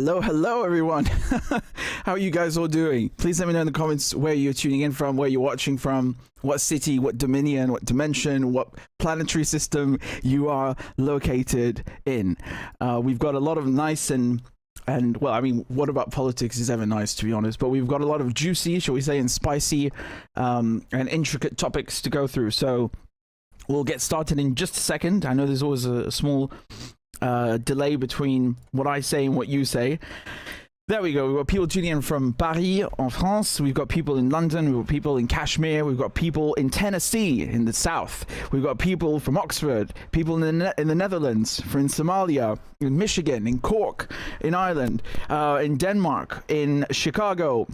Hello everyone. How are you guys all doing? Please let me know in the comments where you're tuning in from, where you're watching from, what city, what dominion, what dimension, what planetary system you are located in. We've got a lot of nice and well, I mean, what about politics is ever nice, to be honest, but we've got a lot of juicy, shall we say, and spicy and intricate topics to go through. So we'll get started in just a second. I know there's always a small delay between what I say and what you say. There we go. We've got people tuning in from Paris in France. We've got people in London. We've got people in Kashmir. We've got people in Tennessee in the south. We've got people from Oxford, people in the Netherlands, in Somalia, in Michigan, in Cork, in Ireland, in Denmark, in Chicago,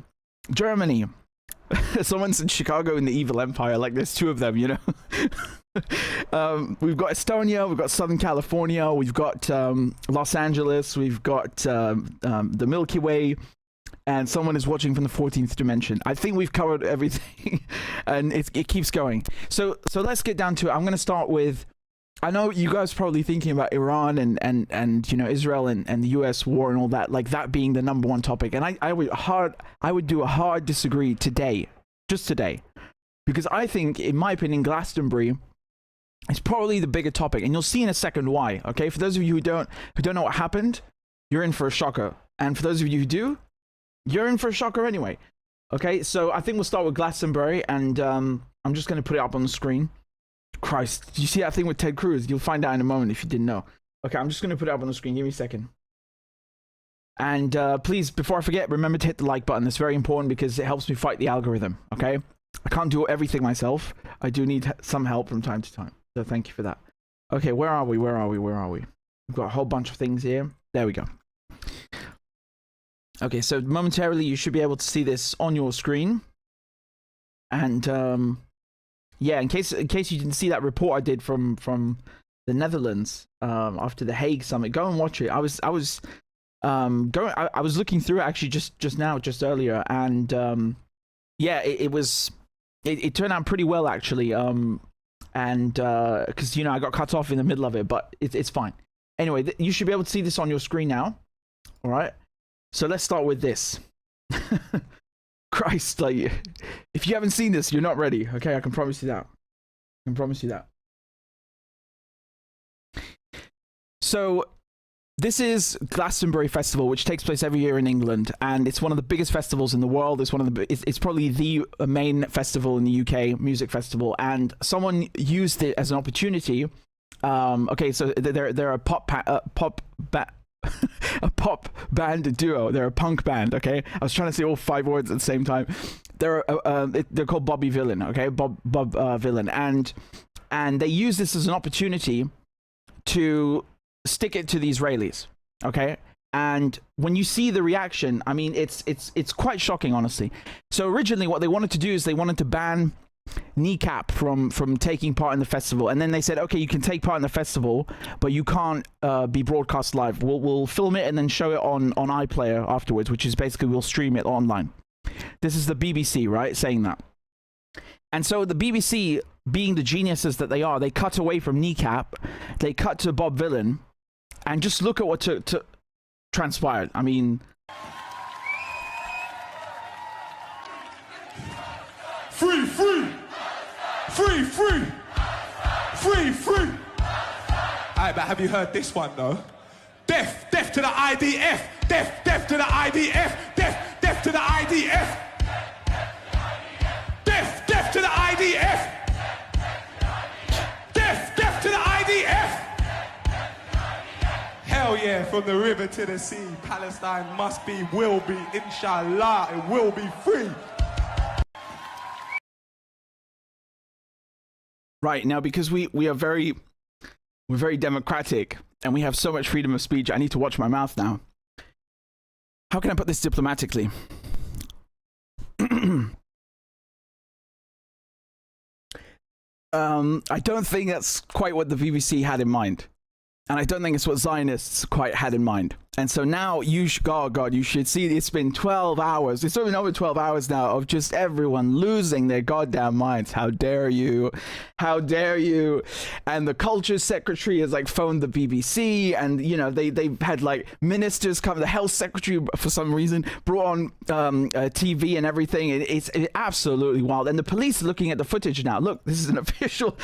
Germany. Someone said Chicago in the evil empire, like there's two of them, you know. We've got Estonia, we've got Southern California, we've got Los Angeles, we've got the Milky Way, and someone is watching from the 14th dimension. I think we've covered everything, and it keeps going. So let's get down to it. I'm going to start with, I know you guys are probably thinking about Iran and you know, Israel and the US war and all that, like that being the number one topic. And I would do a hard disagree today, just today, because I think, in my opinion, Glastonbury is probably the bigger topic, and you'll see in a second why. Okay, for those of you who don't know what happened, you're in for a shocker, and for those of you who do, you're in for a shocker anyway. Okay, so I think we'll start with Glastonbury, and I'm just going to put it up on the screen. Christ, did you see that thing with Ted Cruz? You'll find out in a moment if you didn't know. Okay, I'm just going to put it up on the screen. Give me a second. And please, before I forget, remember to hit the like button. It's very important because it helps me fight the algorithm. Okay, I can't do everything myself. I do need some help from time to time. So thank you for that. Okay, where are we? We've got a whole bunch of things here. There we go. Okay, so momentarily you should be able to see this on your screen. And yeah, in case you didn't see that report I did from the Netherlands after the Hague summit, go and watch it. I was looking through it actually just earlier, and yeah, it turned out pretty well actually. And because you know, I got cut off in the middle of it, but it's fine. Anyway, you should be able to see this on your screen now. All right, so let's start with this. Christ, like, if you haven't seen this, you're not ready. Okay, I can promise you that. So this is Glastonbury Festival, which takes place every year in England, and it's one of the biggest festivals in the world. It's probably the main festival in the UK, music festival, and someone used it as an opportunity. Okay, so they're a pop band duo. They're a punk band. Okay, I was trying to say all 5 words at the same time. They're called Bobby Villain. Okay, Bob Villain, and they use this as an opportunity to stick it to the Israelis. Okay, and when you see the reaction, I mean, it's quite shocking, honestly. So originally what they wanted to do is they wanted to ban kneecap from taking part in the festival, and then they said, okay, you can take part in the festival, but you can't be broadcast live. We'll film it and then show it on iPlayer afterwards, which is basically we'll stream it online. This is the BBC, right, saying that. And so the BBC, being the geniuses that they are, they cut away from kneecap, they cut to Bob Villain, and just look at what transpired. I mean, free, free, free, free, free, free. Alright, but have you heard this one though? Death, death to the IDF, death, death to the IDF, death, death to the IDF, death, death to the IDF, death, death to the IDF. Hell yeah, from the river to the sea, Palestine must be, will be, inshallah, it will be free. Right, now because we're very democratic and we have so much freedom of speech, I need to watch my mouth now. How can I put this diplomatically? I don't think that's quite what the BBC had in mind. And I don't think it's what Zionists quite had in mind. And so now you should see it's been 12 hours. It's been over 12 hours now of just everyone losing their goddamn minds. How dare you? How dare you? And the culture secretary has like phoned the BBC, and you know they've had like ministers come. The health secretary for some reason brought on TV and everything. It's absolutely wild. And the police are looking at the footage now. Look, this is an official.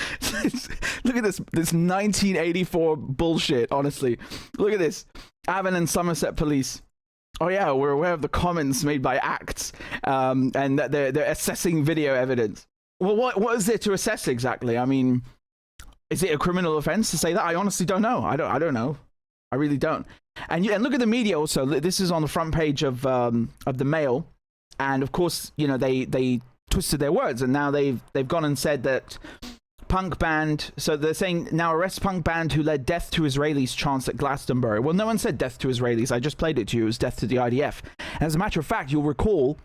Look at this 1984 bullshit. Honestly, look at this. Avon and Somerset Police. Oh yeah, we're aware of the comments made by ACTS, and that they're assessing video evidence. Well, what is there to assess exactly? I mean, is it a criminal offense to say that? I honestly don't know. I don't know. I really don't. And look at the media also. This is on the front page of the Mail, and of course, you know, they twisted their words, and now they've gone and said that punk band, so they're saying now arrest punk band who led death to Israelis chants at Glastonbury. Well, no one said death to Israelis. I just played it to you. It was death to the IDF. As a matter of fact, you'll recall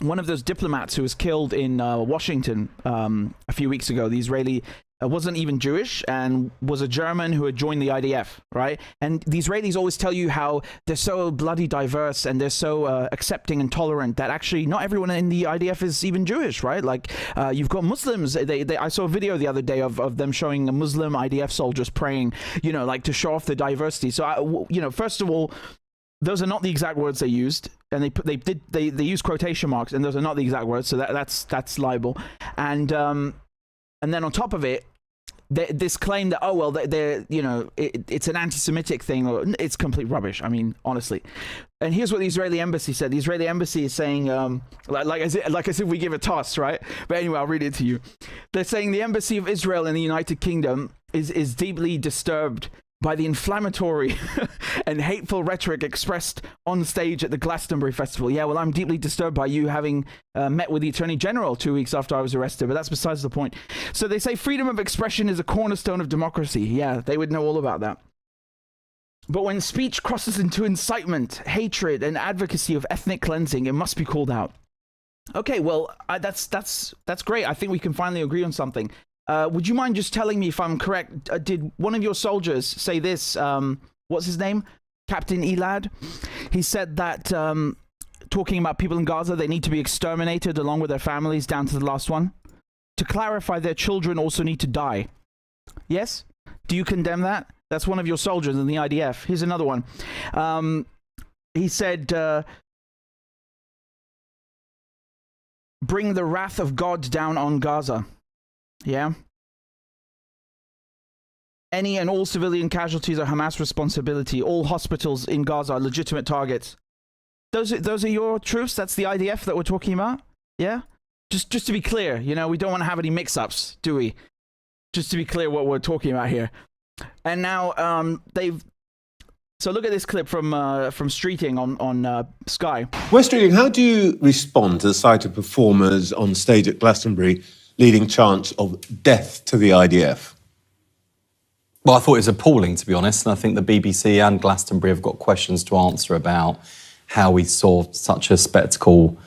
one of those diplomats who was killed in Washington a few weeks ago, the Israeli, wasn't even Jewish and was a German who had joined the IDF, right? And the Israelis always tell you how they're so bloody diverse and they're so accepting and tolerant that actually not everyone in the IDF is even Jewish, right? Like you've got Muslims. I saw a video the other day of them showing Muslim IDF soldiers praying, you know, like to show off the diversity. So, you know, first of all, those are not the exact words they used, and they use quotation marks, and those are not the exact words. So that's libel. And then on top of it, this claim that, oh, well, they're you know, it's an anti-Semitic thing, or it's complete rubbish. I mean, honestly. And here's what the Israeli embassy said. The Israeli embassy is saying, like as if we give a toss, right? But anyway, I'll read it to you. They're saying the embassy of Israel in the United Kingdom is deeply disturbed by the inflammatory and hateful rhetoric expressed on stage at the Glastonbury Festival. Yeah, well, I'm deeply disturbed by you having met with the Attorney General 2 weeks after I was arrested, but that's besides the point. So they say freedom of expression is a cornerstone of democracy. Yeah, they would know all about that. But when speech crosses into incitement, hatred, and advocacy of ethnic cleansing, it must be called out. Okay, well, that's great. I think we can finally agree on something. Would you mind just telling me if I'm correct? Did one of your soldiers say this? What's his name? Captain Elad. He said that talking about people in Gaza, they need to be exterminated along with their families down to the last one. To clarify, their children also need to die. Yes? Do you condemn that? That's one of your soldiers in the IDF. Here's another one. He said, bring the wrath of God down on Gaza. Yeah. Any and all civilian casualties are Hamas responsibility. All hospitals in Gaza are legitimate targets. Those are your troops? That's the IDF that we're talking about? Yeah? Just to be clear, you know, we don't want to have any mix-ups, do we? Just to be clear what we're talking about here. And now so look at this clip from Streeting on Sky. West Streeting, how do you respond to the sight of performers on stage at Glastonbury leading chants of death to the IDF? Well, I thought it was appalling, to be honest, and I think the BBC and Glastonbury have got questions to answer about how we saw such a spectacle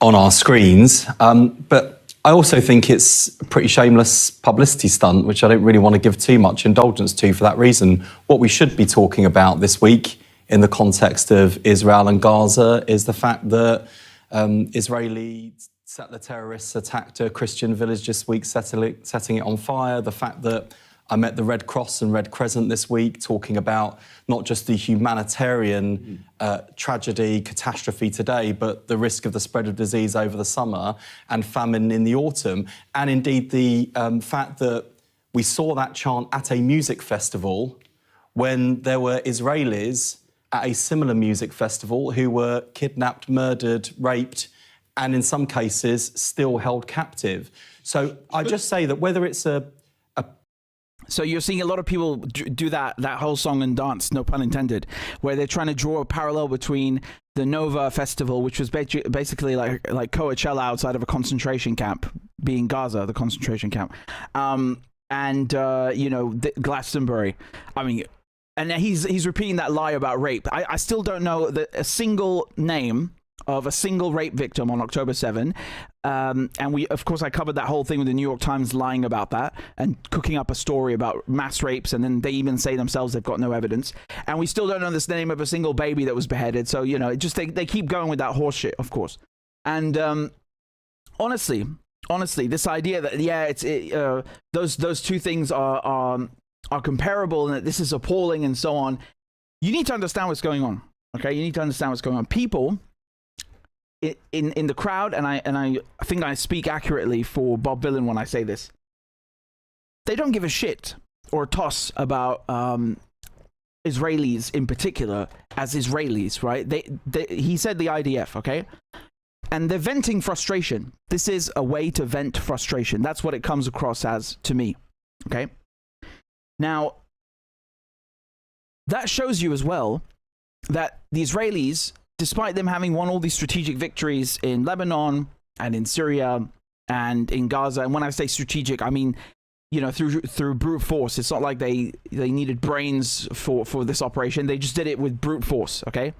on our screens. But I also think it's a pretty shameless publicity stunt, which I don't really want to give too much indulgence to for that reason. What we should be talking about this week in the context of Israel and Gaza is the fact that Israeli settler terrorists attacked a Christian village this week, setting it on fire. The fact that I met the Red Cross and Red Crescent this week talking about not just the humanitarian tragedy, catastrophe today, but the risk of the spread of disease over the summer and famine in the autumn. And indeed the fact that we saw that chant at a music festival when there were Israelis at a similar music festival who were kidnapped, murdered, raped, and in some cases still held captive. So I just say that whether it's So you're seeing a lot of people do that whole song and dance, no pun intended, where they're trying to draw a parallel between the Nova Festival, which was basically like Coachella outside of a concentration camp, being Gaza, the concentration camp, and you know, Glastonbury. I mean, and he's repeating that lie about rape. I still don't know a single name of a single rape victim on October 7. And of course, I covered that whole thing with the New York Times lying about that and cooking up a story about mass rapes. And then they even say themselves they've got no evidence. And we still don't know the name of a single baby that was beheaded. So, you know, they keep going with that horse shit, of course. And honestly, this idea that, those two things are comparable and that this is appalling and so on, you need to understand what's going on. Okay, you need to understand what's going on. People in the crowd, and I think I speak accurately for Bob Dylan when I say this, they don't give a shit or a toss about Israelis in particular as Israelis, right? He said the IDF, okay? And they're venting frustration. This is a way to vent frustration. That's what it comes across as to me, okay? Now, that shows you as well that the Israelis, despite them having won all these strategic victories in Lebanon and in Syria and in Gaza, and when I say strategic, I mean, you know, through brute force. It's not like they needed brains for this operation. They just did it with brute force, okay?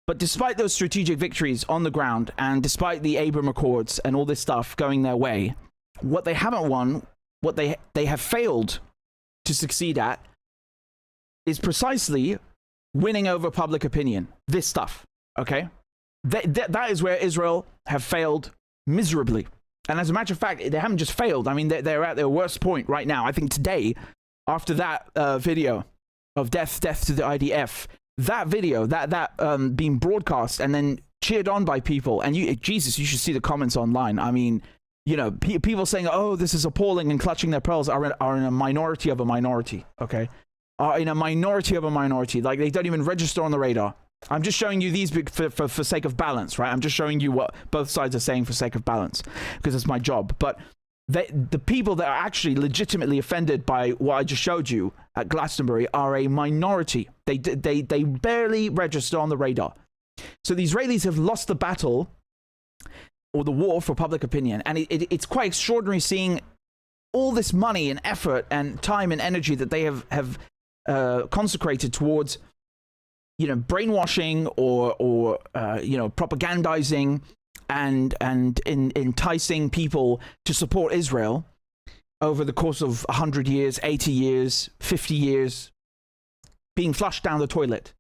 But despite those strategic victories on the ground, and despite the Abraham Accords and all this stuff going their way, what they haven't won, what they have failed to succeed at, is precisely winning over public opinion. This stuff, okay? That is where Israel have failed miserably. And as a matter of fact, they haven't just failed. I mean, they're at their worst point right now. I think today, after that video of death to the IDF, that video, that being broadcast and then cheered on by people, and Jesus, you should see the comments online. I mean, you know, people saying, "Oh, this is appalling," and clutching their pearls are in a minority of a minority. Okay, are in a minority of a minority. Like, they don't even register on the radar. I'm just showing you these for sake of balance, right? I'm just showing you what both sides are saying for sake of balance, because it's my job. But the people that are actually legitimately offended by what I just showed you at Glastonbury are a minority. They barely register on the radar. So the Israelis have lost the battle or the war for public opinion. And it's quite extraordinary seeing all this money and effort and time and energy that they have consecrated towards, you know, brainwashing or you know, propagandizing and enticing people to support Israel over the course of 100 years, 80 years, 50 years, being flushed down the toilet.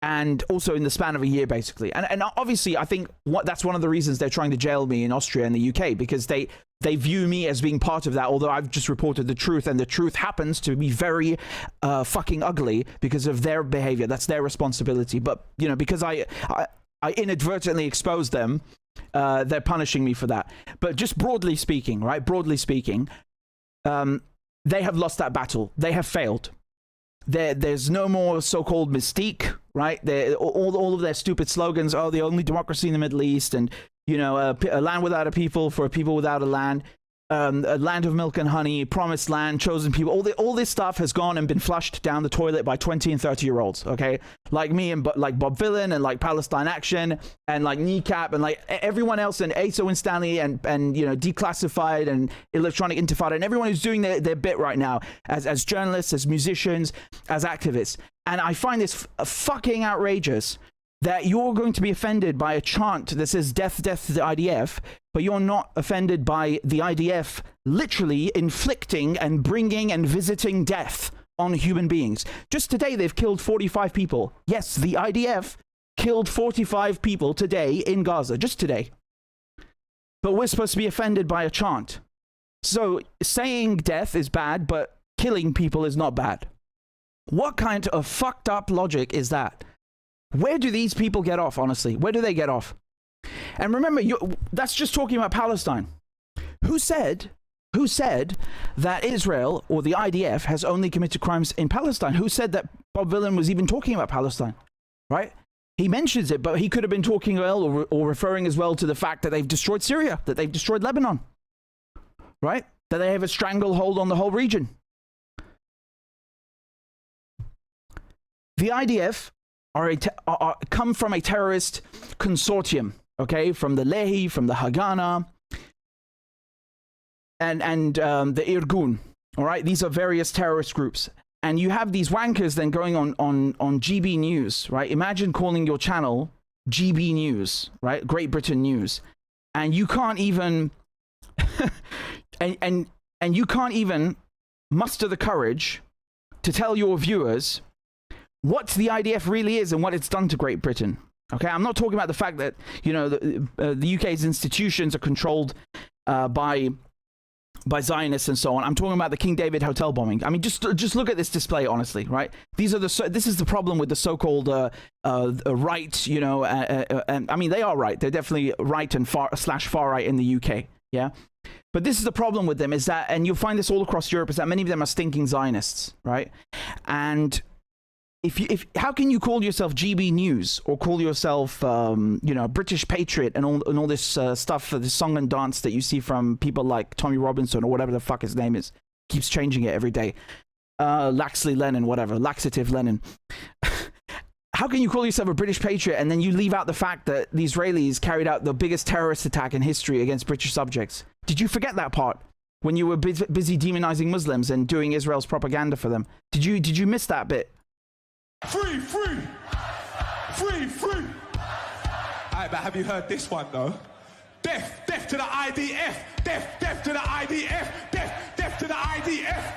And also in the span of a year, basically. And obviously, I think that's one of the reasons they're trying to jail me in Austria and the UK, because they view me as being part of that, although I've just reported the truth, and the truth happens to be very fucking ugly because of their behavior. That's their responsibility. But, you know, because I inadvertently exposed them, they're punishing me for that. But just broadly speaking, right? Broadly speaking, they have lost that battle. They have failed. There's no more so-called mystique, right? All of their stupid slogans, oh, the only democracy in the Middle East, and, you know, a land without a people for a people without a land, a land of milk and honey, promised land, chosen people. All this stuff has gone and been flushed down the toilet by 20 and 30-year-olds, okay? Like me and like Bob Dylan and like Palestine Action and like Kneecap and like everyone else, and Asa Winstanley and you know, Declassified and Electronic Intifada and everyone who's doing their bit right now as journalists, as musicians, as activists. And I find this fucking outrageous that you're going to be offended by a chant that says death to the IDF, but you're not offended by the IDF literally inflicting and bringing and visiting death on human beings. Just today, they've killed 45 people. Yes, the IDF killed 45 people today in Gaza, just today. But we're supposed to be offended by a chant. So saying death is bad, but killing people is not bad. What kind of fucked up logic is that? Where do these people get off, honestly? Where do they get off? And remember, that's just talking about Palestine. Who said that Israel or the IDF has only committed crimes in Palestine? Who said that Bob Dylan was even talking about Palestine, right? He mentions it, but he could have been talking well or referring as well to the fact that they've destroyed Syria, that they've destroyed Lebanon, right? That they have a stranglehold on the whole region. The IDF come from a terrorist consortium, okay, from the Lehi, from the Haganah, and the Irgun, all right? These are various terrorist groups. And you have these wankers then going on GB News, right? Imagine calling your channel GB News, right? Great Britain News, and you can't even and you can't even muster the courage to tell your viewers what the IDF really is and what it's done to Great Britain. Okay, I'm not talking about the fact that, you know, the UK's institutions are controlled by Zionists and so on. I'm talking about the King David Hotel bombing. I mean, just look at this display, honestly, right? This is the problem with the so-called right, you know, and I mean, they are right. They're definitely right and far right in the UK, yeah? But this is the problem with them, is that, and you'll find this all across Europe, is that many of them are stinking Zionists, right? And how can you call yourself GB News or call yourself, you know, British Patriot and all this stuff, this song and dance that you see from people like Tommy Robinson or whatever the fuck his name is, keeps changing it every day, Laxley Lennon, whatever, Laxative Lennon. How can you call yourself a British patriot and then you leave out the fact that the Israelis carried out the biggest terrorist attack in history against British subjects? Did you forget that part when you were busy demonizing Muslims and doing Israel's propaganda for them? Did you miss that bit? Free, free, free, free. Alright, but have you heard this one though? Death, death to the IDF. Death, death to the IDF. Death, death to the IDF.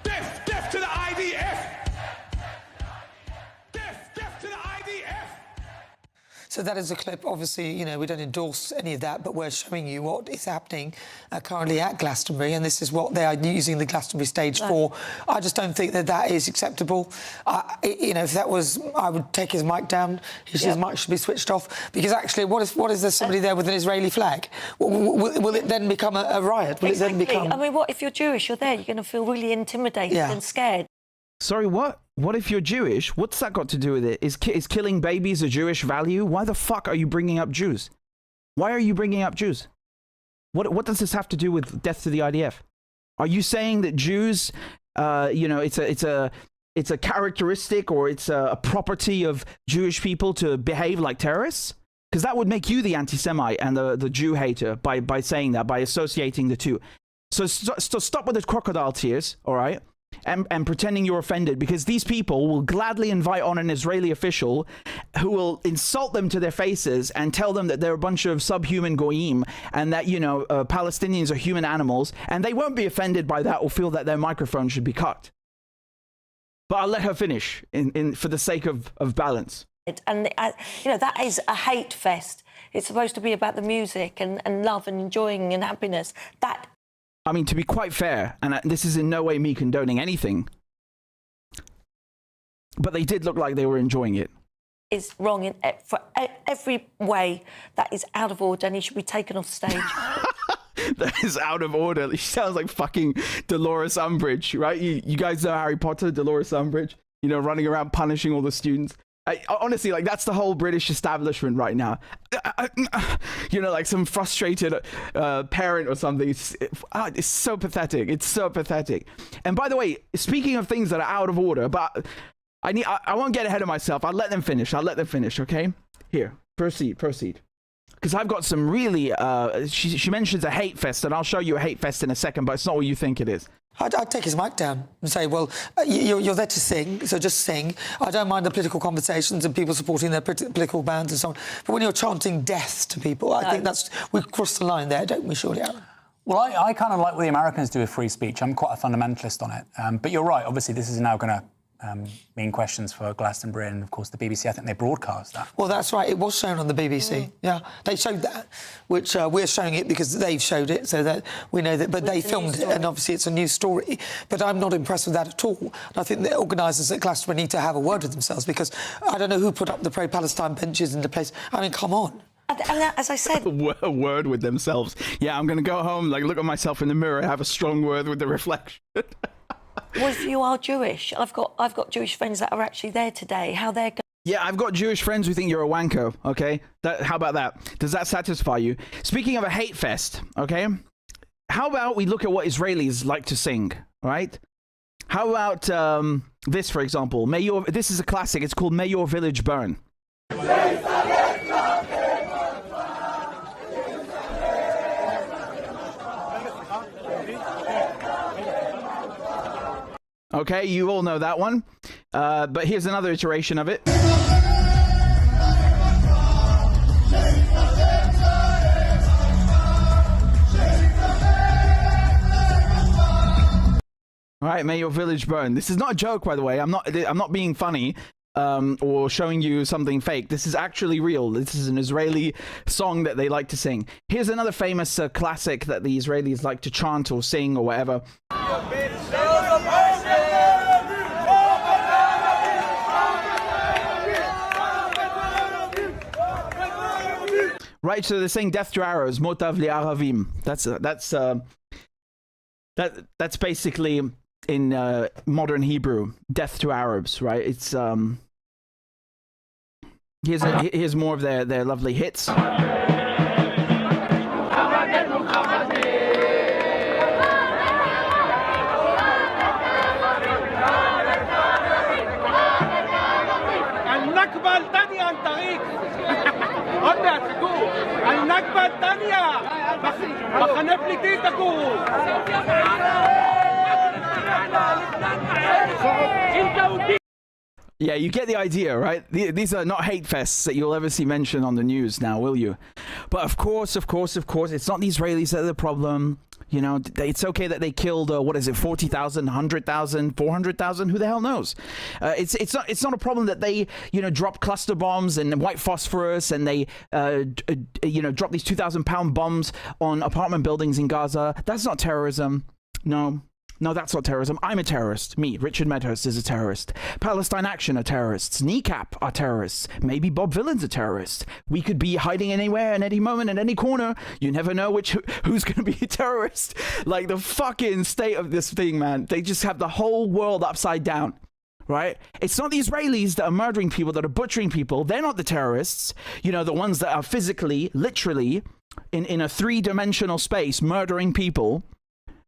Death, death to the IDF. Death, death to the IDF. So that is a clip. Obviously, you know, we don't endorse any of that, but we're showing you what is happening currently at Glastonbury, and this is what they are using the Glastonbury stage for. I just don't think that that is acceptable. You know, if that was, I would take his mic down. His mic should be switched off, because actually, what if there's somebody there with an Israeli flag? Will it then become a riot? Will it then become? I mean, what if you're Jewish? You're there. You're going to feel really intimidated and scared. Sorry, what? What if you're Jewish? What's that got to do with it? Is killing babies a Jewish value? Why the fuck are you bringing up Jews? Why are you bringing up Jews? What does this have to do with death to the IDF? Are you saying that Jews, you know, it's a characteristic or it's a property of Jewish people to behave like terrorists? Because that would make you the anti-Semite and the Jew hater by saying that, by associating the two. So stop with the crocodile tears, all right? And pretending you're offended, because these people will gladly invite on an Israeli official who will insult them to their faces and tell them that they're a bunch of subhuman goyim and that, you know, Palestinians are human animals, and they won't be offended by that or feel that their microphone should be cut. But I'll let her finish for the sake of balance. And, you know, that is a hate fest. It's supposed to be about the music and love and enjoying and happiness. I mean, to be quite fair, and this is in no way me condoning anything, but they did look like they were enjoying it. Is wrong for every way. That is out of order, and he should be taken off stage. That is out of order. She sounds like fucking Dolores Umbridge, right? You guys know Harry Potter, Dolores Umbridge, you know, running around punishing all the students. Honestly, like, that's the whole British establishment right now. You know, like some frustrated parent or something. It's so pathetic. It's so pathetic. And by the way, speaking of things that are out of order, but I won't get ahead of myself. I'll let them finish. Okay? Here, proceed. Because I've got some really, she mentions a hate fest, and I'll show you a hate fest in a second, but it's not what you think it is. I'd take his mic down and say, well, you're there to sing, so just sing. I don't mind the political conversations and people supporting their political bands and so on. But when you're chanting death to people, I think we've crossed the line there, don't we, surely, Aaron? Well, I kind of like what the Americans do with free speech. I'm quite a fundamentalist on it. But you're right, obviously, this is now going to mean questions for Glastonbury and, of course, the BBC. I think they broadcast that. Well, that's right. It was shown on the BBC. Yeah, they showed that, which we're showing it because they've showed it, so that we know that. But they filmed it, and obviously it's a news story. But I'm not impressed with that at all. And I think the organisers at Glastonbury need to have a word with themselves, because I don't know who put up the pro-Palestine benches into place. I mean, come on. And as I said, a word with themselves. Yeah, I'm going to go home, like, look at myself in the mirror, have a strong word with the reflection. Well, if you are Jewish, I've got Jewish friends that are actually there today. How they're going. Yeah, I've got Jewish friends who think you're a wanko, okay? How about that? Does that satisfy you? Speaking of a hate fest, okay? How about we look at what Israelis like to sing, right? How about this, for example? This is a classic. It's called May Your Village Burn. Okay, you all know that one. But here's another iteration of it. All right, may your village burn. This is not a joke, by the way. I'm not being funny or showing you something fake. This is actually real. This is an Israeli song that they like to sing. Here's another famous classic that the Israelis like to chant or sing or whatever. Right, so they're saying death to arrows, motav li'aravim. That's basically in modern Hebrew, death to Arabs, right? It's here's more of their lovely hits. Yeah, you get the idea, right? These are not hate fests that you'll ever see mentioned on the news now, will you? But of course, it's not the Israelis that are the problem. You know, it's okay that they killed, 40,000, 100,000, 400,000? Who the hell knows? It's not a problem that they, drop cluster bombs and white phosphorus and they, drop these 2,000-pound bombs on apartment buildings in Gaza. That's not terrorism. No, that's not terrorism. I'm a terrorist. Me, Richard Medhurst, is a terrorist. Palestine Action are terrorists. Kneecap are terrorists. Maybe Bob Villan's a terrorist. We could be hiding anywhere, in any moment, in any corner. You never know who's going to be a terrorist. Like, the fucking state of this thing, man. They just have the whole world upside down. Right? It's not the Israelis that are murdering people, that are butchering people. They're not the terrorists. The ones that are physically, literally, in a three-dimensional space, murdering people.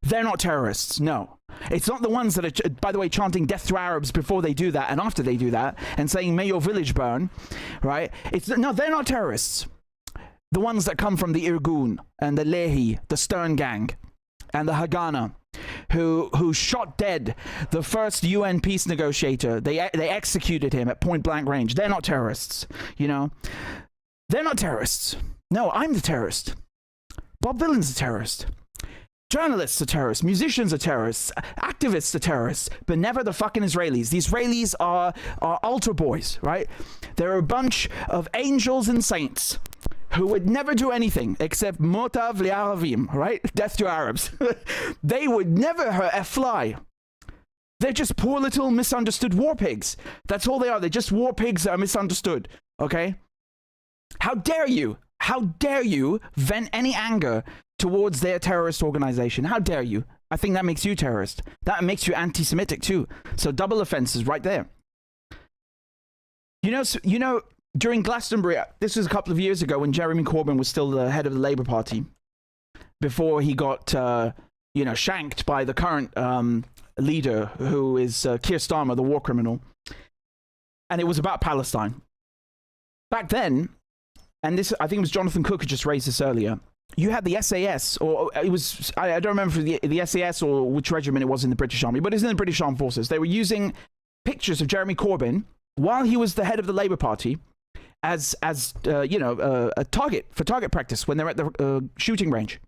They're not terrorists, no. It's not the ones that are, by the way, chanting death to Arabs before they do that and after they do that and saying, may your village burn, right? No, they're not terrorists. The ones that come from the Irgun and the Lehi, the Stern Gang, and the Haganah, who shot dead the first UN peace negotiator. They executed him at point blank range. They're not terrorists, They're not terrorists. No, I'm the terrorist. Bob Villan's a terrorist. Journalists are terrorists, musicians are terrorists, activists are terrorists, but never the fucking Israelis. The Israelis are altar boys, right? They're a bunch of angels and saints who would never do anything except motav li'aravim, right? Death to Arabs. They would never hurt a fly. They're just poor little misunderstood war pigs. That's all they are. They're just war pigs that are misunderstood, okay? How dare you vent any anger towards their terrorist organization? How dare you? I think that makes you terrorist. That makes you anti-Semitic too. So double offenses right there. During Glastonbury, this was a couple of years ago when Jeremy Corbyn was still the head of the Labour Party, before he got, shanked by the current leader, who is Keir Starmer, the war criminal. And it was about Palestine. Back then, and this, I think it was Jonathan Cook who just raised this earlier, you had the SAS, or it was, I don't remember the SAS or which regiment it was in the British Army, but it's in the British Armed Forces. They were using pictures of Jeremy Corbyn while he was the head of the Labour Party as a target for target practice when they're at the shooting range.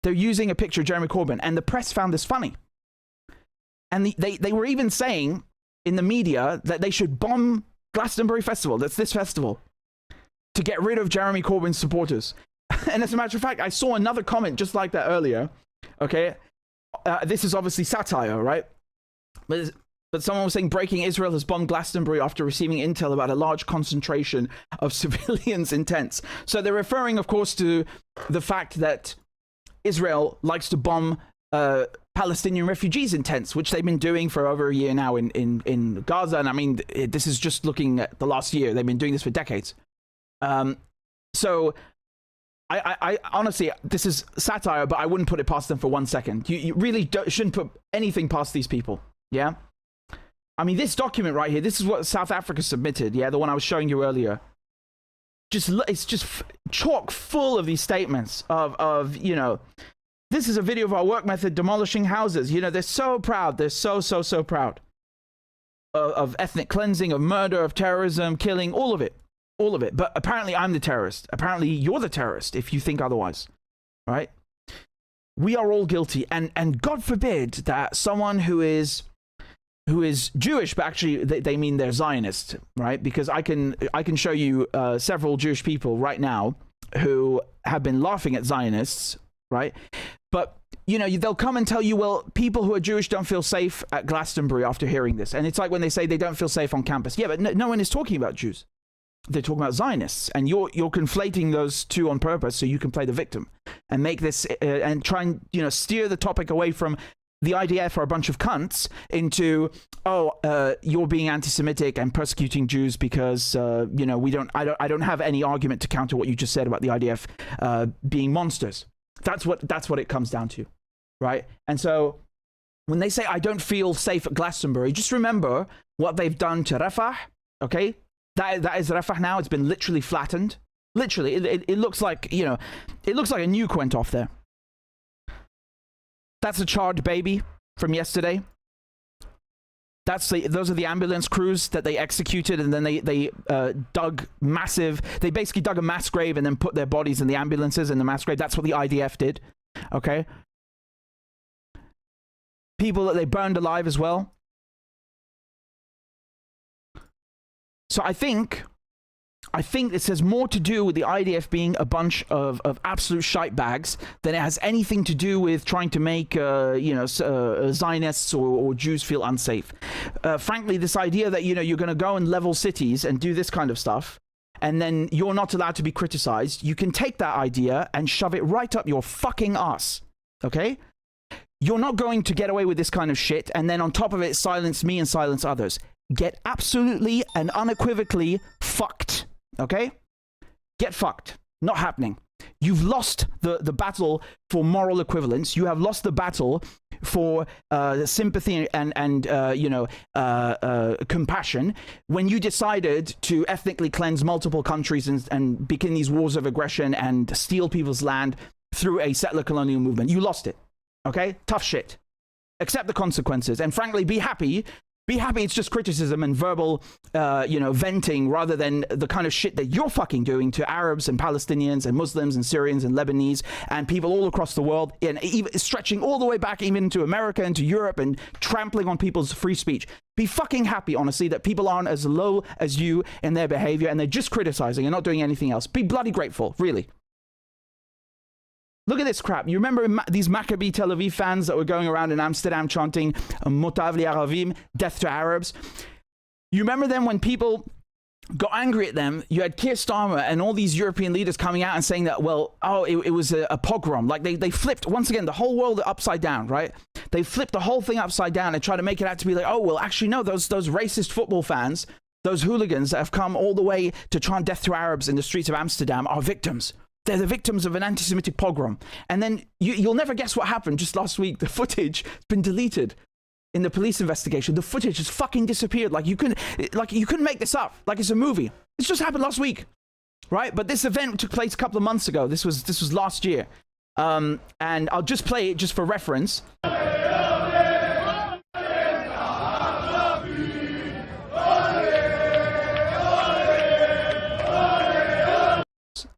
They're using a picture of Jeremy Corbyn, and the press found this funny. And they were even saying in the media that they should bomb Glastonbury Festival, that's this festival, to get rid of Jeremy Corbyn's supporters. And as a matter of fact, I saw another comment just like that earlier. Okay, this is obviously satire, right? But someone was saying, breaking: Israel has bombed Glastonbury after receiving intel about a large concentration of civilians in tents. So they're referring, of course, to the fact that Israel likes to bomb Palestinian refugees in tents, which they've been doing for over a year now in Gaza. And I mean, this is just looking at the last year. They've been doing this for decades. So I honestly, this is satire, but I wouldn't put it past them for 1 second. You really shouldn't put anything past these people. Yeah. I mean, this document right here, this is what South Africa submitted. Yeah. The one I was showing you earlier. It's just chock full of these statements of this is a video of our work method demolishing houses. They're so proud. They're so proud of ethnic cleansing, of murder, of terrorism, killing, all of it. But apparently I'm the terrorist. Apparently you're the terrorist if you think otherwise, right? We are all guilty, and God forbid that someone who is Jewish, but actually they mean they're Zionist, right? Because I can show you several Jewish people right now who have been laughing at Zionists, right? But you know, they'll come and tell you, well, people who are Jewish don't feel safe at Glastonbury after hearing this. And it's like when they say they don't feel safe on campus. Yeah, but no one is talking about Jews. They're talking about Zionists. And you're conflating those two on purpose so you can play the victim and make this and try and, you know, steer the topic away from the IDF are a bunch of cunts into, you're being anti-Semitic and persecuting Jews because, you know, I don't have any argument to counter what you just said about the IDF being monsters. That's what it comes down to, right? And so when they say I don't feel safe at Glastonbury, just remember what they've done to Rafah, okay? That is Rafah now. It's been literally flattened. Literally, it looks like, you know, it looks like a nuke went off there. That's a charred baby from yesterday. Those are the ambulance crews that they executed, and then they basically dug a mass grave and then put their bodies in the ambulances in the mass grave. That's what the IDF did, okay? People that they burned alive as well. So I think this has more to do with the IDF being a bunch of absolute shite bags than it has anything to do with trying to make Zionists or Jews feel unsafe. Frankly, this idea that, you know, you're going to go and level cities and do this kind of stuff, and then you're not allowed to be criticized, you can take that idea and shove it right up your fucking ass, okay? You're not going to get away with this kind of shit and then on top of it silence me and silence others. Get absolutely and unequivocally fucked. Okay? Get fucked. Not happening. You've lost the battle for moral equivalence. You have lost the battle for sympathy and compassion when you decided to ethnically cleanse multiple countries and begin these wars of aggression and steal people's land through a settler colonial movement. You lost it. Okay? Tough shit. Accept the consequences. And frankly, be happy. Be happy it's just criticism and verbal, venting rather than the kind of shit that you're fucking doing to Arabs and Palestinians and Muslims and Syrians and Lebanese and people all across the world, and even stretching all the way back even to America and to Europe and trampling on people's free speech. Be fucking happy, honestly, that people aren't as low as you in their behavior and they're just criticizing and not doing anything else. Be bloody grateful, really. Look at this crap. You remember these Maccabi Tel Aviv fans that were going around in Amsterdam chanting Motav li-Aravim, death to Arabs? You remember them when people got angry at them? You had Keir Starmer and all these European leaders coming out and saying that, it was a pogrom. Like they flipped, once again, the whole world upside down, right? They flipped the whole thing upside down and tried to make it out to be like, actually, no, those racist football fans, those hooligans that have come all the way to chant death to Arabs in the streets of Amsterdam are victims. They're the victims of an anti-Semitic pogrom. And then you'll never guess what happened just last week. The footage has been deleted in the police investigation. The footage has fucking disappeared. You couldn't make this up. Like it's a movie. This just happened last week, right? But this event took place a couple of months ago. This was last year. And I'll just play it just for reference.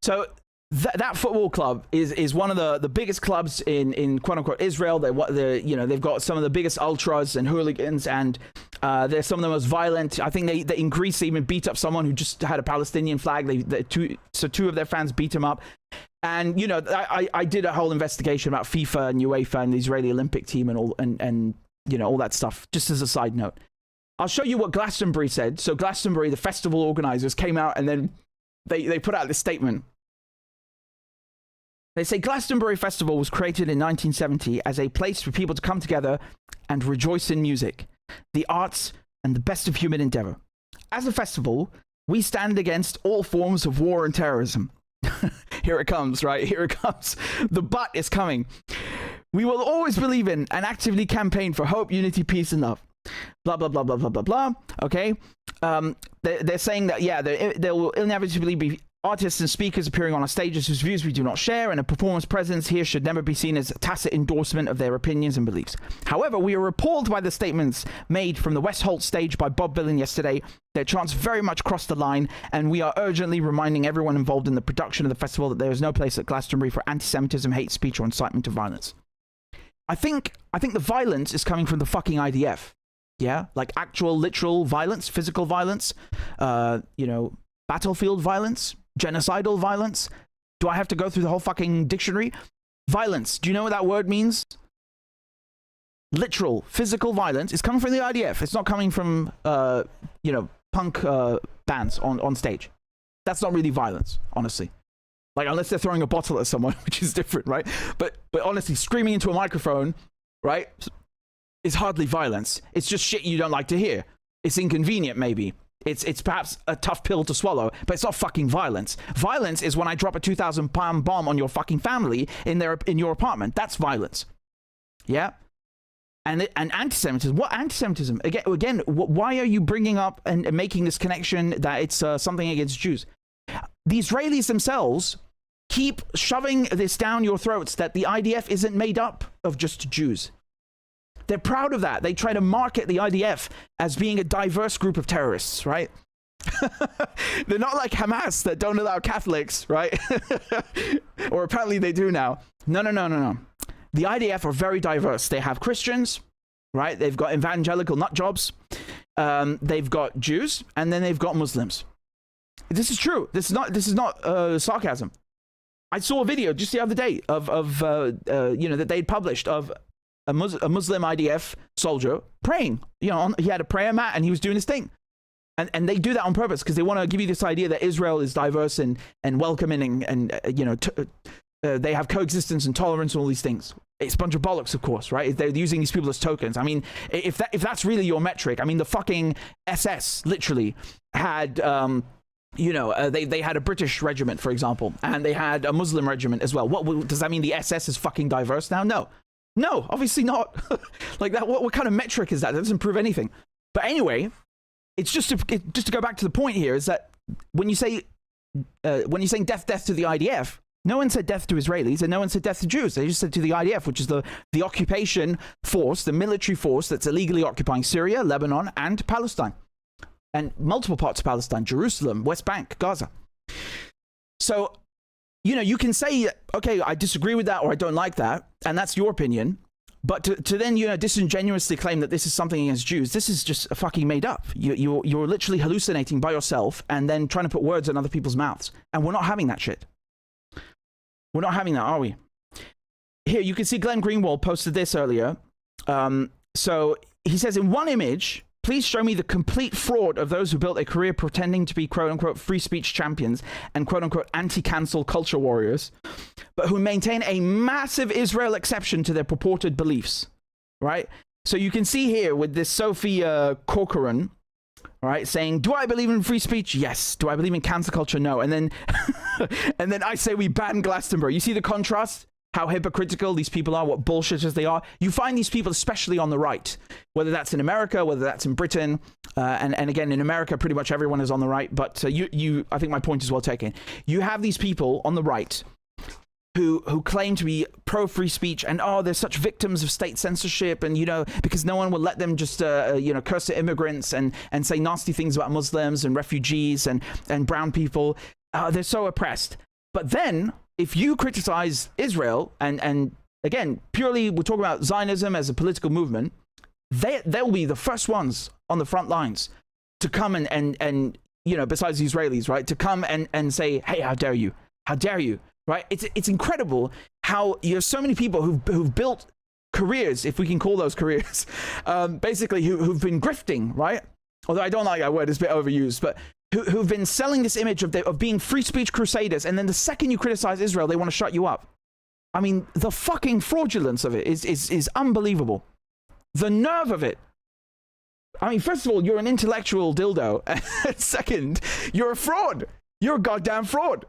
So that football club is one of the biggest clubs in quote unquote Israel. They've got some of the biggest ultras and hooligans, and they're some of the most violent. I think they in Greece they even beat up someone who just had a Palestinian flag. Two of their fans beat him up. And I did a whole investigation about FIFA and UEFA and the Israeli Olympic team and all that stuff. Just as a side note, I'll show you what Glastonbury said. So Glastonbury, the festival organizers, came out and then they put out this statement. They say Glastonbury Festival was created in 1970 as a place for people to come together and rejoice in music, the arts, and the best of human endeavor. As a festival, we stand against all forms of war and terrorism. Here it comes, right? Here it comes. The but is coming. We will always believe in and actively campaign for hope, unity, peace, and love. Blah, blah, blah, blah, blah, blah, blah. Okay? They're saying that, there will inevitably be artists and speakers appearing on our stages whose views we do not share, and a performance presence here should never be seen as a tacit endorsement of their opinions and beliefs. However, we are appalled by the statements made from the West Holt stage by Bob Dylan yesterday. Their chants very much crossed the line, and we are urgently reminding everyone involved in the production of the festival that there is no place at Glastonbury for anti-Semitism, hate speech, or incitement to violence. I think the violence is coming from the fucking IDF. Yeah, like actual literal violence, physical violence, battlefield violence, genocidal violence. Do I have to go through the whole fucking dictionary? Violence. Do you know what that word means? Literal physical violence is coming from the IDF. It's not coming from punk bands on stage. That's not really violence, honestly. Like, unless they're throwing a bottle at someone, which is different, right? But honestly, screaming into a microphone, right, is hardly violence. It's just shit you don't like to hear. It's inconvenient, maybe. It's perhaps a tough pill to swallow, but it's not fucking violence. Violence is when I drop a 2,000-pound bomb on your fucking family in your apartment. That's violence. Yeah? And anti-Semitism. What anti-Semitism? Again, why are you bringing up and making this connection that it's something against Jews? The Israelis themselves keep shoving this down your throats that the IDF isn't made up of just Jews. They're proud of that. They try to market the IDF as being a diverse group of terrorists, right? They're not like Hamas that don't allow Catholics, right? Or apparently they do now. No. The IDF are very diverse. They have Christians, right? They've got evangelical nut jobs. They've got Jews, and then they've got Muslims. This is true. This is not sarcasm. I saw a video just the other day of that they'd published of a Muslim IDF soldier praying. He had a prayer mat and he was doing his thing. And they do that on purpose because they want to give you this idea that Israel is diverse and welcoming and they have coexistence and tolerance and all these things. It's a bunch of bollocks, of course, right? They're using these people as tokens. I mean, if that's really your metric, I mean, the fucking SS literally had they had a British regiment, for example, and they had a Muslim regiment as well. What does that mean? The SS is fucking diverse now? No, obviously not. Like that. What kind of metric is that? That doesn't prove anything. But anyway, it's just to go back to the point here is that when you're saying death to the IDF, no one said death to Israelis and no one said death to Jews. They just said to the IDF, which is the occupation force, the military force that's illegally occupying Syria, Lebanon, and Palestine. And multiple parts of Palestine, Jerusalem, West Bank, Gaza. So, you can say, okay, I disagree with that or I don't like that, and that's your opinion. But to then, disingenuously claim that this is something against Jews, this is just fucking made up. You're literally hallucinating by yourself and then trying to put words in other people's mouths. And we're not having that shit. We're not having that, are we? Here, you can see Glenn Greenwald posted this earlier. So he says, in one image, please show me the complete fraud of those who built a career pretending to be quote-unquote free speech champions and quote-unquote anti-cancel culture warriors, but who maintain a massive Israel exception to their purported beliefs, right? So you can see here with this Sophie Corcoran, right, saying, do I believe in free speech? Yes. Do I believe in cancel culture? No. And then, and then I say we ban Glastonbury. You see the contrast? How hypocritical these people are, what bullshitters they are. You find these people, especially on the right, whether that's in America, whether that's in Britain, and again, in America, pretty much everyone is on the right, but I think my point is well taken. You have these people on the right who claim to be pro-free speech and, they're such victims of state censorship and, because no one will let them just, curse at immigrants and say nasty things about Muslims and refugees and brown people. They're so oppressed. But then, if you criticize Israel, and again, purely we're talking about Zionism as a political movement, they'll be the first ones on the front lines to come and besides the Israelis, right, to come and say, hey, how dare you, right? It's incredible how you have so many people who've built careers, if we can call those careers, basically who've been grifting, right? Although I don't like that word, it's a bit overused, but who've been selling this image of being free speech crusaders, and then the second you criticize Israel, they want to shut you up. I mean, the fucking fraudulence of it is unbelievable. The nerve of it. I mean, first of all, you're an intellectual dildo. And second, you're a fraud. You're a goddamn fraud.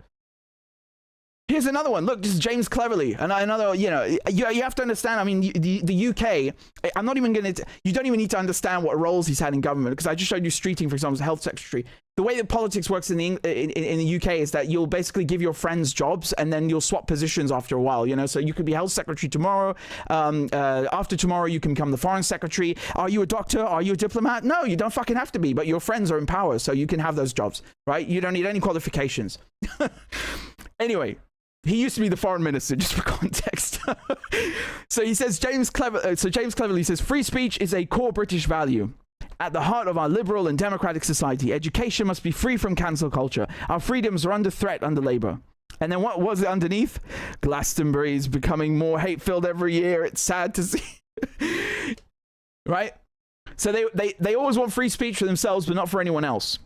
Here's another one. Look, this is James Cleverly. And another, you have to understand, I mean, the UK, I'm not even going to, you don't even need to understand what roles he's had in government, because I just showed you Streeting, for example, as health secretary. The way that politics works in the UK is that you'll basically give your friends jobs and then you'll swap positions after a while, so you could be health secretary tomorrow. After tomorrow, you can become the foreign secretary. Are you a doctor? Are you a diplomat? No, you don't fucking have to be, but your friends are in power, so you can have those jobs, right? You don't need any qualifications. Anyway. He used to be the foreign minister, just for context. So he says, James Cleverly says, free speech is a core British value. At the heart of our liberal and democratic society, education must be free from cancel culture. Our freedoms are under threat under Labour. And then what was it underneath? Glastonbury is becoming more hate-filled every year. It's sad to see. Right? So they always want free speech for themselves, but not for anyone else.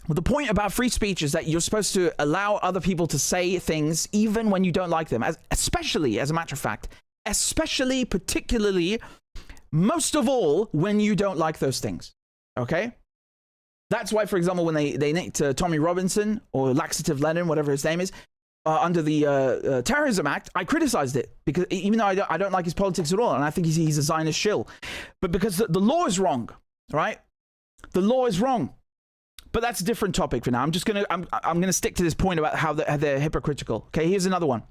Well, the point about free speech is that you're supposed to allow other people to say things even when you don't like them, especially, as a matter of fact, especially, particularly, most of all, when you don't like those things, okay? That's why, for example, when they nicked Tommy Robinson, or Laxative Lenin, whatever his name is, under the Terrorism Act, I criticized it, because even though I don't like his politics at all, and I think he's a Zionist shill, but because the law is wrong, right? The law is wrong. But that's a different topic for now. I'm gonna stick to this point about how they're hypocritical. Okay, here's another one.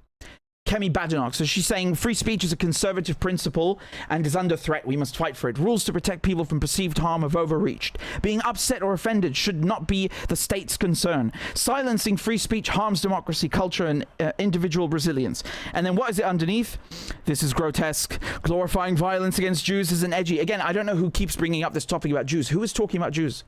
Kemi Badenoch. So she's saying free speech is a conservative principle and is under threat. We must fight for it. Rules to protect people from perceived harm have overreached. Being upset or offended should not be the state's concern. Silencing free speech harms democracy, culture, and individual resilience. And then what is it underneath? This is grotesque. Glorifying violence against Jews isn't edgy. Again, I don't know who keeps bringing up this topic about Jews. Who is talking about Jews?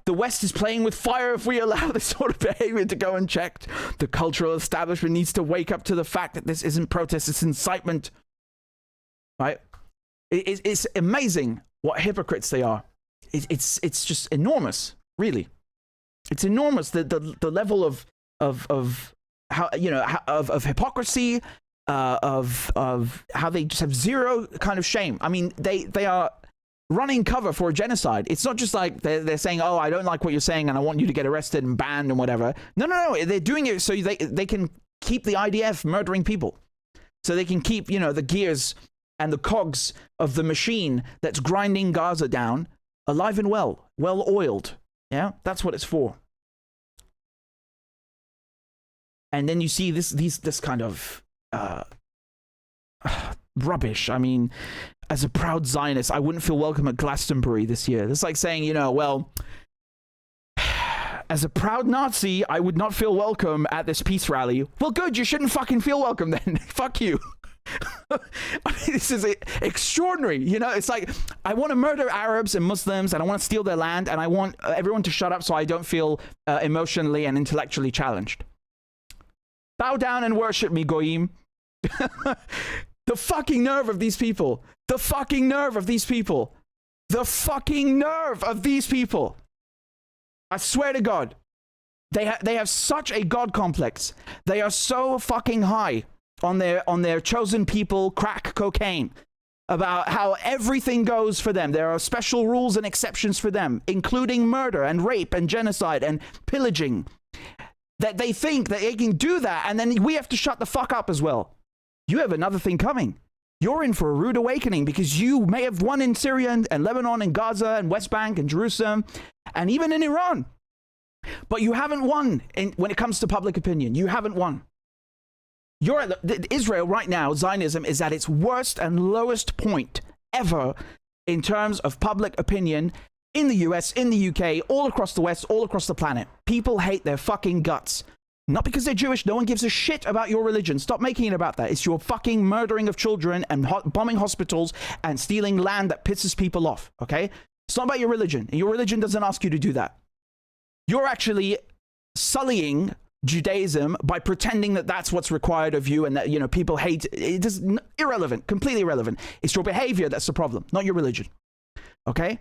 The West is playing with fire if we allow this sort of behavior to go unchecked. The cultural establishment needs to wake up to the fact that this isn't protest, it's incitement. Right? It's amazing what hypocrites they are. It's just enormous, really. It's enormous the level of how, you know, of hypocrisy, of how they just have zero kind of shame. I mean, they are running cover for a genocide. It's not just like they're saying, oh, I don't like what you're saying and I want you to get arrested and banned and whatever. No. They're doing it so they can keep the IDF murdering people. So they can keep, you know, the gears and the cogs of the machine that's grinding Gaza down alive and well-oiled. Yeah, that's what it's for. And then you see this kind of rubbish. I mean, as a proud Zionist, I wouldn't feel welcome at Glastonbury this year. It's like saying, you know, well, as a proud Nazi, I would not feel welcome at this peace rally. Well, good, you shouldn't fucking feel welcome then. Fuck you. I mean, this is extraordinary. You know, it's like, I want to murder Arabs and Muslims, and I want to steal their land, and I want everyone to shut up so I don't feel emotionally and intellectually challenged. Bow down and worship me, Goyim. The fucking nerve of these people. The fucking nerve of these people. The fucking nerve of these people. I swear to God. They have such a God complex. They are so fucking high on their chosen people crack cocaine about how everything goes for them. There are special rules and exceptions for them, including murder and rape and genocide and pillaging. That they think that they can do that, and then we have to shut the fuck up as well. You have another thing coming. You're in for a rude awakening because you may have won in Syria and Lebanon and Gaza and West Bank and Jerusalem and even in Iran. But you haven't won when it comes to public opinion. You haven't won. You're at Israel right now, Zionism is at its worst and lowest point ever in terms of public opinion in the US, in the UK, all across the West, all across the planet. People hate their fucking guts. Not because they're Jewish. No one gives a shit about your religion. Stop making it about that. It's your fucking murdering of children and bombing hospitals and stealing land that pisses people off, okay? It's not about your religion. Your religion doesn't ask you to do that. You're actually sullying Judaism by pretending that that's what's required of you and that, you know, people hate it. It is irrelevant, completely irrelevant. It's your behavior that's the problem, not your religion, okay?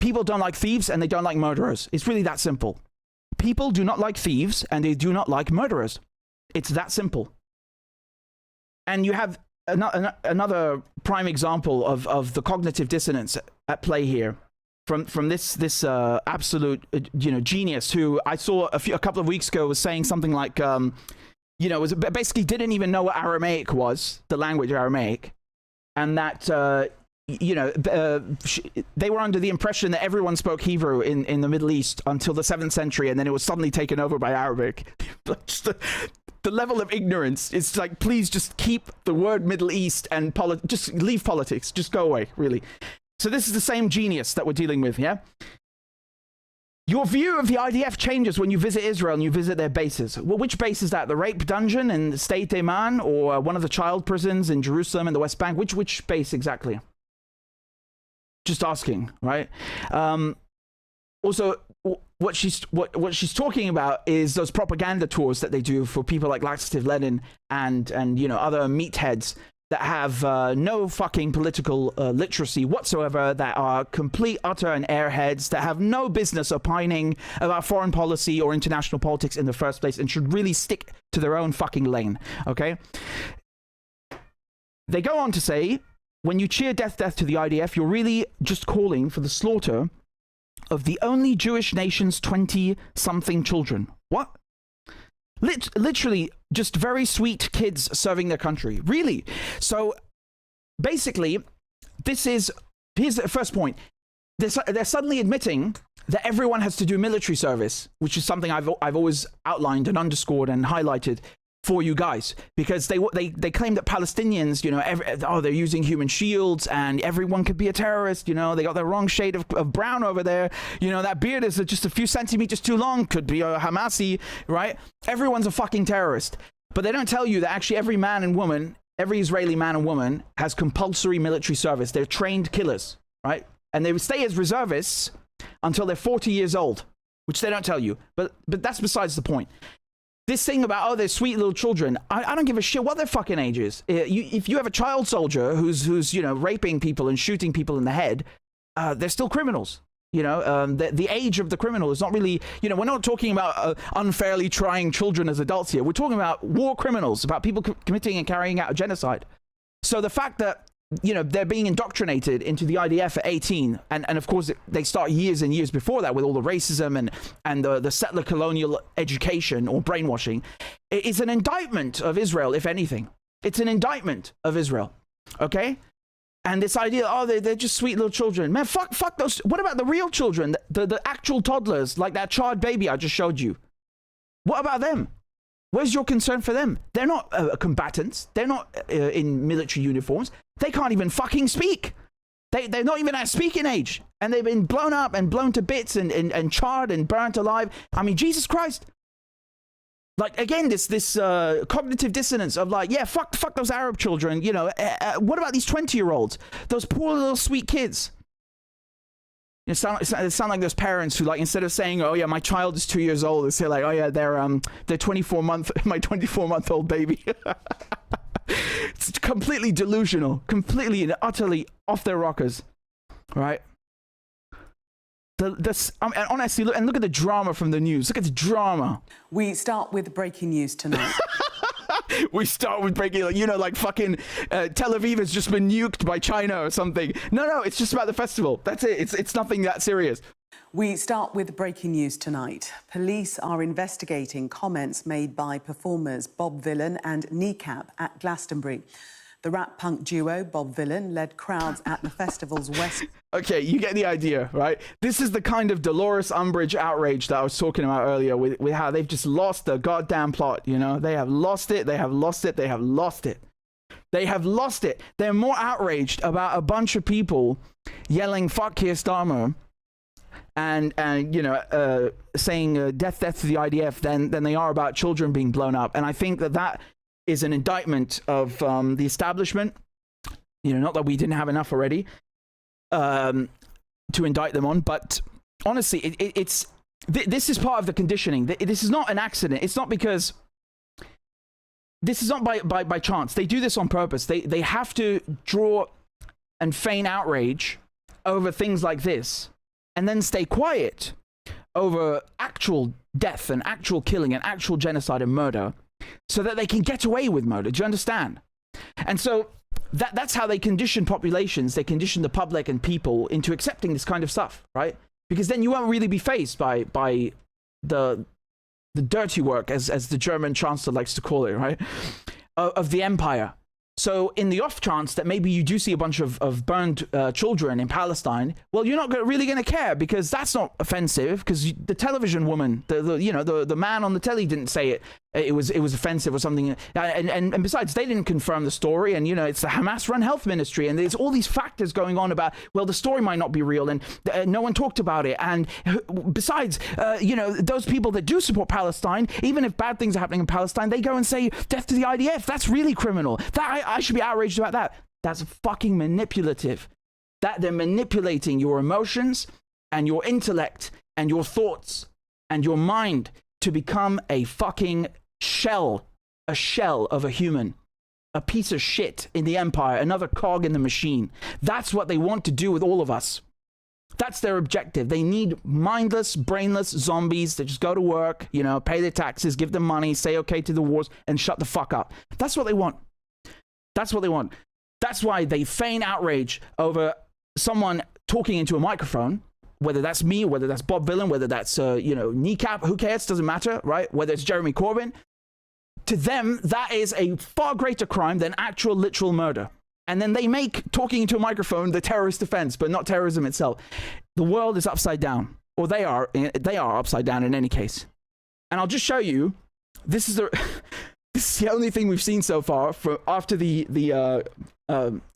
People don't like thieves and they don't like murderers. It's really that simple. People do not like thieves and they do not like murderers. It's that simple. And you have another prime example of the cognitive dissonance at play here from this absolute genius who I saw a couple of weeks ago was saying something like was basically didn't even know what Aramaic was, the language Aramaic, and that they were under the impression that everyone spoke Hebrew in the Middle East until the 7th century, and then it was suddenly taken over by Arabic. Just the level of ignorance. It's like, please just keep the word Middle East and just leave politics. Just go away, really. So this is the same genius that we're dealing with, yeah? Your view of the IDF changes when you visit Israel and you visit their bases. Well, which base is that? The rape dungeon in State Iman, or one of the child prisons in Jerusalem and the West Bank? Which base exactly? Just asking, right? Also, what she's talking about is those propaganda tours that they do for people like Laxative Lenin and other meatheads that have no fucking political literacy whatsoever, that are complete, utter, and airheads, that have no business opining about foreign policy or international politics in the first place, and should really stick to their own fucking lane, okay? They go on to say, when you cheer death, death to the IDF, you're really just calling for the slaughter of the only Jewish nation's 20-something children. What? Literally just very sweet kids serving their country. Really? So basically, here's the first point. They're suddenly admitting that everyone has to do military service, which is something I've always outlined and underscored and highlighted for you guys, because they claim that Palestinians, they're using human shields and everyone could be a terrorist. They got the wrong shade of brown over there. That beard is just a few centimeters too long, could be a Hamasi, right? Everyone's a fucking terrorist. But they don't tell you that actually every man and woman, every Israeli man and woman has compulsory military service. They're trained killers, right? And they stay as reservists until they're 40 years old, which they don't tell you. But that's besides the point. This thing about, they're sweet little children, I don't give a shit what their fucking age is. If you have a child soldier who's raping people and shooting people in the head, they're still criminals. The age of the criminal is not really, we're not talking about unfairly trying children as adults here. We're talking about war criminals, about people committing and carrying out a genocide. So the fact that, they're being indoctrinated into the IDF at 18, and of course they start years and years before that with all the racism and the settler colonial education or brainwashing, is an indictment of Israel, if anything. It's an indictment of Israel, okay? And this idea, they're just sweet little children. Man, fuck those. What about the real children, the actual toddlers, like that charred baby I just showed you? What about them? Where's your concern for them? They're not combatants. They're not in military uniforms. They can't even fucking speak. They're not even at speaking age. And they've been blown up and blown to bits and charred and burnt alive. I mean, Jesus Christ. Like, again, this cognitive dissonance of like, yeah, fuck those Arab children. What about these 20-year-olds? Those poor little sweet kids. It sound like those parents who, like, instead of saying, oh yeah, my child is 2 years old, they say like, oh yeah, they're 24-month, my 24-month-old baby. It's completely delusional, completely and utterly off their rockers, right? Honestly, look at the drama from the news. Look at the drama. We start with breaking news tonight. We start with breaking, like fucking Tel Aviv has just been nuked by China or something. No, it's just about the festival. That's it. It's nothing that serious. We start with breaking news tonight. Police are investigating comments made by performers Bob Vylan and Kneecap at Glastonbury. The rap punk duo Bob Vylan led crowds at the festival's west... Okay, you get the idea, right? This is the kind of Dolores Umbridge outrage that I was talking about earlier with how they've just lost the goddamn plot, They have lost it, they have lost it, they have lost it. They have lost it. They're more outraged about a bunch of people yelling, fuck Keir Starmer, and saying death to the IDF than they are about children being blown up. And I think that is an indictment of the establishment, not that we didn't have enough already to indict them on, but honestly, this is part of the conditioning. This is not an accident. It's not because... This is not by chance. They do this on purpose. They have to draw and feign outrage over things like this, and then stay quiet over actual death and actual killing and actual genocide and murder, so that they can get away with murder. Do you understand? And so that's how they condition populations. They condition the public and people into accepting this kind of stuff, right? Because then you won't really be faced by the dirty work, as the German chancellor likes to call it, right? Of the empire. So in the off chance that maybe you do see a bunch of burned children in Palestine, well, you're not really going to care, because that's not offensive, because the television woman, the man on the telly didn't say it. it was offensive or something. And besides, they didn't confirm the story. And, you know, it's the Hamas-run health ministry. And there's all these factors going on about, well, the story might not be real. And no one talked about it. And besides, you know, those people that do support Palestine, even if bad things are happening in Palestine, they go and say, death to the IDF. That's really criminal. I should be outraged about that. That's fucking manipulative. That they're manipulating your emotions and your intellect and your thoughts and your mind to become a fucking shell of a human, a piece of shit in the empire, another cog in the machine. That's what they want to do with all of us. That's their objective. They need mindless, brainless zombies that just go to work, you know, pay their taxes, give them money, say okay to the wars, and shut the fuck up. That's what they want. That's what they want. That's why they feign outrage over someone talking into a microphone, whether that's me, whether that's Bob Villan, whether that's, you know, Kneecap, who cares? Doesn't matter, right? Whether it's Jeremy Corbyn. To them, that is a far greater crime than actual literal murder. And then they make talking into a microphone the terrorist offense, but not terrorism itself. The world is upside down, or they are upside down in any case. And I'll just show you. This is the only thing we've seen so far from after the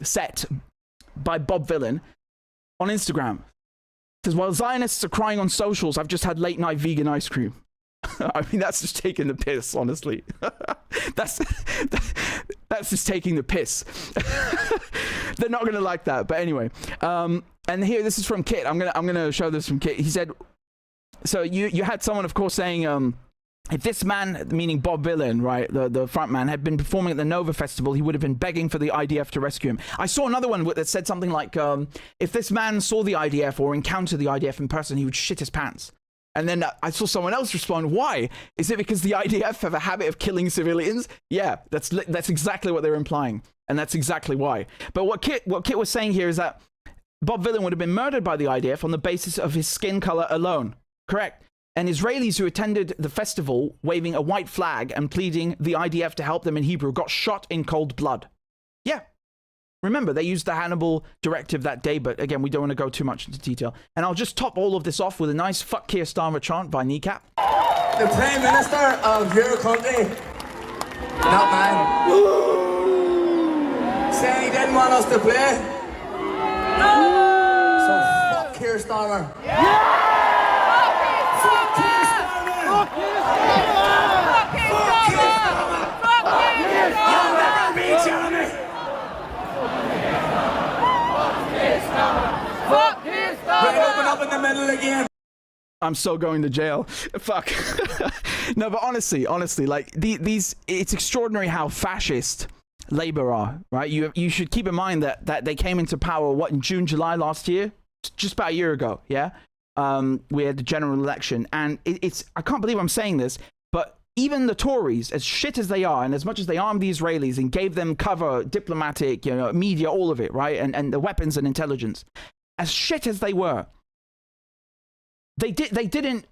set by Bob Villan on Instagram. Because while Zionists are crying on socials, I've just had late night vegan ice cream. I mean, that's just taking the piss, honestly. that's just taking the piss. They're not gonna like that, but anyway. And here, this is from Kit. I'm gonna show this from Kit. He said, so you had someone, of course, saying, if this man, meaning Bob Villan, right, the front man, had been performing at the Nova Festival, he would have been begging for the IDF to rescue him. I saw another one that said something like, if this man saw the IDF or encountered the IDF in person, he would shit his pants. And then I saw someone else respond, why? Is it because the IDF have a habit of killing civilians? Yeah, that's exactly what they're implying. And that's exactly why. But what Kit was saying here is that Bob Villan would have been murdered by the IDF on the basis of his skin color alone. Correct. And Israelis who attended the festival waving a white flag and pleading the IDF to help them in Hebrew got shot in cold blood. Yeah. Remember, they used the Hannibal directive that day, but again, we don't want to go too much into detail. And I'll just top all of this off with a nice fuck Keir Starmer chant by Kneecap. The Prime Minister of your country, not mine, saying he didn't want us to play. So fuck Keir Starmer. Yeah! Open up in the middle again. I'm so going to jail. Fuck. No, but honestly, like these, it's extraordinary how fascist Labour are, right? You should keep in mind that they came into power, in June, July last year? Just about a year ago, yeah? We had the general election, and I can't believe I'm saying this, but even the Tories, as shit as they are, and as much as they armed the Israelis and gave them cover, diplomatic, you know, media, all of it, right? And the weapons and intelligence, as shit as they were, they didn't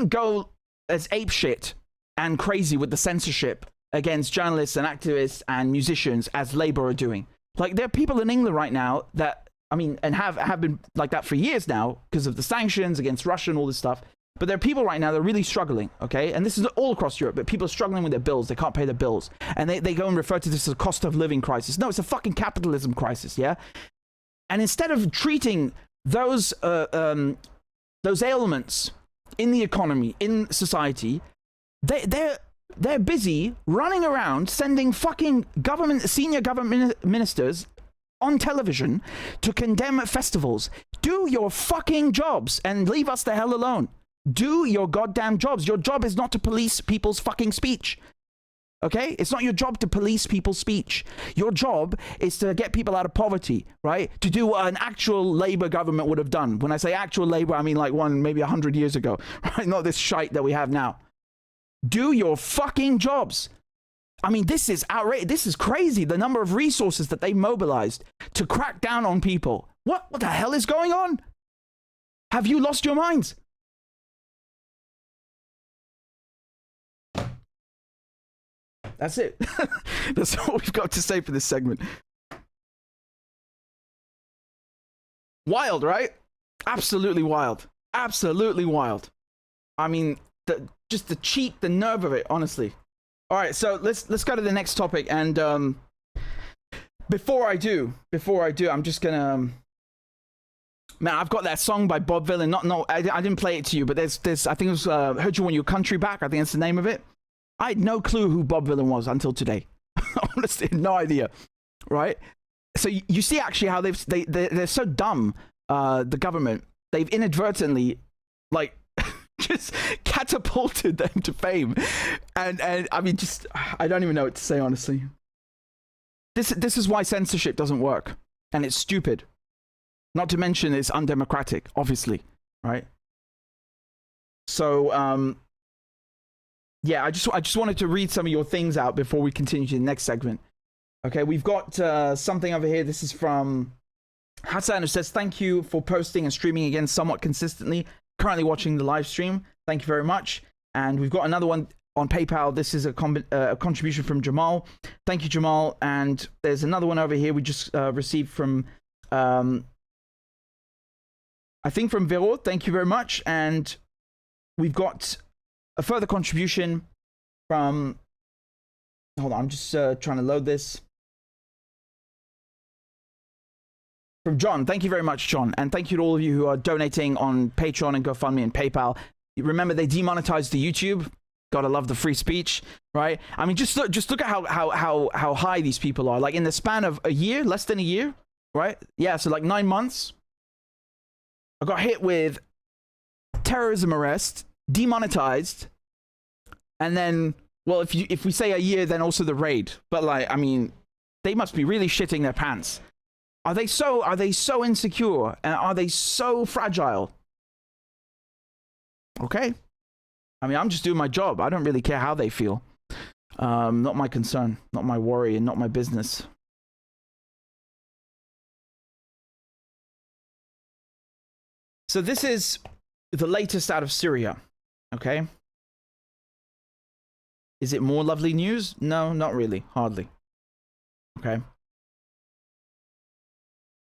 go as apeshit and crazy with the censorship against journalists and activists and musicians as Labour are doing. Like, there are people in England right now that, I mean, and have been like that for years now because of the sanctions against Russia and all this stuff. But there are people right now that are really struggling, okay? And this is all across Europe, but people are struggling with their bills. They can't pay their bills. And they go and refer to this as a cost of living crisis. No, it's a fucking capitalism crisis, yeah? And instead of treating those ailments in the economy, in society, they're busy running around sending fucking senior government ministers on television to condemn festivals. Do your fucking jobs and leave us the hell alone. Do your goddamn jobs. Your job is not to police people's fucking speech. Okay? It's not your job to police people's speech. Your job is to get people out of poverty, right? To do what an actual Labour government would have done. When I say actual Labour, I mean like one maybe 100 years ago, right? Not this shite that we have now. Do your fucking jobs. I mean, this is outrageous. This is crazy. The number of resources that they mobilized to crack down on people. What the hell is going on? Have you lost your minds? That's it. That's all we've got to say for this segment. Wild, right? Absolutely wild. Absolutely wild. I mean, just the cheek, the nerve of it, honestly. All right, so let's go to the next topic. And before I do, I'm just gonna. Man, I've got that song by Bob Dylan. I didn't play it to you, but there's I think it was "Heard You Want Your Country Back." I think that's the name of it. I had no clue who Bob Dylan was until today. Honestly, no idea. Right? So you see actually how they're so dumb. The government, they've inadvertently like just catapulted them to fame, and I mean, just I don't even know what to say, honestly. This is why censorship doesn't work, and it's stupid. Not to mention it's undemocratic, obviously, right? So yeah, I just wanted to read some of your things out before we continue to the next segment. Okay, we've got something over here. This is from Hassan, who says, thank you for posting and streaming again somewhat consistently. Currently watching the live stream. Thank you very much. And we've got another one on PayPal. This is a contribution from Jamal. Thank you, Jamal. And there's another one over here we just received from, I think from Vero. Thank you very much. And we've got a further contribution from, hold on, I'm just trying to load this. From John. Thank you very much, John. And thank you to all of you who are donating on Patreon and GoFundMe and PayPal. Remember, they demonetized the YouTube. Gotta love the free speech, right? I mean, just look at how high these people are. Like in the span of a year, less than a year, right? Yeah, so like 9 months. I got hit with terrorism arrest, demonetized, and then, well, if we say a year, then also the raid. But like, I mean, they must be really shitting their pants. Are they so insecure, and are they so fragile? Okay. I mean, I'm just doing my job. I don't really care how they feel. Not my concern, not my worry, and not my business. So this is the latest out of Syria. Okay. Is it more lovely news? No, not really. Hardly. Okay.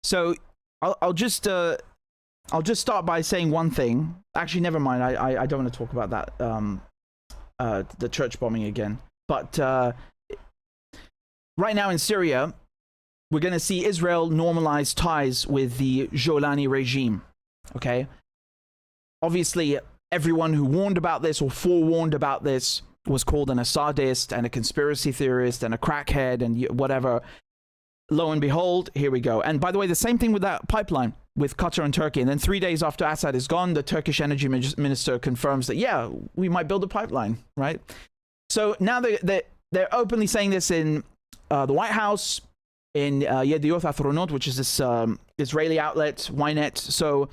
So I'll just start by saying one thing. Actually, never mind. I don't want to talk about that. The church bombing again. But right now in Syria, we're going to see Israel normalize ties with the Jolani regime. Okay. Obviously, everyone who warned about this or forewarned about this was called an Assadist and a conspiracy theorist and a crackhead and whatever. Lo and behold, here we go. And by the way, the same thing with that pipeline with Qatar and Turkey. And then 3 days after Assad is gone, the Turkish energy minister confirms that, yeah, we might build a pipeline, right? So now they're openly saying this in the White House, in Yedioth Ahronot, which is this Israeli outlet, Ynet. So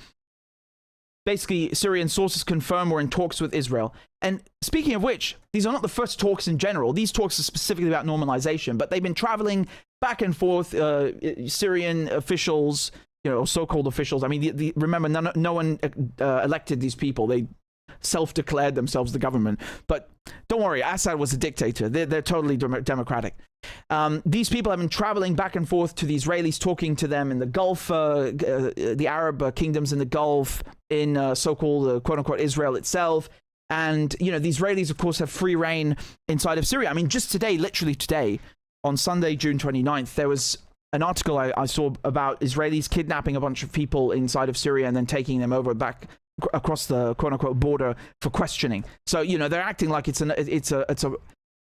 basically, Syrian sources confirm we're in talks with Israel. And speaking of which, these are not the first talks in general. These talks are specifically about normalization, but they've been traveling back and forth. Syrian officials, or so-called officials. I mean, remember, no one elected these people. They self-declared themselves the government. But don't worry, Assad was a dictator. They're totally democratic. These people have been traveling back and forth to the Israelis, talking to them in the Gulf, the Arab kingdoms in the Gulf, in so-called quote-unquote Israel itself. And, the Israelis, of course, have free reign inside of Syria. I mean, just today, literally today, on Sunday, June 29th, there was an article I saw about Israelis kidnapping a bunch of people inside of Syria and then taking them over back across the quote-unquote border for questioning. So, they're acting like it's an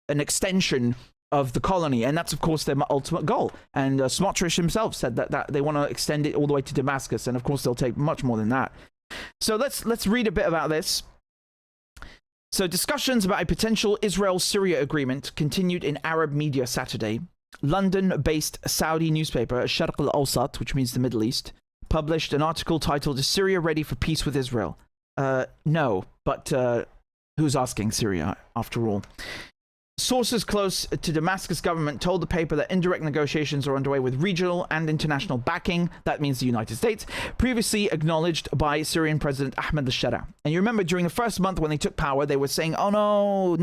extension of the colony, and that's, of course, their ultimate goal. And Smotrich himself said that they want to extend it all the way to Damascus, and of course, they'll take much more than that. So let's read a bit about this. So discussions about a potential Israel-Syria agreement continued in Arab media Saturday. London-based Saudi newspaper Sharq al-Awsat, which means the Middle East, published an article titled, "Is Syria ready for peace with Israel?" No, but who's asking Syria, after all? Sources close to Damascus government told the paper that indirect negotiations are underway with regional and international backing. That means the United States, previously acknowledged by Syrian President Ahmed al-Shara. And you remember during the first month when they took power, they were saying, oh no.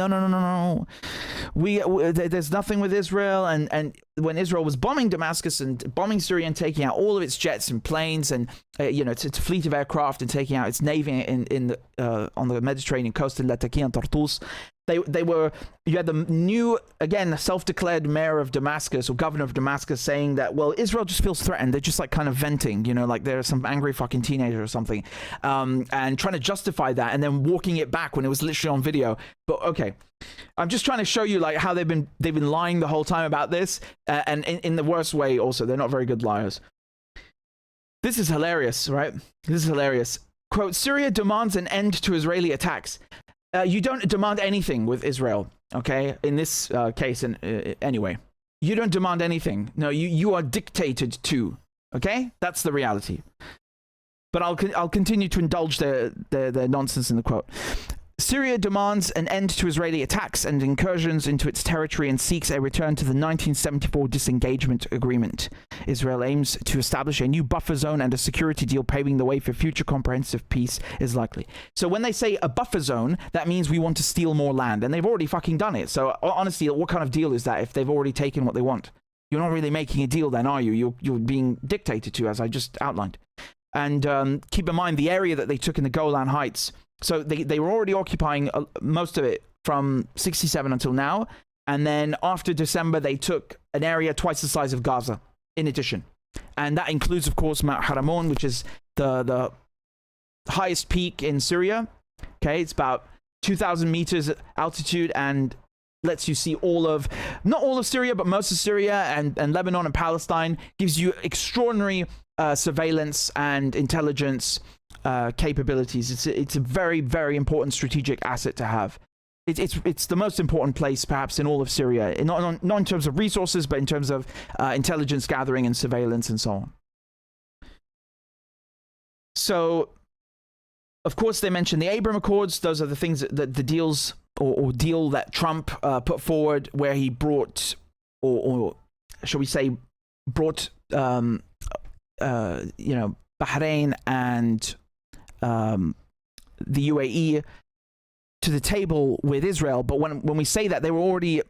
There's nothing with Israel. And when Israel was bombing Damascus and bombing Syria and taking out all of its jets and planes and, its fleet of aircraft and taking out its navy on the Mediterranean coast in Latakia and Tartus, You had the new, again, self-declared mayor of Damascus, or governor of Damascus, saying that, well, Israel just feels threatened. They're just like kind of venting, you know, like they're some angry fucking teenager or something, and trying to justify that and then walking it back when it was literally on video. But okay, I'm just trying to show you like how they've been lying the whole time about this, and in the worst way also. They're not very good liars. This is hilarious, right? This is hilarious. Quote, Syria demands an end to Israeli attacks. You don't demand anything with Israel, okay? In this case, anyway. You don't demand anything. No, you are dictated to, okay? That's the reality. But I'll continue to indulge their nonsense in the quote. Syria demands an end to Israeli attacks and incursions into its territory and seeks a return to the 1974 disengagement agreement. Israel aims to establish a new buffer zone, and a security deal paving the way for future comprehensive peace is likely. So when they say a buffer zone, that means we want to steal more land, and they've already fucking done it. So honestly, what kind of deal is that if they've already taken what they want? You're not really making a deal then, are you? You're being dictated to, as I just outlined. And keep in mind the area that they took in the Golan Heights. So they were already occupying most of it from 67 until now. And then after December, they took an area twice the size of Gaza in addition. And that includes, of course, Mount Haramon, which is the highest peak in Syria. Okay, it's about 2,000 meters altitude and lets you see not all of Syria, but most of Syria and Lebanon and Palestine. Gives you extraordinary surveillance and intelligence capabilities. It's a very, very important strategic asset to have. It's the most important place perhaps in all of Syria, not in terms of resources, but in terms of intelligence gathering and surveillance and so on. So, of course, they mentioned the Abraham Accords. Those are the things that the deals or deal that Trump put forward, where he brought, or shall we say, brought, Bahrain and the UAE to the table with Israel. But when we say that, they already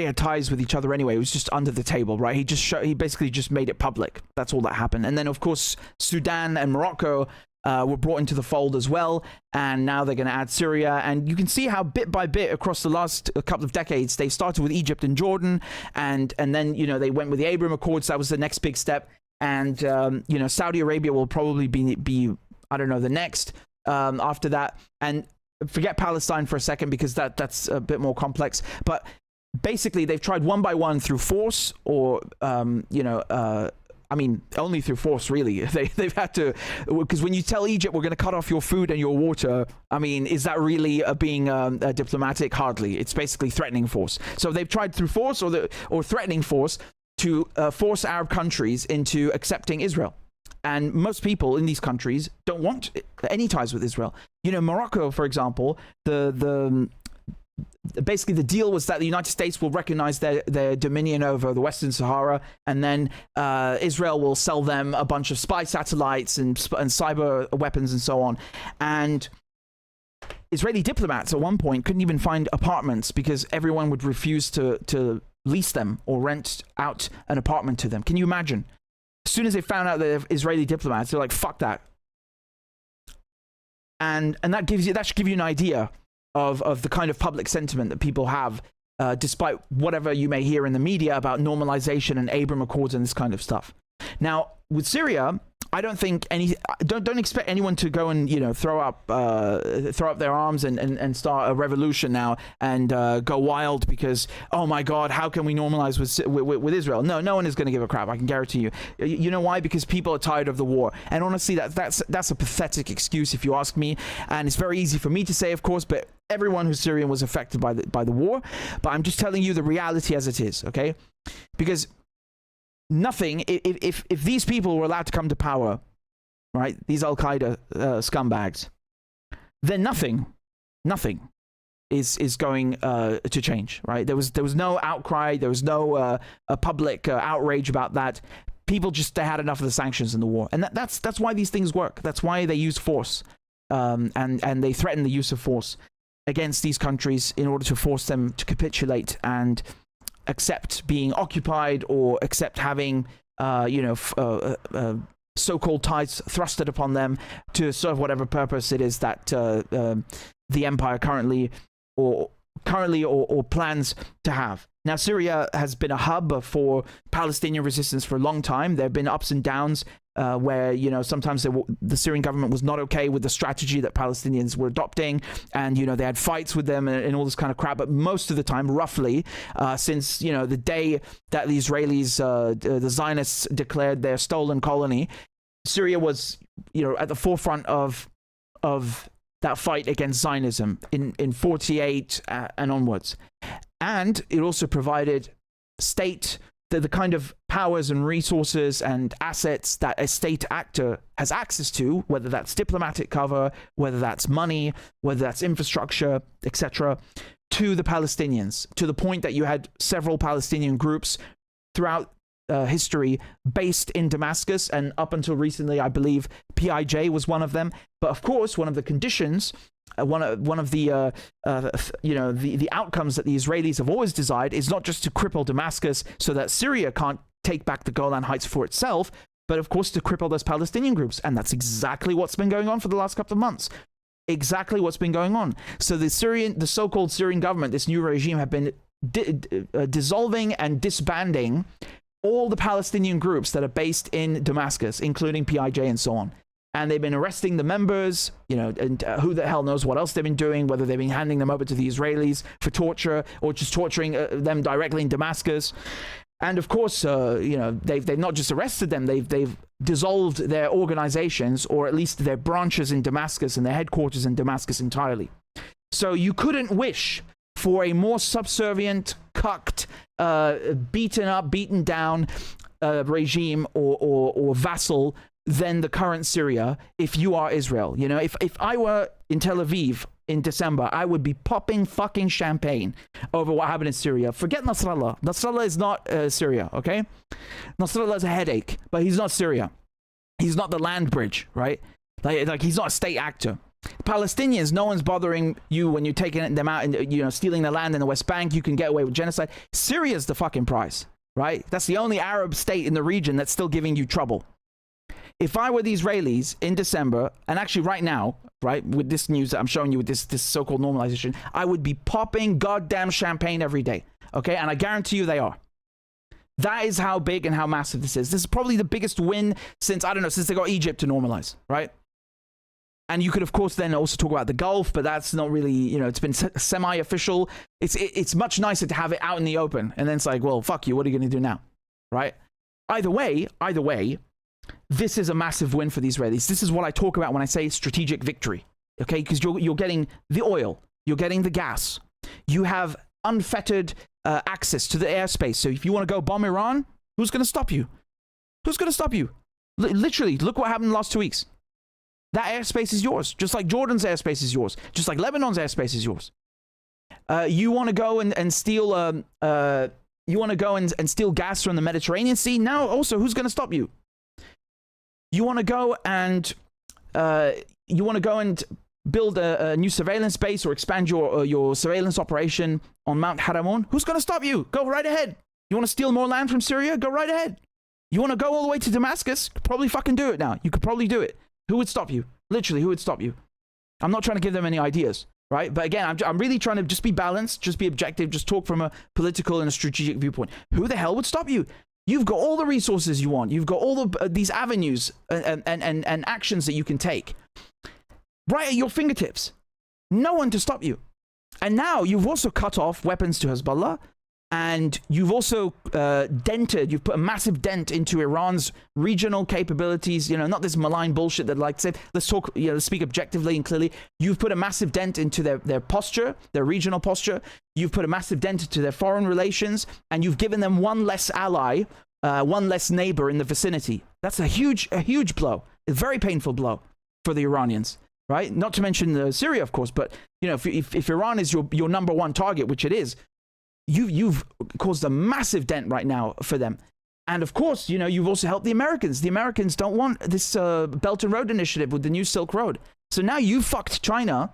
had ties with each other anyway. It was just under the table, right? He basically just made it public. That's all that happened. And then of course Sudan and Morocco were brought into the fold as well, and now they're going to add Syria. And you can see how bit by bit across the last couple of decades, they started with Egypt and Jordan, and then they went with the Abraham Accords. That was the next big step. And Saudi Arabia will probably be I don't know, the next after that. And forget Palestine for a second, because that's a bit more complex. But basically, they've tried one by one through force, or only through force, really. They've had to, because when you tell Egypt, we're going to cut off your food and your water, I mean, is that really being diplomatic? Hardly. It's basically threatening force. So they've tried through force or threatening force to force Arab countries into accepting Israel. And most people in these countries don't want any ties with Israel. Morocco, for example, basically the deal was that the United States will recognize their dominion over the Western Sahara, and then Israel will sell them a bunch of spy satellites and cyber weapons and so on. And Israeli diplomats at one point couldn't even find apartments because everyone would refuse to lease them or rent out an apartment to them. Can you imagine? As soon as they found out that they're Israeli diplomats, they're like, fuck that. And that should give you an idea of the kind of public sentiment that people have, despite whatever you may hear in the media about normalization and Abraham Accords and this kind of stuff. Now, with Syria, I don't think don't expect anyone to go and throw up their arms and start a revolution now and go wild because, oh my God, how can we normalize with Israel? No one is going to give a crap. I can guarantee you. You know why? Because people are tired of the war. And honestly, that's a pathetic excuse if you ask me. And it's very easy for me to say, of course, but everyone who's Syrian was affected by the war. But I'm just telling you the reality as it is, okay? Because nothing, if these people were allowed to come to power, right, these Al-Qaeda scumbags, then nothing is going to change, right? There was no outcry, there was no public outrage about that. People just, they had enough of the sanctions and the war, and that's why these things work. That's why they use force, and they threaten the use of force against these countries in order to force them to capitulate and accept being occupied or accept having so-called ties thrusted upon them to serve whatever purpose it is that the empire currently or currently or plans to have. Now, Syria has been a hub for Palestinian resistance for a long time. There have been ups and downs where, you know, sometimes the Syrian government was not okay with the strategy that Palestinians were adopting, and, you know, they had fights with them and all this kind of crap. But most of the time, roughly, since, you know, the day that the Israelis, the Zionists declared their stolen colony, Syria was, you know, at the forefront of that fight against Zionism in 48 and onwards. And it also provided the kind of powers and resources and assets that a state actor has access to, whether that's diplomatic cover, whether that's money, whether that's infrastructure, etc., to the Palestinians, to the point that you had several Palestinian groups throughout history based in Damascus, and up until recently, I believe PIJ was one of them. But of course, one of the conditions, one of the you know, the outcomes that the Israelis have always desired is not just to cripple Damascus so that Syria can't take back the Golan Heights for itself, but of course to cripple those Palestinian groups. And that's exactly what's been going on for the last couple of months. Exactly what's been going on. So the so-called Syrian government, this new regime, have been dissolving and disbanding all the Palestinian groups that are based in Damascus, including PIJ and so on. And they've been arresting the members, you know, and who the hell knows what else they've been doing, whether they've been handing them over to the Israelis for torture or just torturing them directly in Damascus. And of course, you know, they've not just arrested them, they've dissolved their organizations, or at least their branches in Damascus and their headquarters in Damascus entirely. So you couldn't wish for a more subservient, cucked, beaten up, beaten down regime or vassal than the current Syria if you are Israel. You know, if I were in Tel Aviv in December, I would be popping fucking champagne over what happened in Syria. Forget Nasrallah. Nasrallah is not Syria, okay? Nasrallah is a headache, but he's not Syria. He's not the land bridge, right? Like he's not a state actor. Palestinians, no one's bothering you when you're taking them out and, you know, stealing the land in the West Bank. You can get away with genocide. Syria's the fucking prize, right? That's the only Arab state in the region that's still giving you trouble. If I were the Israelis in December, and actually right now, right, with this news that I'm showing you with this so-called normalization, I would be popping goddamn champagne every day, okay? And I guarantee you they are. That is how big and how massive this is. This is probably the biggest win since, I don't know, since they got Egypt to normalize, right? And you could, of course, then also talk about the Gulf, but that's not really, you know, it's been semi-official. It's much nicer to have it out in the open. And then it's like, well, fuck you, what are you going to do now, right? Either way, this is a massive win for the Israelis. This is what I talk about when I say strategic victory, okay? Because you're getting the oil, you're getting the gas, you have unfettered access to the airspace. So if you want to go bomb Iran, who's going to stop you? Who's going to stop you? Literally, look what happened in the last 2 weeks. That airspace is yours, just like Jordan's airspace is yours, just like Lebanon's airspace is yours. You want to go and steal you want to go and steal gas from the Mediterranean Sea? Now, also, who's going to stop you? You want to go and build a new surveillance base or expand your surveillance operation on Mount Haramon? Who's going to stop you? Go right ahead. You want to steal more land from Syria? Go right ahead. You want to go all the way to Damascus? Probably fucking do it now. You could probably do it. Who would stop you? Literally, who would stop you? I'm not trying to give them any ideas, right? But again, I'm really trying to just be balanced, just be objective, just talk from a political and a strategic viewpoint. Who the hell would stop you? You've got all the resources you want. You've got all these avenues and actions that you can take right at your fingertips. No one to stop you. And now you've also cut off weapons to Hezbollah, and you've also you've put a massive dent into Iran's regional capabilities. You know, not this malign bullshit that like say, let's talk, you know, speak objectively and clearly. You've put a massive dent into their posture, their regional posture. You've put a massive dent into their foreign relations, and you've given them one less ally, one less neighbor in the vicinity. That's a huge blow, a very painful blow for the Iranians, right? Not to mention Syria, of course, but you know, if Iran is your number one target, which it is, you've caused a massive dent right now for them. And of course, you know, you've also helped the Americans. The Americans don't want this Belt and Road initiative with the new Silk Road. So now you fucked China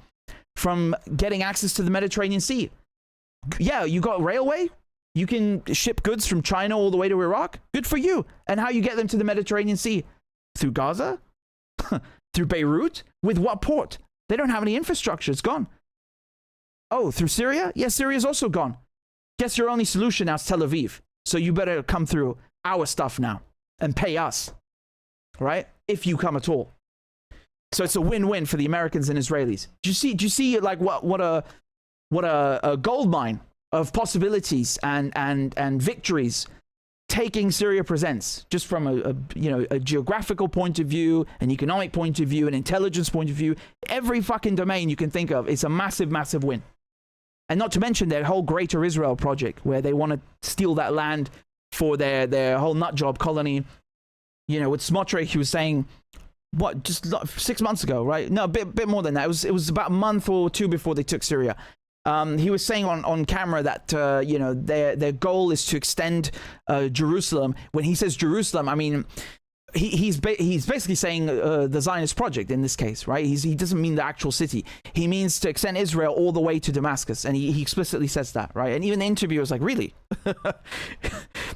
from getting access to the Mediterranean Sea. Yeah, you got railway. You can ship goods from China all the way to Iraq. Good for you. And how you get them to the Mediterranean Sea? Through Gaza? Through Beirut? With what port? They don't have any infrastructure. It's gone. Oh, through Syria? Yeah, Syria's also gone. Guess your only solution now is Tel Aviv. So you better come through our stuff now and pay us, right? If you come at all. So it's a win-win for the Americans and Israelis. Do you see like what a gold mine of possibilities and victories taking Syria presents, just from a geographical point of view, an economic point of view, an intelligence point of view. Every fucking domain you can think of, it's a massive, massive win. And not to mention their whole Greater Israel project, where they want to steal that land for their whole nutjob colony. You know, with Smotrich, he was saying, what, just 6 months ago, right? No, a bit more than that. It was about a month or two before they took Syria. He was saying on camera that their goal is to extend Jerusalem. When he says Jerusalem, I mean he's basically saying the Zionist project in this case, right? He doesn't mean the actual city. He means to extend Israel all the way to Damascus, and he explicitly says that, right? And even the interviewer was like, really?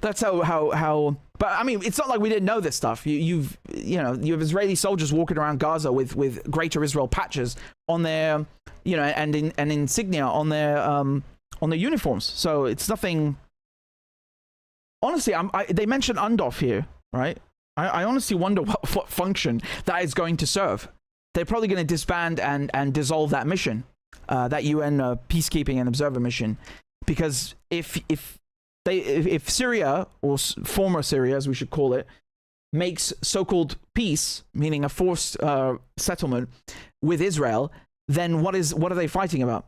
That's how. But I mean, it's not like we didn't know this stuff. You have Israeli soldiers walking around Gaza with Greater Israel patches on their, and insignia on their uniforms. So it's nothing. Honestly, they mentioned UNDOF here, right? I honestly wonder what function that is going to serve. They're probably going to disband and dissolve that mission, that UN peacekeeping and observer mission, because if Syria, or former Syria as we should call it, makes so-called peace, meaning a forced settlement with Israel, then what are they fighting about?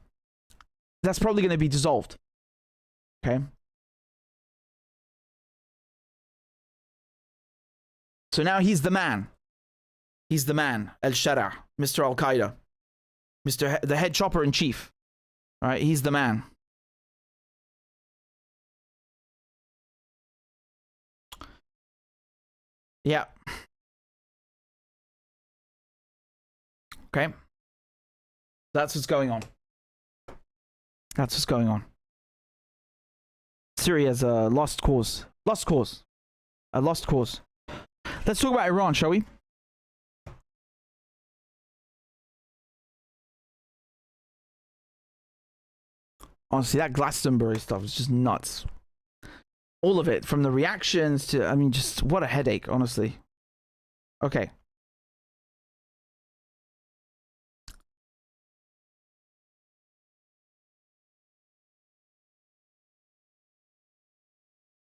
That's probably going to be dissolved. Okay. So now he's the man. He's the man, El-Shara, Mr. Al-Qaeda, the head chopper in chief. All right, he's the man. Yeah. Okay. That's what's going on. That's what's going on. Syria's a lost cause. Lost cause. A lost cause. Let's talk about Iran, shall we? Honestly, that Glastonbury stuff is just nuts. All of it, from the reactions to, I mean, just what a headache, honestly. Okay.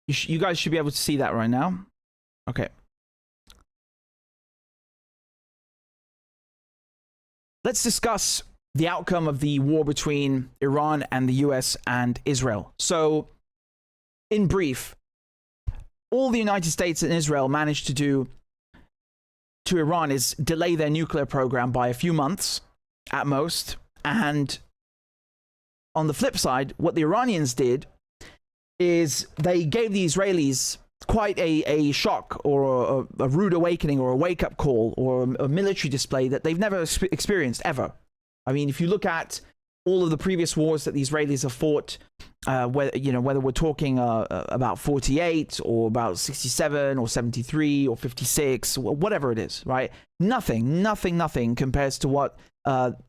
You guys should be able to see that right now. Okay. Let's discuss the outcome of the war between Iran and the US and Israel. So, in brief, all the United States and Israel managed to do to Iran is delay their nuclear program by a few months at most. And on the flip side, what the Iranians did is they gave the Israelis quite a shock, or a rude awakening, or a wake-up call, or a military display that they've never experienced ever. I mean, if you look at all of the previous wars that the Israelis have fought, whether we're talking about 48 or about 67 or 73 or 56, whatever it is, right? Nothing compares to what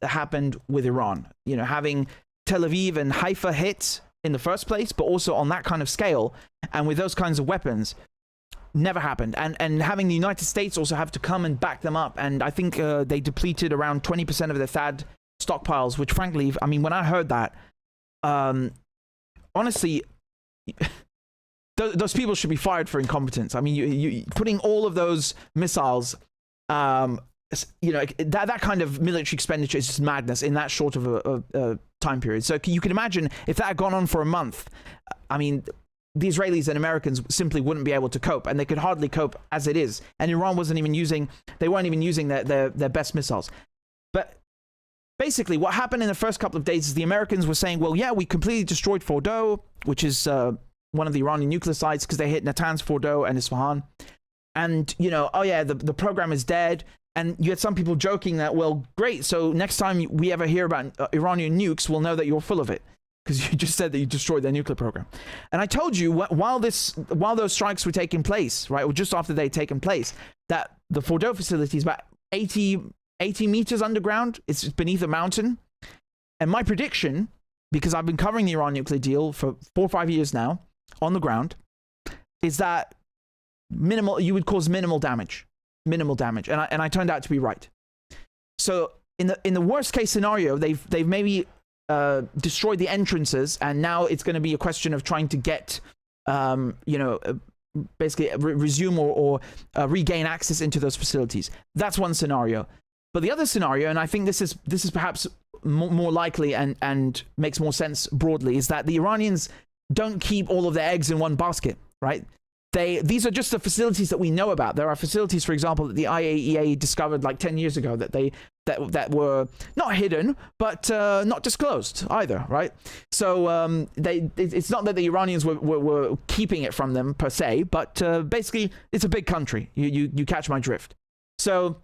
happened with Iran. You know, having Tel Aviv and Haifa hit in the first place, but also on that kind of scale and with those kinds of weapons, never happened. And having the United States also have to come and back them up. And I think they depleted around 20% of their THAAD stockpiles, which frankly, I mean, when I heard that, honestly, those people should be fired for incompetence. I mean, you putting all of those missiles, that kind of military expenditure is just madness in that short of a time period. So you can imagine if that had gone on for a month, I mean, the Israelis and Americans simply wouldn't be able to cope, and they could hardly cope as it is. And Iran weren't even using their best missiles. But basically, what happened in the first couple of days is the Americans were saying, well, yeah, we completely destroyed Fordow, which is one of the Iranian nuclear sites, because they hit Natanz, Fordow, and Isfahan. And, oh yeah, the program is dead. And you had some people joking that, well, great, so next time we ever hear about Iranian nukes, we'll know that you're full of it, because you just said that you destroyed their nuclear program. And I told you, while those strikes were taking place, right, or just after they'd taken place, that the Fordow facility is about 80 meters underground. It's beneath a mountain. And my prediction because I've been covering the Iran nuclear deal for 4 or 5 years now on the ground, is that you would cause minimal damage, and I turned out to be right. So in the worst case scenario, they've maybe destroyed the entrances, and now it's going to be a question of trying to get basically resume or regain access into those facilities. That's one scenario. But the other scenario, and I think this is perhaps more likely and makes more sense broadly, is that the Iranians don't keep all of their eggs in one basket, right? These are just the facilities that we know about. There are facilities, for example, that the IAEA discovered like 10 years ago that were not hidden, but not disclosed either, right? So it's not that the Iranians were keeping it from them per se, but basically it's a big country. You catch my drift. So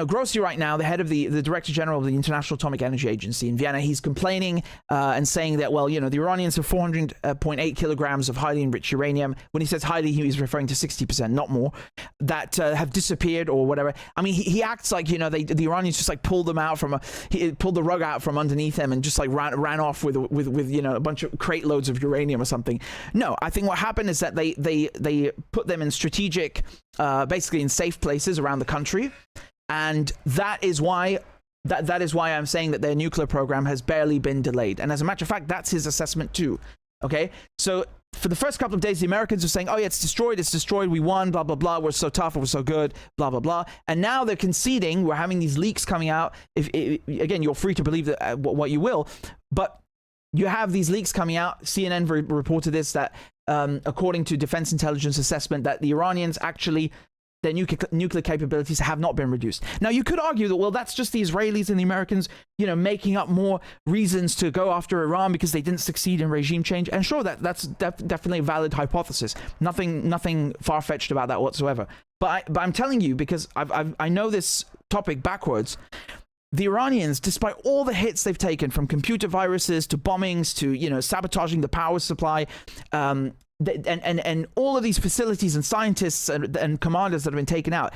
Grossi right now, the head of the Director General of the International Atomic Energy Agency in Vienna, he's complaining and saying that, well, the Iranians have 400.8 kilograms of highly enriched uranium. When he says highly, he's referring to 60%, not more, that have disappeared or whatever. I mean, he acts like, the Iranians just like pulled them out he pulled the rug out from underneath them and just like ran off with a bunch of crate loads of uranium or something. No, I think what happened is that they put them in strategic, basically in safe places around the country. And that is why I'm saying that their nuclear program has barely been delayed. And as a matter of fact, that's his assessment too. Okay, so for the first couple of days, the Americans were saying, "Oh yeah, it's destroyed. We won. Blah blah blah. We're so tough. We're so good. Blah blah blah." And now they're conceding. We're having these leaks coming out. Again, you're free to believe that what you will, but you have these leaks coming out. CNN reported this, that according to Defense Intelligence assessment, that the Iranians actually, their nuclear capabilities have not been reduced. Now, you could argue that, well, that's just the Israelis and the Americans, making up more reasons to go after Iran because they didn't succeed in regime change. And sure, that's definitely a valid hypothesis. Nothing far-fetched about that whatsoever. But I'm telling you, because I know this topic backwards, the Iranians, despite all the hits they've taken, from computer viruses to bombings to sabotaging the power supply, and all of these facilities and scientists and commanders that have been taken out,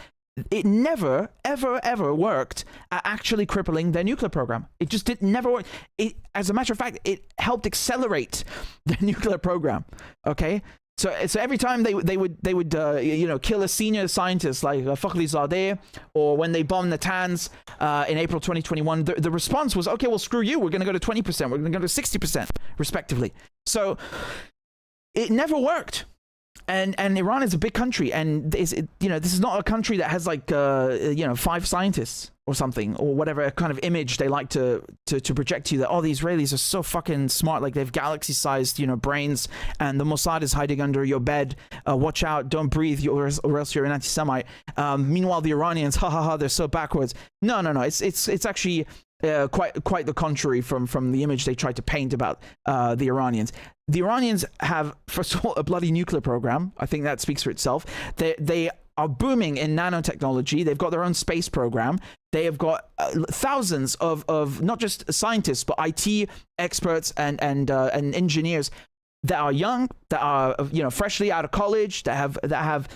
it never, ever worked at actually crippling their nuclear program. It just never work. As a matter of fact, it helped accelerate the nuclear program. Okay, so every time they would kill a senior scientist like Fakhrizadeh, or when they bombed Natanz in April 2021, the response was, okay, well, screw you. We're going to go to 20%. We're going to go to 60%, respectively. So it never worked. And Iran is a big country, and this is not a country that has like 5 scientists or something, or whatever kind of image they like to project to you, that, oh, the Israelis are so fucking smart, like they have galaxy-sized brains, and the Mossad is hiding under your bed. Watch out, don't breathe, or else you're an anti-Semite. Meanwhile, the Iranians, they're so backwards. No, it's actually quite the contrary from the image they tried to paint about the Iranians. The Iranians have, first of all, a bloody nuclear program. I think that speaks for itself. They are booming in nanotechnology. They've got their own space program. They have got thousands of not just scientists, but IT experts and engineers that are young, that are freshly out of college, that have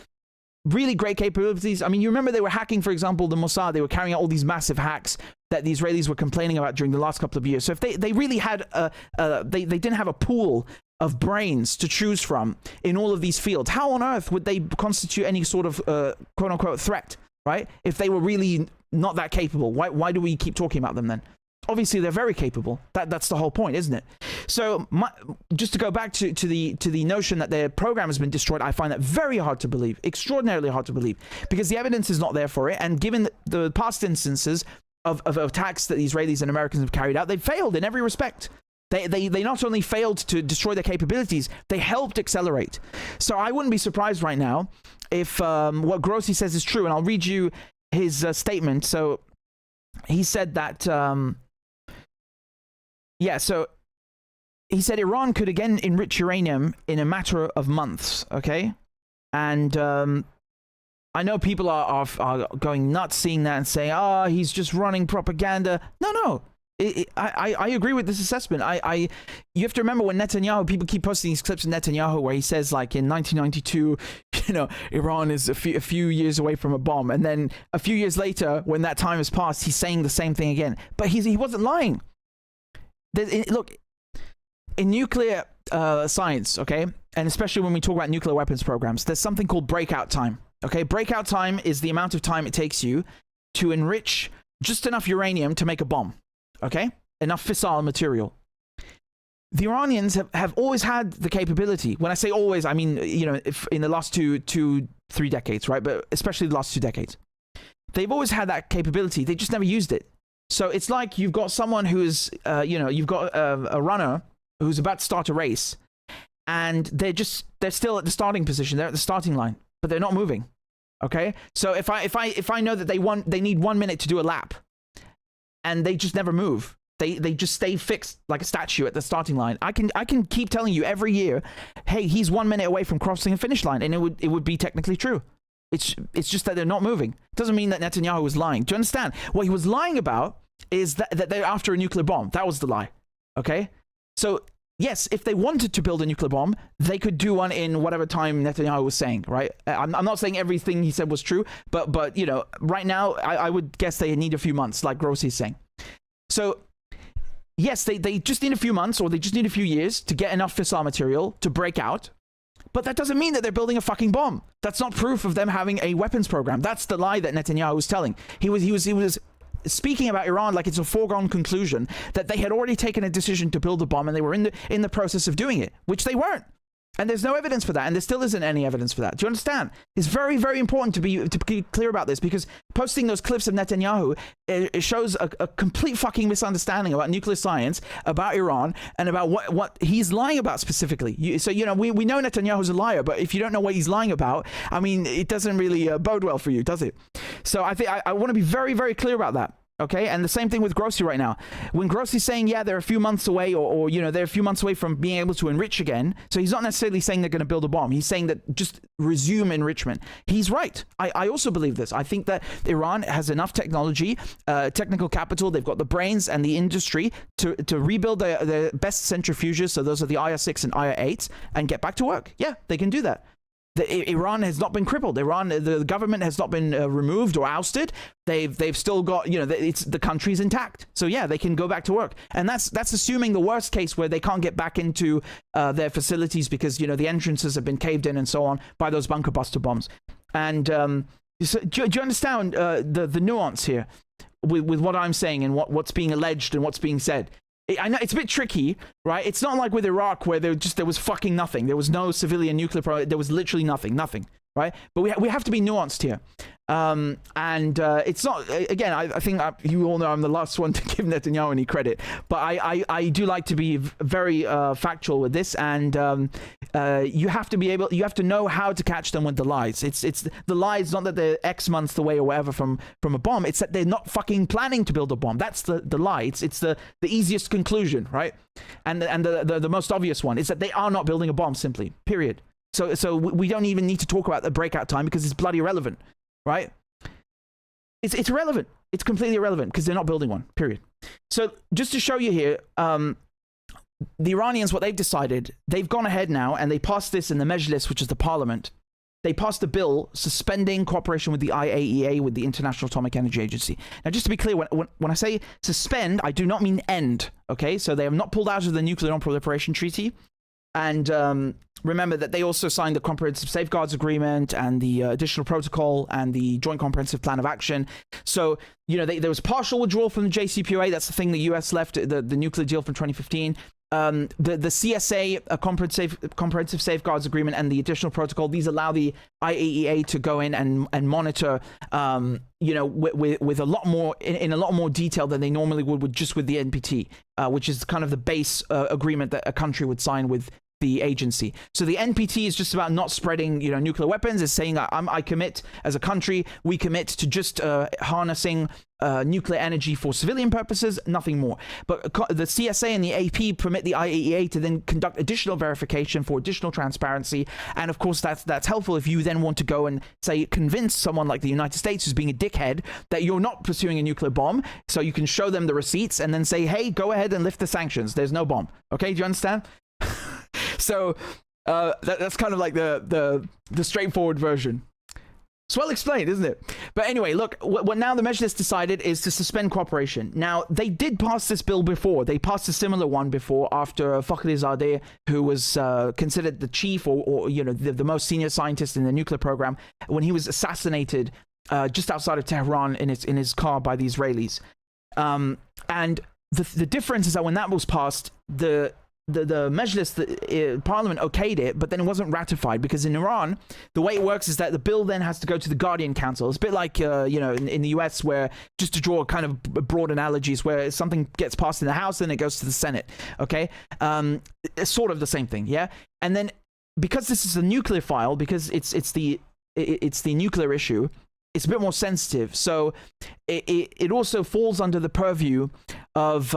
really great capabilities. I mean, you remember they were hacking, for example, the Mossad. They were carrying out all these massive hacks that the Israelis were complaining about during the last couple of years. So if they really had they didn't have a pool of brains to choose from in all of these fields, how on earth would they constitute any sort of quote unquote threat, right? If they were really not that capable, why do we keep talking about them then? Obviously, they're very capable. That's the whole point, isn't it? So, just to go back to the notion that their program has been destroyed, I find that very hard to believe, extraordinarily hard to believe, because the evidence is not there for it. And given the past instances of attacks that the Israelis and Americans have carried out, they've failed in every respect. They not only failed to destroy their capabilities, they helped accelerate. So I wouldn't be surprised right now if what Grossi says is true. And I'll read you his statement. So he said that. So he said Iran could again enrich uranium in a matter of months, okay? And I know people are going nuts seeing that and saying, he's just running propaganda. No. I agree with this assessment. You have to remember when Netanyahu, people keep posting these clips of Netanyahu where he says, like, in 1992, Iran is a few years away from a bomb. And then a few years later, when that time has passed, he's saying the same thing again. But he wasn't lying. look, in nuclear science, okay, and especially when we talk about nuclear weapons programs, there's something called breakout time. Okay, breakout time is the amount of time it takes you to enrich just enough uranium to make a bomb. Okay, enough fissile material. The Iranians have always had the capability. When I say always, I mean, you know, if in the last 3 decades, right? But especially the last 2 decades, they've always had that capability. They just never used it. So it's like you've got someone who's, you've got a runner who's about to start a race, and they're still at the starting position. They're at the starting line, but they're not moving. Okay. So if I know that they need 1 minute to do a lap, and they just never move. They just stay fixed like a statue at the starting line. I can keep telling you every year, hey, he's 1 minute away from crossing the finish line, and it would be technically true. It's just that they're not moving. It doesn't mean that Netanyahu was lying. Do you understand? What he was lying about is that they're after a nuclear bomb. That was the lie. Okay? So yes, if they wanted to build a nuclear bomb, they could do one in whatever time Netanyahu was saying, right? I'm not saying everything he said was true, but you know, right now I would guess they need a few months, like Grossi is saying. So yes, they just need a few months, or they just need a few years to get enough fissile material to break out. But that doesn't mean that they're building a fucking bomb. That's not proof of them having a weapons program. That's the lie that Netanyahu was telling. He was speaking about Iran like it's a foregone conclusion that they had already taken a decision to build a bomb, and they were in the process of doing it, which they weren't. And there's no evidence for that, and there still isn't any evidence for that. Do you understand? It's very, very important to be clear about this, because posting those clips of Netanyahu, it shows a complete fucking misunderstanding about nuclear science, about Iran, and about what he's lying about specifically. So, you know, we know Netanyahu's a liar, but if you don't know what he's lying about, I mean, it doesn't really bode well for you, does it? So I think I want to be very, very clear about that. Okay, and the same thing with Grossi right now. When Grossi's saying, yeah, they're a few months away, or you know, they're a few months away from being able to enrich again. So he's not necessarily saying they're going to build a bomb. He's saying that just resume enrichment. He's right. I also believe this. I think that Iran has enough technology, technical capital. They've got the brains and the industry to rebuild their best centrifuges. So those are the IR-6 and IR-8s, and get back to work. Yeah, they can do that. Iran has not been crippled. The government has not been removed or ousted. They've still got, you know, the country's intact. So yeah, they can go back to work. And that's assuming the worst case, where they can't get back into their facilities because, you know, the entrances have been caved in and so on by those bunker buster bombs. And so, do you understand the nuance here with what I'm saying and what's being alleged and what's being said? I know it's a bit tricky, right? It's not like with Iraq, where there was fucking nothing. There was no civilian nuclear program. There was literally nothing, right? But we have to be nuanced here. It's not, again, I think you all know I'm the last one to give Netanyahu any credit, but I do like to be very factual with this, and you have to know how to catch them with the lies. It's the lies, not that they're X months away or whatever from a bomb. It's that they're not fucking planning to build a bomb. That's the lie. It's the easiest conclusion, right? And the most obvious one is that they are not building a bomb, simply, period. So we don't even need to talk about the breakout time, because it's bloody irrelevant. Right? It's irrelevant. It's completely irrelevant, because they're not building one, period. So just to show you here, the Iranians, what they've decided, they've gone ahead now and they passed this in the Mejlis, which is the parliament. They passed a bill suspending cooperation with the IAEA, with the International Atomic Energy Agency. Now, just to be clear, when I say suspend, I do not mean end, okay? So they have not pulled out of the Nuclear Non-Proliferation Treaty. And remember that they also signed the Comprehensive Safeguards Agreement and the Additional Protocol and the Joint Comprehensive Plan of Action. So, you know, there was partial withdrawal from the JCPOA. That's the thing the US left, the nuclear deal from 2015. The CSA, a Comprehensive Safeguards Agreement, and the Additional Protocol, these allow the IAEA to go in and monitor, you know, with a lot more, in a lot more detail than they normally would with just with the NPT, which is kind of the base agreement that a country would sign with the agency. So the NPT is just about not spreading, you know, nuclear weapons. It's saying I commit, as a country, we commit to just harnessing nuclear energy for civilian purposes, nothing more. But the CSA and the AP permit the IAEA to then conduct additional verification for additional transparency. And of course, that's helpful if you then want to go and say convince someone like the United States, who's being a dickhead, that you're not pursuing a nuclear bomb. So you can show them the receipts and then say, hey, go ahead and lift the sanctions. There's no bomb. Okay, do you understand? So that's kind of like the straightforward version. It's well explained, isn't it? But anyway, look, what now the Mejlis decided is to suspend cooperation. Now, they did pass this bill before. They passed a similar one before after Fakhrizadeh, who was considered the chief or you know, the most senior scientist in the nuclear program, when he was assassinated just outside of Tehran in his car by the Israelis. And the difference is that when that was passed, the Mejlis, the parliament okayed it, but then it wasn't ratified, because in Iran, the way it works is that the bill then has to go to the Guardian Council. It's a bit like, you know, in the US, where, just to draw kind of broad analogies, where something gets passed in the House, then it goes to the Senate, okay? It's sort of the same thing, yeah? And then, because this is a nuclear file, because it's the nuclear issue, it's a bit more sensitive. So it also falls under the purview of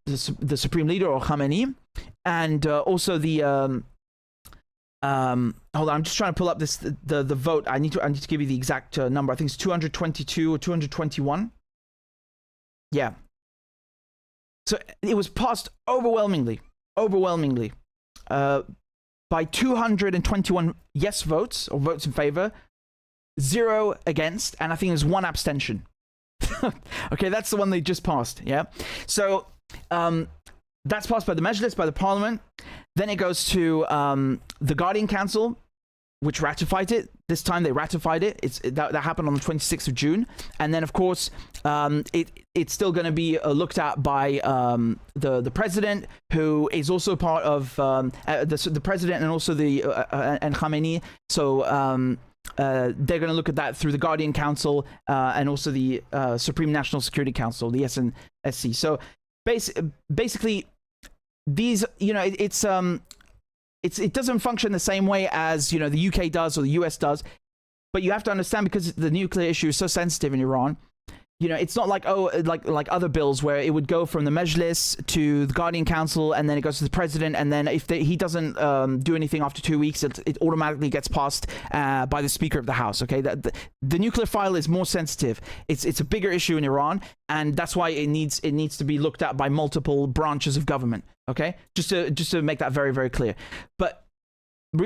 the Supreme Leader, or Khamenei, and also the hold on, I'm just trying to pull up the vote. I need to give you the exact number. I think it's 222 or 221. Yeah. So it was passed overwhelmingly by 221 yes votes, or votes in favor, 0 against, and I think there's 1 abstention. Okay, that's the one they just passed, yeah? So that's passed by the Mejlis, by the parliament. Then it goes to the Guardian Council, which ratified it. This time they ratified it. That happened on the 26th of June. And then, of course, it's still going to be looked at by the president, who is also part of the president, and also and Khamenei. So they're going to look at that through the Guardian Council and also the Supreme National Security Council, the SNSC. So basically, these, you know, it doesn't function the same way as, you know, the UK does or the US does. But you have to understand, because the nuclear issue is so sensitive in Iran, you know, it's not like, like other bills where it would go from the Mejlis to the Guardian Council, and then it goes to the president, and then if he doesn't do anything after 2 weeks, it automatically gets passed by the Speaker of the House. Okay, the nuclear file is more sensitive. It's a bigger issue in Iran, and that's why it needs to be looked at by multiple branches of government. Okay, just to make that very, very clear. But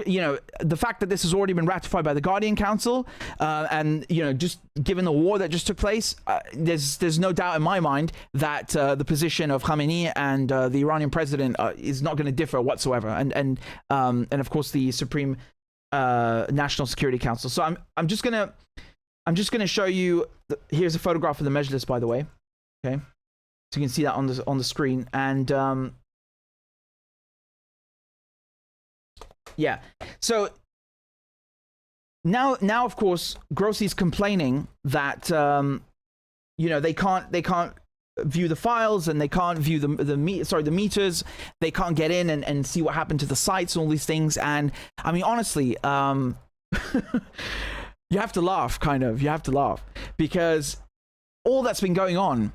you know, the fact that this has already been ratified by the Guardian Council, and, you know, just given the war that just took place, there's no doubt in my mind that the position of Khamenei and the Iranian president is not going to differ whatsoever, and of course the Supreme National Security Council. So I'm just gonna show you. Here's a photograph of the Mejlis, by the way. Okay, so you can see that on the screen, and yeah, so now of course Grossi's complaining that you know, they can't view the files, and they can't view the meters. They can't get in and see what happened to the sites and all these things. And I mean, honestly, you have to laugh, kind of. You have to laugh, because all that's been going on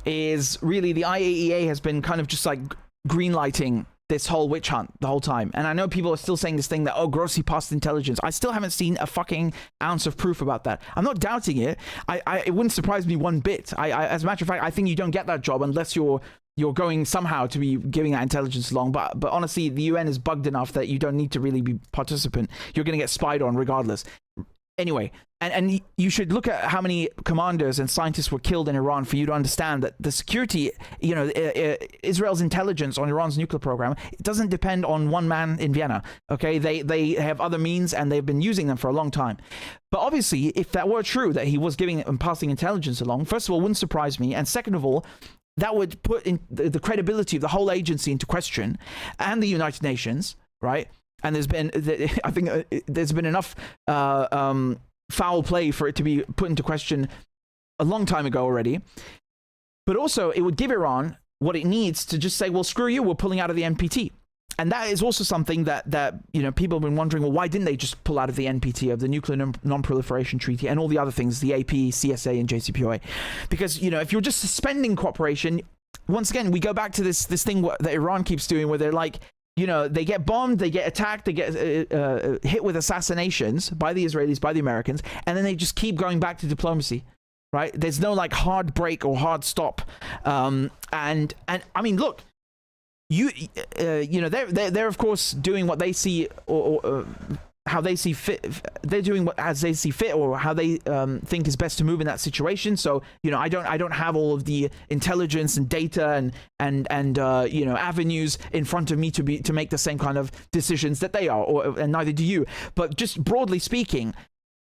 is really the IAEA has been kind of just like greenlighting this whole witch hunt the whole time. And I know people are still saying this thing that, oh, Grossi passed intelligence. I still haven't seen a fucking ounce of proof about that. I'm not doubting it. It wouldn't surprise me one bit. As a matter of fact, I think you don't get that job unless you're going somehow to be giving that intelligence along. But honestly, the UN is bugged enough that you don't need to really be participant. You're going to get spied on regardless. Anyway, and you should look at how many commanders and scientists were killed in Iran for you to understand that the security, you know, Israel's intelligence on Iran's nuclear program, it doesn't depend on one man in Vienna. Okay, they have other means, and they've been using them for a long time. But obviously, if that were true, that he was giving and passing intelligence along, first of all, wouldn't surprise me, and second of all, that would put in the credibility of the whole agency into question, and the United Nations, right? And there's been, I think there's been enough foul play for it to be put into question a long time ago already. But also, it would give Iran what it needs to just say, well, screw you, we're pulling out of the NPT. And that is also something that you know, people have been wondering, well, why didn't they just pull out of the NPT, of the Nuclear Non-Proliferation Treaty, and all the other things, the AP, CSA, and JCPOA? Because, you know, if you're just suspending cooperation, once again, we go back to this thing that Iran keeps doing, where they're like, you know, they get bombed, they get attacked, they get hit with assassinations by the Israelis, by the Americans, and then they just keep going back to diplomacy, right? There's no like hard break or hard stop. And I mean, look, you know, they're of course doing what they see or how they see fit. They're doing what as they see fit, or how they think is best to move in that situation. So I don't have all of the intelligence and data and avenues in front of me to make the same kind of decisions that they are, and neither do you. But just broadly speaking,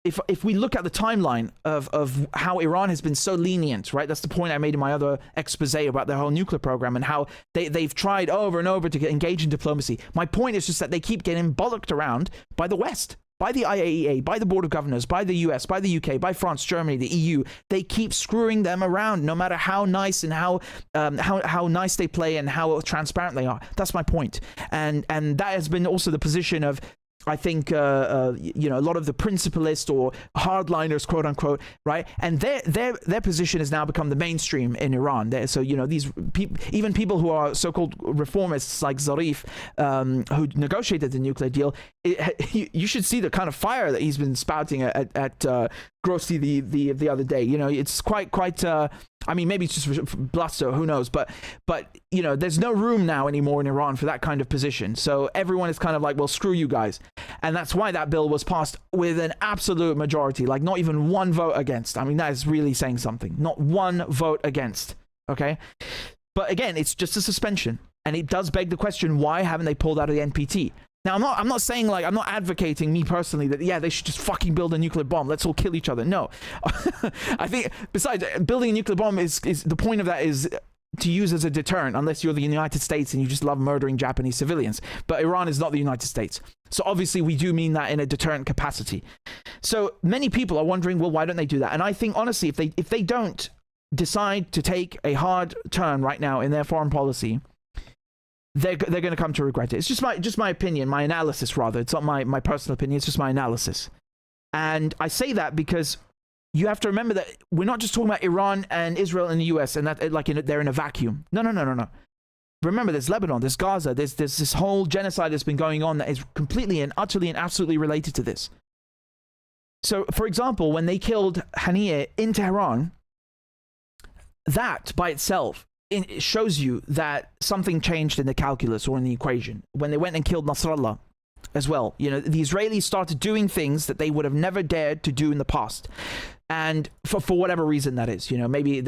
if we look at the timeline of how Iran has been so lenient, right? That's the point I made in my other expose about their whole nuclear program and how they've tried over and over to engage in diplomacy. My point is just that they keep getting bollocked around by the West, by the IAEA, by the Board of Governors, by the US, by the UK, by France, Germany, the EU. They keep screwing them around, no matter how nice and how nice they play and how transparent they are. That's my point. And that has been also the position of, I think, a lot of the principalists or hardliners, quote unquote, right? And their position has now become the mainstream in Iran. So, these even people who are so-called reformists like Zarif, who negotiated the nuclear deal, you should see the kind of fire that he's been spouting at Grossi the other day. It's quite. Maybe it's just bluster, who knows? But there's no room now anymore in Iran for that kind of position. So everyone is kind of like, well, screw you guys. And that's why that bill was passed with an absolute majority, like not even one vote against. That is really saying something. Not one vote against. Okay? But again, it's just a suspension. And it does beg the question, why haven't they pulled out of the NPT? Now, I'm not saying, I'm not advocating, me personally, that, they should just fucking build a nuclear bomb. Let's all kill each other. No. I think, besides, building a nuclear bomb is the point of that is to use as a deterrent, unless you're the United States and you just love murdering Japanese civilians. But Iran is not the United States. So obviously we do mean that in a deterrent capacity. So many people are wondering, well, why don't they do that? And I think, honestly, if they don't decide to take a hard turn right now in their foreign policy, they're going to come to regret it. It's just my opinion, my analysis rather. It's not my personal opinion. It's just my analysis. And I say that because you have to remember that we're not just talking about Iran and Israel and the US and that they're in a vacuum. No. Remember, there's Lebanon, there's Gaza, there's this whole genocide that's been going on that is completely and utterly and absolutely related to this. So, for example, when they killed Haniyeh in Tehran, that by itself, it shows you that something changed in the calculus or in the equation. When they went and killed Nasrallah as well, the Israelis started doing things that they would have never dared to do in the past. And for whatever reason that is, maybe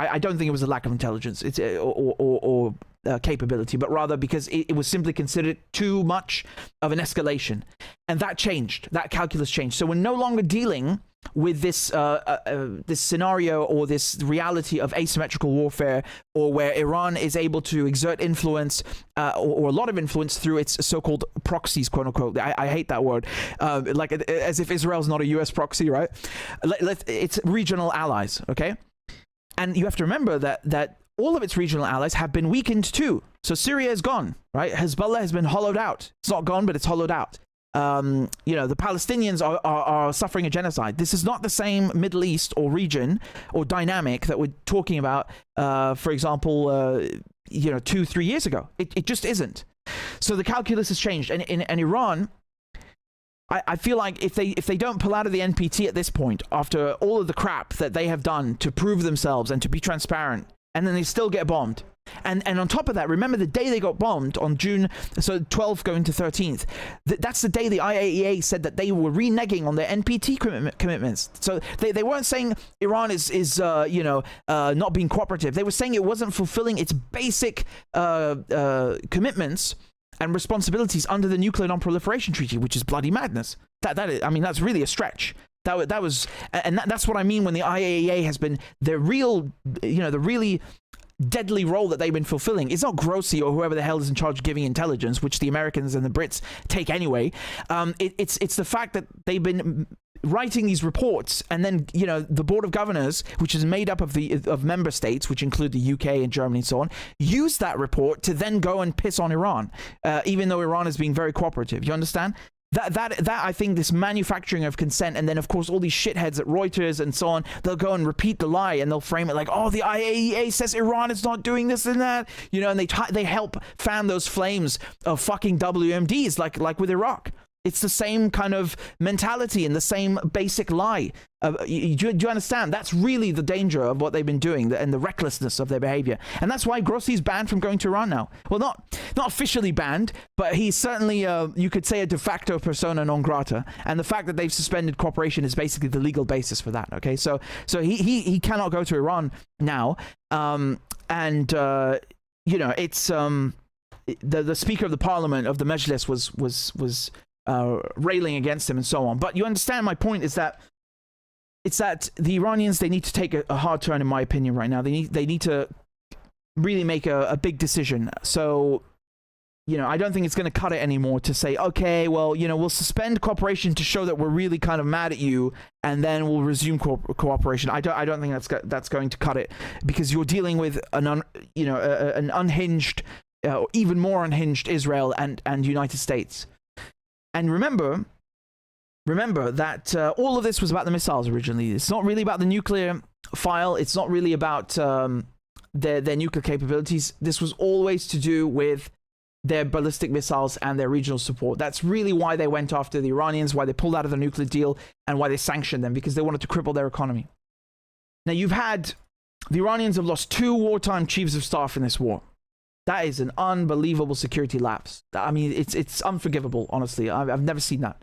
I don't think it was a lack of intelligence or capability, but rather because it was simply considered too much of an escalation. And that changed, that calculus changed. So we're no longer dealing with this this scenario or this reality of asymmetrical warfare, or where Iran is able to exert influence or a lot of influence through its so-called proxies, quote unquote. I hate that word, as if Israel's not a US proxy, right? It's regional allies, okay? And you have to remember that all of its regional allies have been weakened too. So Syria is gone, right? Hezbollah has been hollowed out. It's not gone, but it's hollowed out. The Palestinians are suffering a genocide. This is not the same Middle East or region or dynamic that we're talking about, for example, 2-3 years ago. It just isn't. So the calculus has changed. And in Iran, I feel like if they don't pull out of the NPT at this point, after all of the crap that they have done to prove themselves and to be transparent, and then they still get bombed. And on top of that, remember the day they got bombed on June, so 12th going to 13th, that's the day the IAEA said that they were reneging on their NPT commitments. So they weren't saying Iran is not being cooperative. They were saying it wasn't fulfilling its basic commitments and responsibilities under the Nuclear Non-Proliferation Treaty, which is bloody madness. That's really a stretch. That's what I mean when the IAEA has been the really deadly role that they've been fulfilling. It's not Grossi or whoever the hell is in charge of giving intelligence, which the Americans and the Brits take anyway. It's the fact that they've been writing these reports, and then the Board of Governors, which is made up of member states, which include the UK and Germany and so on, use that report to then go and piss on Iran, even though Iran is being very cooperative. You understand? That I think this manufacturing of consent, and then of course all these shitheads at Reuters and so on, they'll go and repeat the lie and they'll frame it like, oh, the IAEA says Iran is not doing this and that, and they help fan those flames of fucking WMDs like with Iraq. It's the same kind of mentality and the same basic lie. Do you understand? That's really the danger of what they've been doing and the recklessness of their behavior. And that's why Grossi's banned from going to Iran now. Well, not officially banned, but he's certainly, you could say, a de facto persona non grata. And the fact that they've suspended cooperation is basically the legal basis for that. Okay, so he cannot go to Iran now. You know, it's the Speaker of the Parliament of the Mejlis was railing against him and so on. But you understand my point is that it's that the Iranians, they need to take a hard turn, in my opinion, right now. They need to really make a big decision. So, you know, I don't think it's going to cut it anymore to say, okay, well, you know, we'll suspend cooperation to show that we're really kind of mad at you, and then we'll resume cooperation. I don't think that's going to cut it, because you're dealing with an unhinged, or even more unhinged Israel and United States. And remember that all of this was about the missiles originally. It's not really about the nuclear file. It's not really about their nuclear capabilities. This was always to do with their ballistic missiles and their regional support. That's really why they went after the Iranians, why they pulled out of the nuclear deal, and why they sanctioned them, because they wanted to cripple their economy. Now, the Iranians have lost 2 wartime chiefs of staff in this war. That is an unbelievable security lapse. I mean, it's unforgivable, honestly. I've never seen that.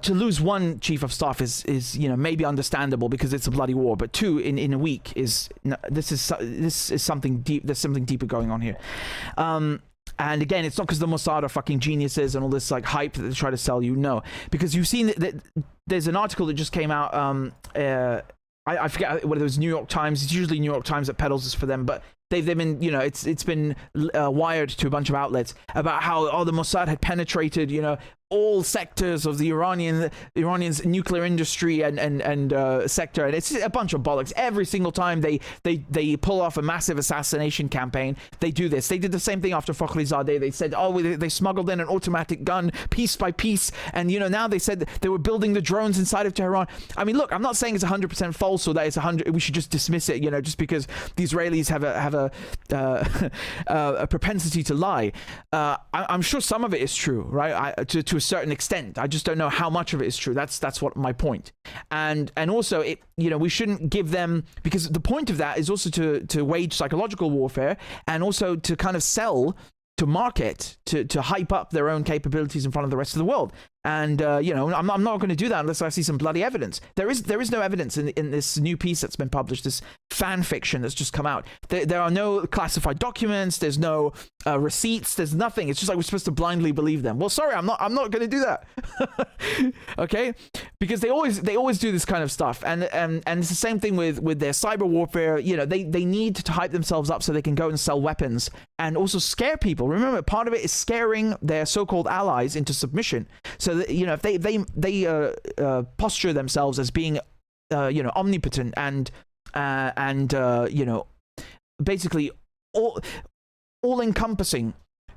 To lose 1 chief of staff is you know, maybe understandable because it's a bloody war, but 2 in a week is something deep. There's something deeper going on here. And again, it's not because the Mossad are fucking geniuses and all this like hype that they try to sell you. No, because you've seen that there's an article that just came out. I forget whether it was New York Times. It's usually New York Times that peddles this for them, but they've been, you know, it's been wired to a bunch of outlets about how the Mossad had penetrated, you know, all sectors of the Iranians nuclear industry and sector, and it's a bunch of bollocks. Every single time they pull off a massive assassination campaign, they do this. They did the same thing after Fakhrizadeh. They said, they smuggled in an automatic gun piece by piece, and you know, now they said they were building the drones inside of Tehran. I mean, look, I'm not saying it's 100% false or that it's 100. We should just dismiss it, you know, just because the Israelis have a propensity to lie. I'm sure some of it is true, right? To a certain extent. I just don't know how much of it is true. That's what my point. And also, you know, we shouldn't give them, because the point of that is also to wage psychological warfare, and also to kind of sell, to market, to hype up their own capabilities in front of the rest of the world. And you know, I'm not going to do that unless I see some bloody evidence. There is no evidence in this new piece that's been published, this fan fiction that's just come out. There are no classified documents. There's no receipts. There's nothing. It's just like we're supposed to blindly believe them. Well, sorry, I'm not going to do that. Okay, because they always do this kind of stuff, and it's the same thing with their cyber warfare. You know, they need to hype themselves up so they can go and sell weapons and also scare people. Remember, part of it is scaring their so-called allies into submission. So that, you know, if they posture themselves as being you know, omnipotent and you know, basically all encompassing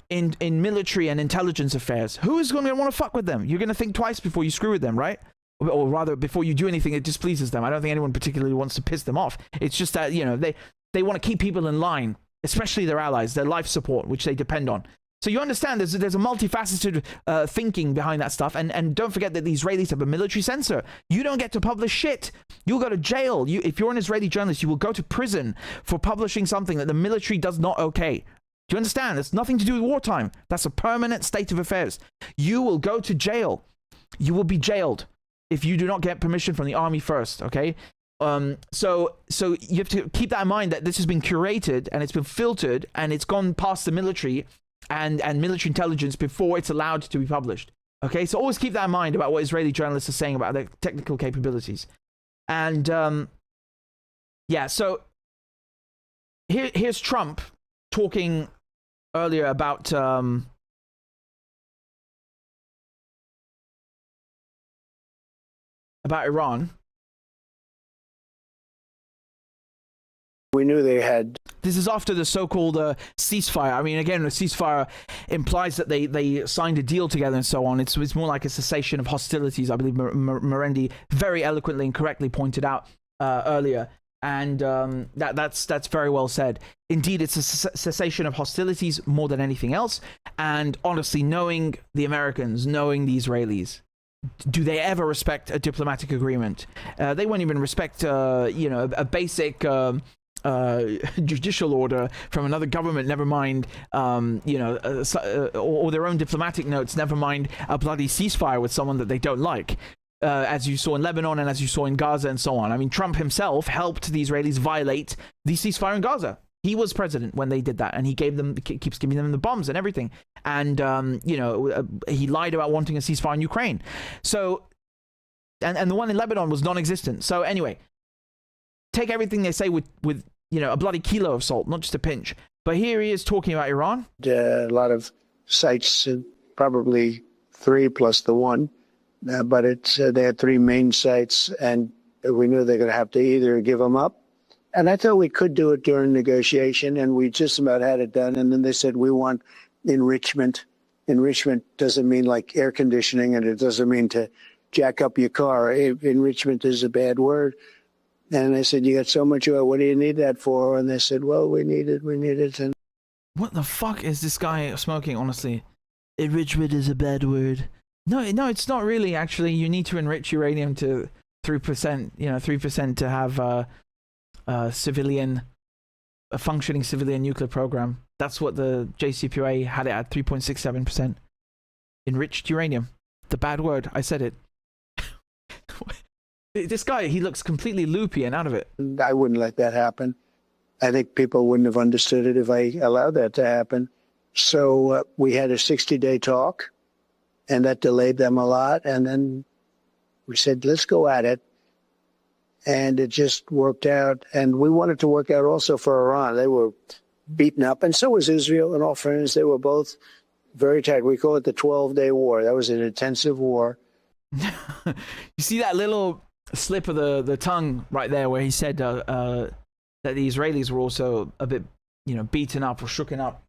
in military and intelligence affairs, who is going to want to fuck with them? You're going to think twice before you screw with them, right? Or rather, before you do anything that displeases them. I don't think anyone particularly wants to piss them off. It's just that, you know, they want to keep people in line, especially their allies, their life support, which they depend on. So you understand there's a multifaceted thinking behind that stuff. And don't forget that the Israelis have a military censor. You don't get to publish shit. You'll go to jail. If you're an Israeli journalist, you will go to prison for publishing something that the military does not okay. Do you understand? It's nothing to do with wartime. That's a permanent state of affairs. You will go to jail. You will be jailed if you do not get permission from the army first, okay? So you have to keep that in mind, that this has been curated and it's been filtered and it's gone past the military and military intelligence before it's allowed to be published. Okay, so always keep that in mind about what Israeli journalists are saying about their technical capabilities. And yeah, so here's Trump talking earlier about Iran. We knew they had. This is after the so-called ceasefire. I mean, again, a ceasefire implies that they signed a deal together and so on. It's more like a cessation of hostilities, I believe Merendi very eloquently and correctly pointed out earlier. And that's very well said. Indeed, it's a cessation of hostilities more than anything else. And honestly, knowing the Americans, knowing the Israelis, do they ever respect a diplomatic agreement? They won't even respect, a basic judicial order from another government, never mind, or their own diplomatic notes, never mind a bloody ceasefire with someone that they don't like. As you saw in Lebanon and as you saw in Gaza and so on. I mean, Trump himself helped the Israelis violate the ceasefire in Gaza. He was president when they did that, and he keeps giving them the bombs and everything. And, he lied about wanting a ceasefire in Ukraine. So, and the one in Lebanon was non-existent. So anyway, take everything they say with a bloody kilo of salt, not just a pinch. But here he is talking about Iran. A lot of sites, probably 3 plus the one. But they had 3 main sites, and we knew they're going to have to either give them up. And I thought we could do it during negotiation, and we just about had it done. And then they said, we want enrichment. Enrichment doesn't mean like air conditioning, and it doesn't mean to jack up your car. Enrichment is a bad word. And I said, you got so much oil, what do you need that for? And they said, well, we need it. And what the fuck is this guy smoking, honestly? Enrichment is a bad word. No, it's not really, actually. You need to enrich uranium to 3%, 3% to have a functioning civilian nuclear program. That's what the JCPOA had it at, 3.67%. Enriched uranium. The bad word. I said it. This guy, he looks completely loopy and out of it. I wouldn't let that happen. I think people wouldn't have understood it if I allowed that to happen. So we had a 60-day talk. And that delayed them a lot. And then we said, let's go at it. And it just worked out. And we wanted to work out also for Iran. They were beaten up. And so was Israel, in all fairness. They were both very tight. We call it the 12-day war. That was an intensive war. You see that little slip of the tongue right there where he said that the Israelis were also a bit, beaten up or shooken up.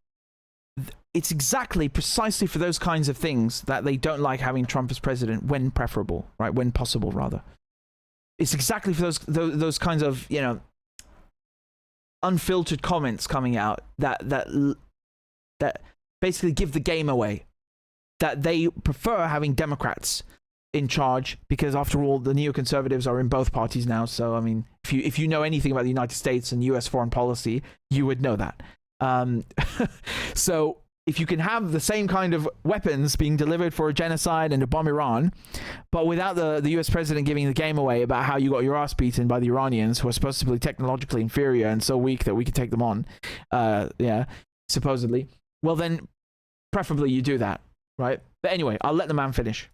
It's precisely for those kinds of things that they don't like having Trump as president, when preferable, right? When possible, rather. It's exactly for those kinds of, unfiltered comments coming out that basically give the game away. That they prefer having Democrats in charge because, after all, the neoconservatives are in both parties now. So, I mean, if you know anything about the United States and U.S. foreign policy, you would know that. So if you can have the same kind of weapons being delivered for a genocide and to bomb Iran, but without the US president giving the game away about how you got your ass beaten by the Iranians, who are supposed to be technologically inferior and so weak that we could take them on, supposedly, well then, preferably you do that, right? But anyway, I'll let the man finish.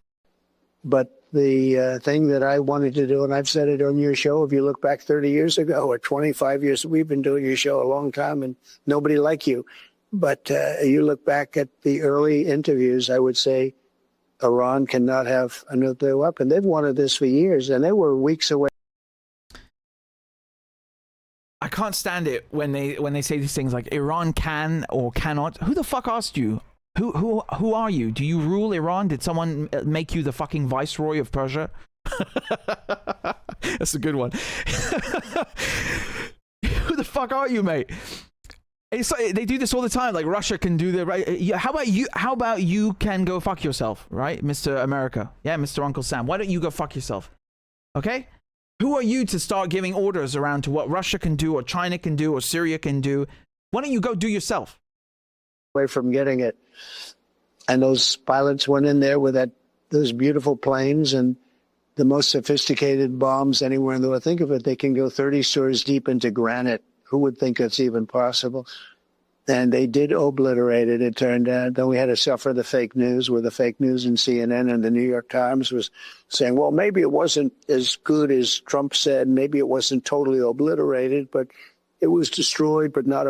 But the thing that I wanted to do, and I've said it on your show, if you look back 30 years ago or 25 years, we've been doing your show a long time and nobody like you. But you look back at the early interviews, I would say Iran cannot have a nuclear weapon. They've wanted this for years, and they were weeks away. I can't stand it when they say these things like Iran can or cannot. Who the fuck asked you? Who are you? Do you rule Iran? Did someone make you the fucking viceroy of Persia? That's a good one. Who the fuck are you, mate? They do this all the time. Like Russia can do the right. How about you can go fuck yourself, right, Mr. America? Yeah, Mr. Uncle Sam. Why don't you go fuck yourself? Okay. Who are you to start giving orders around to what Russia can do or China can do or Syria can do? Why don't you go do yourself? Away from getting it. And those pilots went in there with those beautiful planes and the most sophisticated bombs anywhere in the world. Think of it, they can go 30 stories deep into granite. Who would think it's even possible? And they did obliterate it, it turned out. Then we had to suffer the fake news, where the fake news in CNN and the New York Times was saying, well, maybe it wasn't as good as Trump said. Maybe it wasn't totally obliterated, but it was destroyed, but not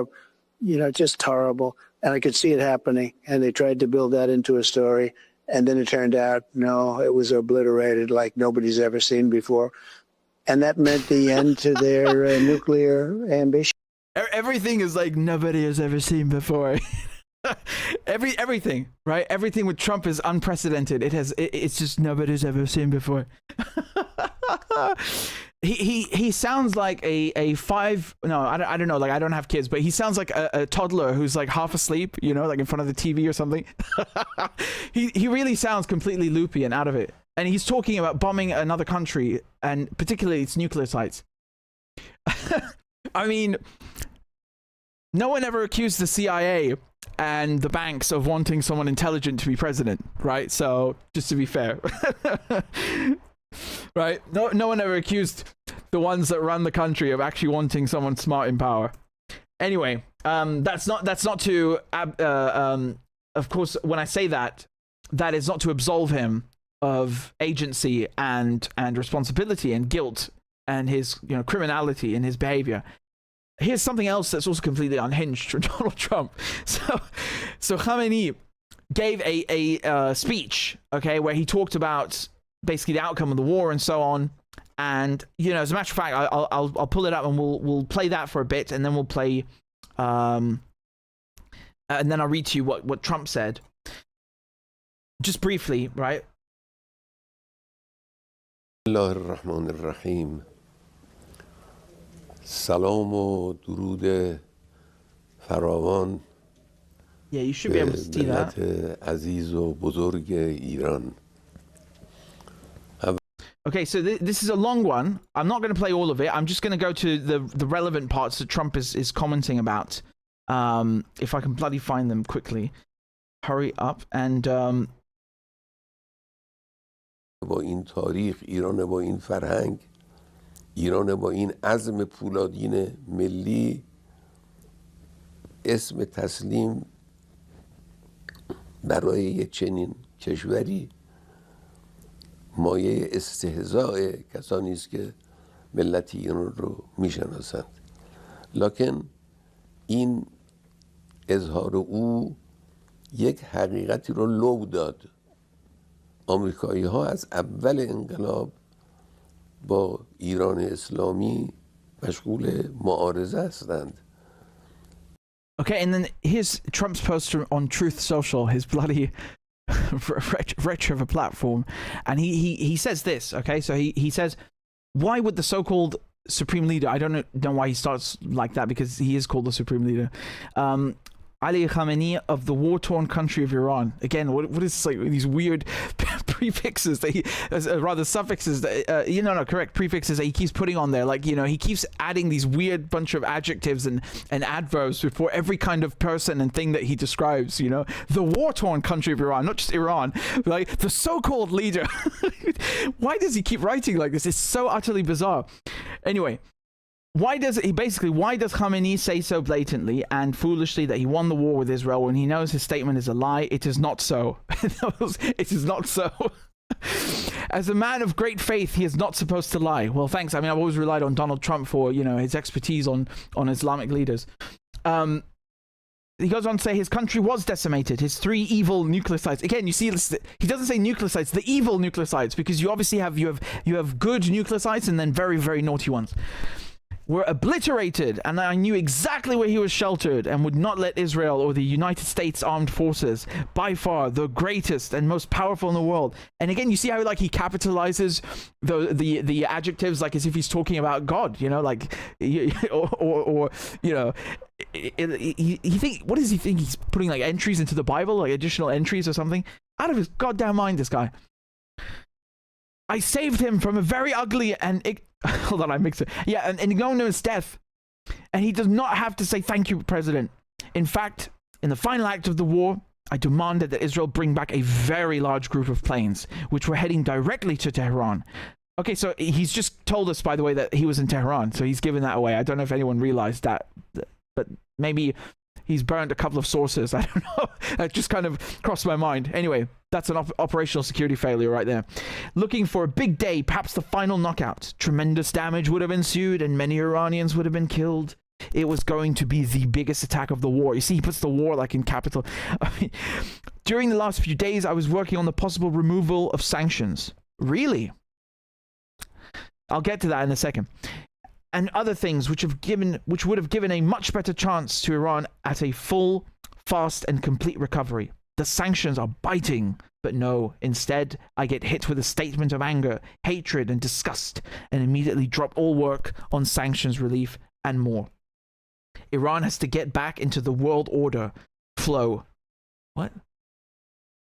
just horrible. And I could see it happening. And they tried to build that into a story. And then it turned out, no, it was obliterated like nobody's ever seen before. And that meant the end to their nuclear ambition. Everything is like nobody has ever seen before. Everything, right? Everything with Trump is unprecedented. It's just nobody's ever seen before. he sounds like a five. No, I don't know. Like, I don't have kids, but he sounds like a toddler who's like half asleep, you know, like in front of the TV or something. He really sounds completely loopy and out of it. And he's talking about bombing another country, and particularly its nuclear sites. I mean, no one ever accused the CIA and the banks of wanting someone intelligent to be president, right? So, just to be fair. Right? No one ever accused the ones that run the country of actually wanting someone smart in power. Anyway, that's not to of course, when I say that, that is not to absolve him of agency and responsibility and guilt and his, you know, criminality in his behavior. Here's something else that's also completely unhinged from Donald Trump. So Khamenei gave a speech, okay, where he talked about basically the outcome of the war and so on. And, you know, as a matter of fact, I'll pull it up and we'll play that for a bit, and then we'll play and then I'll read to you what Trump said. Just briefly, right? Bismillahirrahmanirrahim. Salam و درود فراوان. Yeah, you should be able to see that. عزیز و بزرگ ایران. Okay, so this is a long one. I'm not going to play all of it. I'm just going to go to the relevant parts that Trump is commenting about. If I can bloody find them quickly. Hurry up. And با این تاریخ، ایران با این فرهنگ، ایران با این عزم پولادین ملی، اسم تسلیم برای یک چنین کشوری مایه استهزاء کسانی است که ملت ایران رو میشناسند. لکن این اظهار او یک حقیقتی رو لو داد. آمریکایی ها از اول انقلاب با ایران اسلامی مشغول معارضه هستند. Okay, and then here's Trump's poster on Truth Social, his bloody wretch of a platform, and he says this. Okay, so he says, why would the so-called supreme leader, I don't know why he starts like that, because he is called the supreme leader, Ali Khamenei of the war-torn country of Iran. Again, what is like these weird prefixes that he, rather suffixes that, correct prefixes that he keeps putting on there. Like, you know, he keeps adding these weird bunch of adjectives and adverbs before every kind of person and thing that he describes, you know. The war-torn country of Iran, not just Iran, like the so-called leader. Why does he keep writing like this? It's so utterly bizarre. Anyway, why does Khamenei say so blatantly and foolishly that he won the war with Israel when he knows his statement is a lie? It is not so. It is not so. As a man of great faith, he is not supposed to lie. Well, thanks. I mean, I've always relied on Donald Trump for, you know, his expertise on Islamic leaders. He goes on to say his country was decimated. His 3 evil nuclear sites. Again, you see, he doesn't say nuclear sites, the evil nuclear sites, because you obviously have good nuclear sites and then very, very naughty ones. Were obliterated, and I knew exactly where he was sheltered and would not let Israel or the United States Armed Forces, by far the greatest and most powerful in the world. And again, you see how like he capitalizes the adjectives, like as if he's talking about God, you know, like or you know, he think, what does he think he's putting, like entries into the Bible, like additional entries or something? Out of his goddamn mind, this guy. I saved him from a very ugly and hold on, I mixed it. Yeah, an ignominious death. And he does not have to say thank you, President. In fact, in the final act of the war, I demanded that Israel bring back a very large group of planes, which were heading directly to Tehran. Okay, so he's just told us, by the way, that he was in Tehran, so he's given that away. I don't know if anyone realized that, but maybe he's burned a couple of sources. I don't know. That just kind of crossed my mind. Anyway, that's an operational security failure right there. Looking for a big day, perhaps the final knockout. Tremendous damage would have ensued and many Iranians would have been killed. It was going to be the biggest attack of the war. You see, he puts the war like in capital. I mean, during the last few days, I was working on the possible removal of sanctions. Really? I'll get to that in a second. And other things which would have given a much better chance to Iran at a full, fast and complete recovery. The sanctions are biting, but But no, instead, I get hit with a statement of anger, hatred, and disgust, and immediately drop all work on sanctions relief and more. Iran has to get back into the world order flow. What?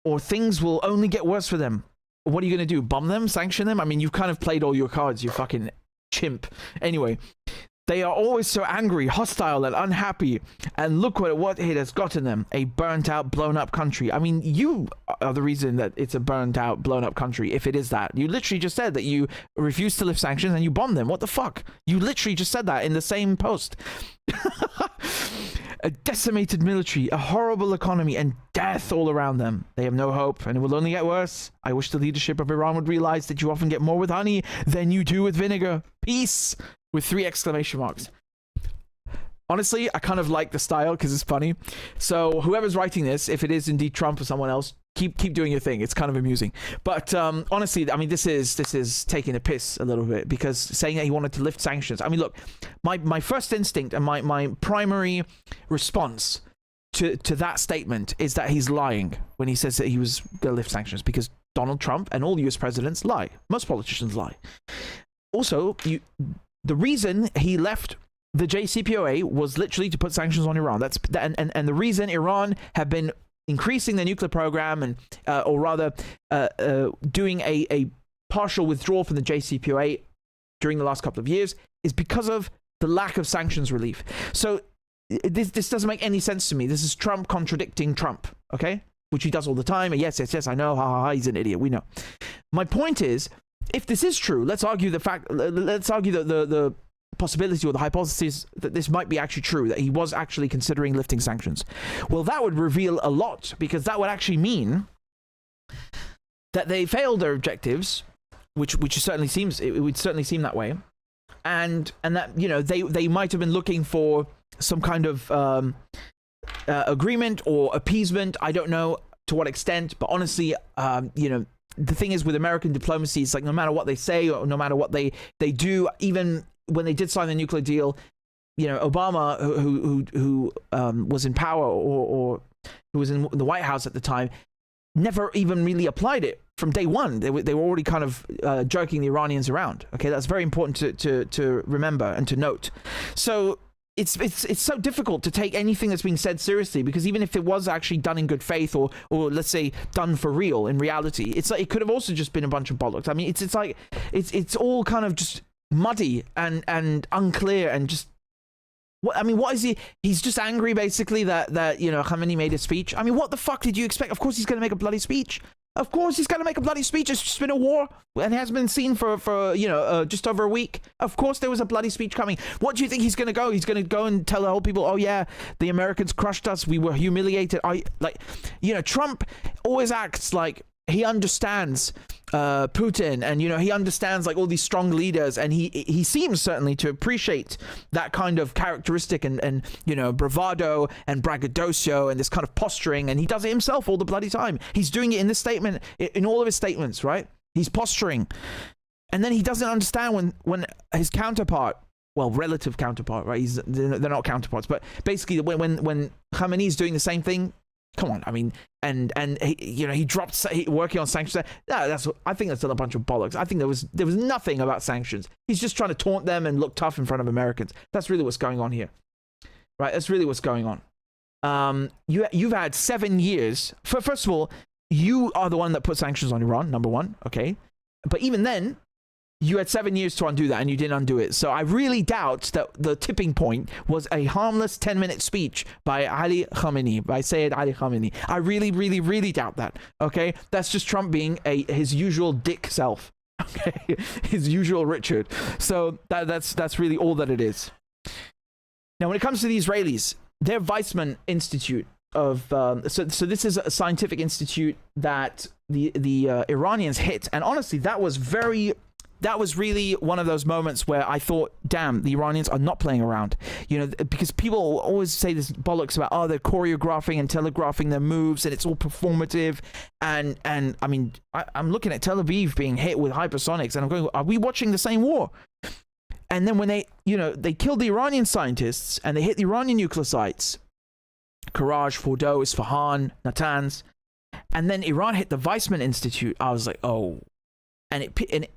Or things will only get worse for them. What are you going to do? Bomb them? Sanction them? I mean, you've kind of played all your cards, you fucking chimp. Anyway, they are always so angry, hostile, and unhappy. And look what it has gotten them. A burnt out, blown up country. I mean, you are the reason that it's a burnt out, blown up country, if it is that. You literally just said that you refuse to lift sanctions and you bomb them. What the fuck? You literally just said that in the same post. A decimated military, a horrible economy, and death all around them. They have no hope, and it will only get worse. I wish the leadership of Iran would realize that you often get more with honey than you do with vinegar. Peace! With 3 exclamation marks. Honestly, I kind of like the style because it's funny. So whoever's writing this, if it is indeed Trump or someone else, keep doing your thing. It's kind of amusing. But honestly, I mean, this is taking a piss a little bit, because saying that he wanted to lift sanctions. I mean, look, my first instinct and my primary response to that statement is that he's lying when he says that he was going to lift sanctions, because Donald Trump and all US presidents lie. Most politicians lie. Also, the reason he left the JCPOA was literally to put sanctions on Iran. And the reason Iran have been increasing their nuclear program and, or rather, doing a partial withdrawal from the JCPOA during the last couple of years is because of the lack of sanctions relief. So this doesn't make any sense to me. This is Trump contradicting Trump, okay? Which he does all the time. And yes, I know. Ha ha ha. He's an idiot. We know. My point is, if this is true, let's argue the possibility or the hypothesis that this might be actually true, that he was actually considering lifting sanctions. Well, that would reveal a lot, because that would actually mean that they failed their objectives, which it would certainly seem that way, and that, you know, they might have been looking for some kind of agreement or appeasement. I don't know to what extent, but honestly, you know, the thing is with American diplomacy, it's like no matter what they say or no matter what they do, even when they did sign the nuclear deal, you know, Obama, who was in power or who was in the White House at the time, never even really applied it from day one. They were already kind of jerking the Iranians around. Okay, that's very important to remember and to note. So it's so difficult to take anything that's being said seriously, because even if it was actually done in good faith or let's say done for real in reality, it's like it could have also just been a bunch of bollocks. I mean, it's like it's all kind of just muddy and unclear and just what is he? He's just angry basically that you know, Khamenei made a speech. I mean, what the fuck did you expect? Of course he's going to make a bloody speech. Of course he's going to make a bloody speech. It's just been a war and has been seen for you know, just over a week. Of course there was a bloody speech coming. What do you think he's going to go? He's going to go and tell the whole people, oh yeah, the Americans crushed us. We were humiliated. You know, Trump always acts like he understands Putin, and you know, he understands like all these strong leaders, and he seems certainly to appreciate that kind of characteristic and you know, bravado and braggadocio and this kind of posturing, and he does it himself all the bloody time. He's doing it in this statement, in all of his statements, right? He's posturing, and then he doesn't understand when his counterpart, well, relative counterpart, right? They're not counterparts, but basically when Khamenei's doing the same thing. Come on, I mean, and he, you know, he dropped working on sanctions. No, I think that's a bunch of bollocks. I think there was nothing about sanctions. He's just trying to taunt them and look tough in front of Americans. That's really what's going on here, right? That's really what's going on. You've had 7 years. First of all, you are the one that put sanctions on Iran, number one, okay? But even then, you had 7 years to undo that, and you didn't undo it. So I really doubt that the tipping point was a harmless 10-minute speech by Sayyid Ali Khamenei. I really, really, really doubt that. Okay, that's just Trump being his usual dick self. Okay, his usual Richard. So that's really all that it is. Now, when it comes to the Israelis, their Weizmann Institute of so this is a scientific institute that the Iranians hit, and honestly, that was really one of those moments where I thought, damn, the Iranians are not playing around. You know, because people always say this bollocks about, oh, they're choreographing and telegraphing their moves and it's all performative. And I mean, I'm looking at Tel Aviv being hit with hypersonics and I'm going, are we watching the same war? And then when they killed the Iranian scientists and they hit the Iranian nuclear sites, Karaj, Fordow, Isfahan, Natanz, And then Iran hit the Weizmann Institute. I was like, oh. And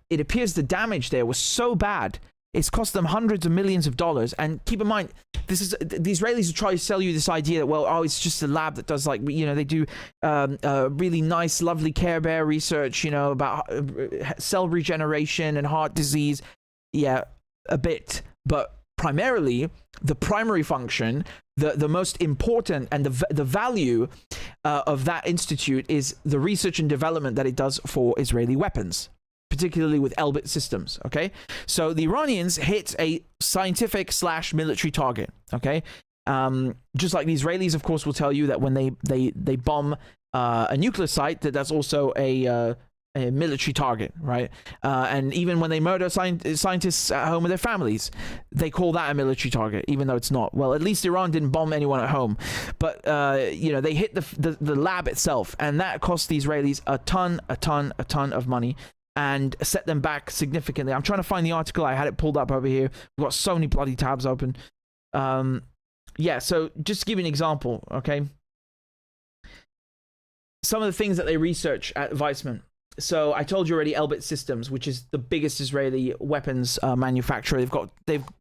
it appears the damage there was so bad. It's cost them hundreds of millions of dollars. And keep in mind, the Israelis will try to sell you this idea that, well, oh, it's just a lab that does, like, you know, they do really nice, lovely Care Bear research, you know, about cell regeneration and heart disease. Yeah, a bit. But primarily, the primary function, the most important and the value of that institute is the research and development that it does for Israeli weapons, particularly with Elbit systems, okay? So the Iranians hit a scientific/military target, okay? Just like the Israelis, of course, will tell you that when they bomb a nuclear site, that's also a military target, right? And even when they murder scientists at home with their families, they call that a military target, even though it's not. Well, at least Iran didn't bomb anyone at home, but you know, they hit the lab itself, and that cost the Israelis a ton of money and set them back significantly. I'm trying to find the article. I had it pulled up over here. We've got so many bloody tabs open. Yeah, so just to give you an example, okay? Some of the things that they research at Weizmann. So I told you already, Elbit Systems, which is the biggest Israeli weapons manufacturer.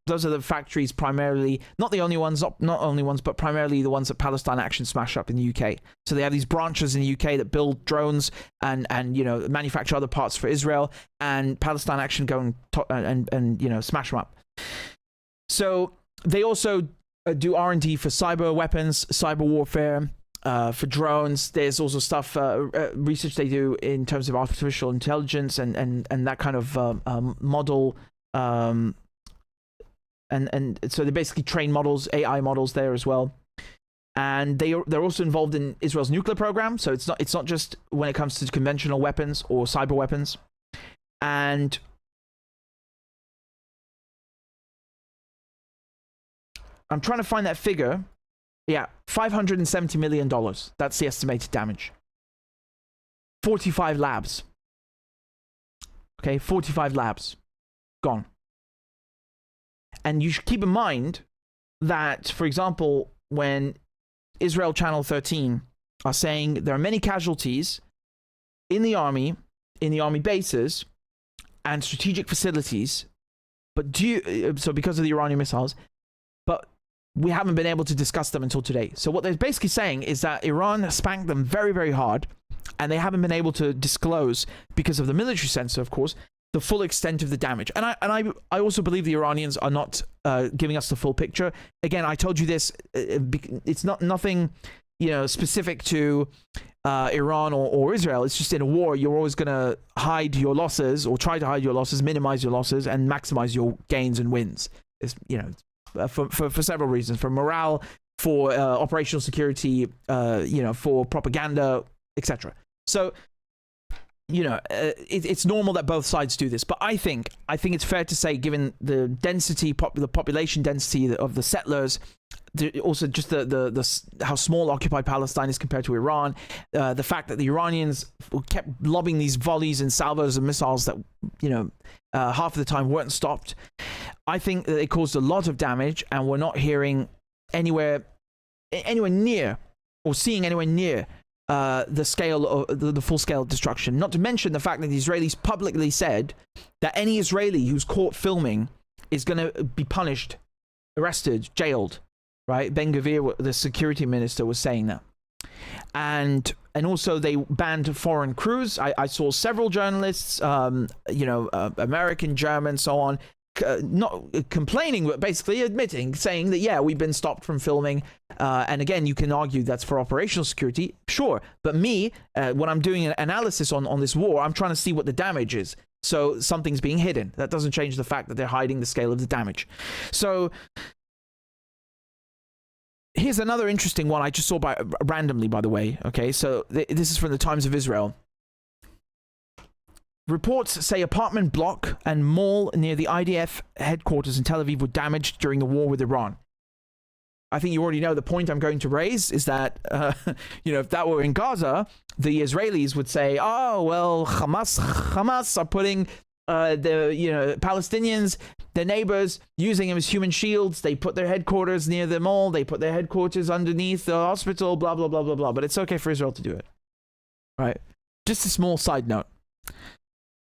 Those are the factories primarily, not only ones, but primarily the ones that Palestine Action smash up in the UK. So they have these branches in the UK that build drones and you know, manufacture other parts for Israel, and Palestine Action go and you know, smash them up. So they also do R&D for cyber weapons, cyber warfare. For drones, there's also stuff, research they do in terms of artificial intelligence and that kind of model, and so they basically train models, AI models there as well. And they're also involved in Israel's nuclear program, so it's not just when it comes to conventional weapons or cyber weapons. And I'm trying to find that figure. Yeah, $570 million. That's the estimated damage. 45 labs. Okay, 45 labs. Gone. And you should keep in mind that, for example, when Israel Channel 13 are saying there are many casualties in the army bases and strategic facilities, but because of the Iranian missiles, but we haven't been able to discuss them until today. So what they're basically saying is that Iran spanked them very, very hard, and they haven't been able to disclose, because of the military censor, of course, the full extent of the damage. And I also believe the Iranians are not giving us the full picture. Again, I told you this. It's nothing, you know, specific to Iran or Israel. It's just in a war, you're always going to hide your losses, or try to hide your losses, minimize your losses, and maximize your gains and wins. It's, you know, for several reasons, for morale, for operational security, you know, for propaganda, etc. So, you know, it's normal that both sides do this, but I think it's fair to say, given the density, the population density of the settlers, also just the how small occupied Palestine is compared to Iran, the fact that the Iranians kept lobbing these volleys and salvos and missiles that, you know, half of the time weren't stopped. I think that it caused a lot of damage, and we're not hearing anywhere near, or seeing anywhere near the scale of the full scale destruction. Not to mention the fact that the Israelis publicly said that any Israeli who's caught filming is going to be punished, arrested, jailed. Right? Ben Gvir, the security minister, was saying that. And also they banned foreign crews. I saw several journalists, you know, American, German, so on, not complaining, but basically admitting, saying that, yeah, we've been stopped from filming. And again, you can argue that's for operational security, sure. But me, when I'm doing an analysis on this war, I'm trying to see what the damage is. So something's being hidden. That doesn't change the fact that they're hiding the scale of the damage. So here's another interesting one I just saw randomly, by the way. Okay, so this is from the Times of Israel. Reports say apartment block and mall near the IDF headquarters in Tel Aviv were damaged during the war with Iran. I think you already know the point I'm going to raise is that, you know, if that were in Gaza, the Israelis would say, oh, well, Hamas are putting the, you know, Palestinians, their neighbors, using them as human shields. They put their headquarters near the mall. They put their headquarters underneath the hospital, blah, blah, blah, blah, blah. But it's okay for Israel to do it. right? Just a small side note.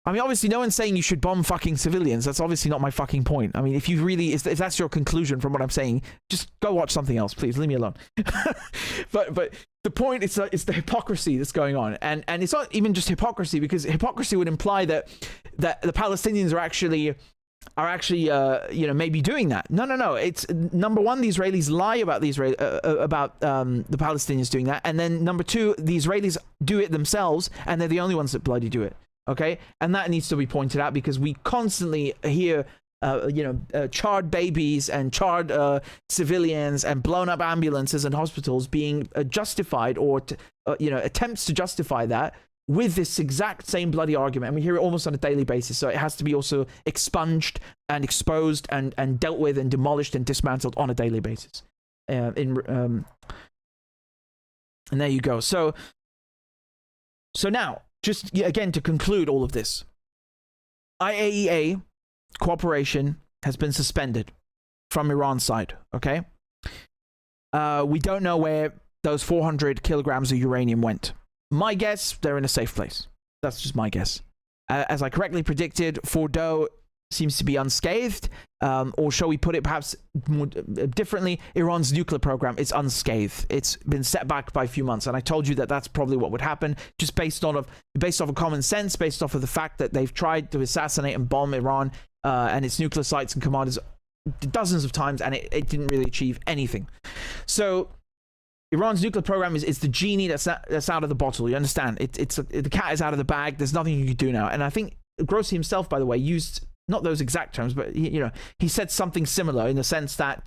I mean, obviously, no one's saying you should bomb fucking civilians. That's obviously not my fucking point. I mean, if you really, if that's your conclusion from what I'm saying, just go watch something else, please. Leave me alone. but the point is the hypocrisy that's going on, and it's not even just hypocrisy, because hypocrisy would imply that the Palestinians are actually maybe doing that. No. It's number one, the Israelis lie about the Palestinians doing that, and then number two, the Israelis do it themselves, and they're the only ones that bloody do it. Okay, and that needs to be pointed out, because we constantly hear, charred babies and charred civilians and blown up ambulances and hospitals being justified, or attempts to justify that with this exact same bloody argument. And we hear it almost on a daily basis. So it has to be also expunged and exposed and dealt with and demolished and dismantled on a daily basis. And there you go. So now, just again to conclude all of this, IAEA cooperation has been suspended from Iran's side. Okay, we don't know where those 400 kilograms of uranium went. My guess, they're in a safe place. That's just my guess. As I correctly predicted, Fordo seems to be unscathed, or shall we put it perhaps more differently, Iran's nuclear program is unscathed. It's been set back by a few months, and I told you that that's probably what would happen, just based off of common sense, based off of the fact that they've tried to assassinate and bomb Iran and its nuclear sites and commanders dozens of times, and it didn't really achieve anything. So Iran's nuclear program is the genie that's out of the bottle. You understand? The cat is out of the bag. There's nothing you can do now. And I think Grossi himself, by the way, used not those exact terms, but he said something similar in the sense that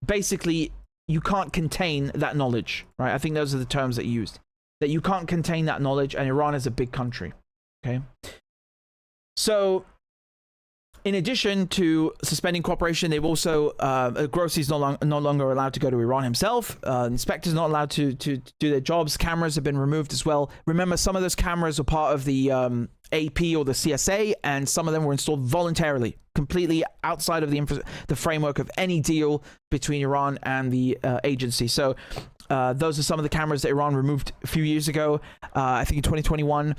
basically you can't contain that knowledge, right? I think those are the terms that he used. That you can't contain that knowledge, and Iran is a big country. Okay, so in addition to suspending cooperation, they've also Grossi's no longer allowed to go to Iran himself. Inspectors not allowed to do their jobs. Cameras have been removed as well. Remember, some of those cameras were part of the AP or the CSA, and some of them were installed voluntarily, completely outside of the framework of any deal between Iran and the agency. So those are some of the cameras that Iran removed a few years ago, I think in 2021.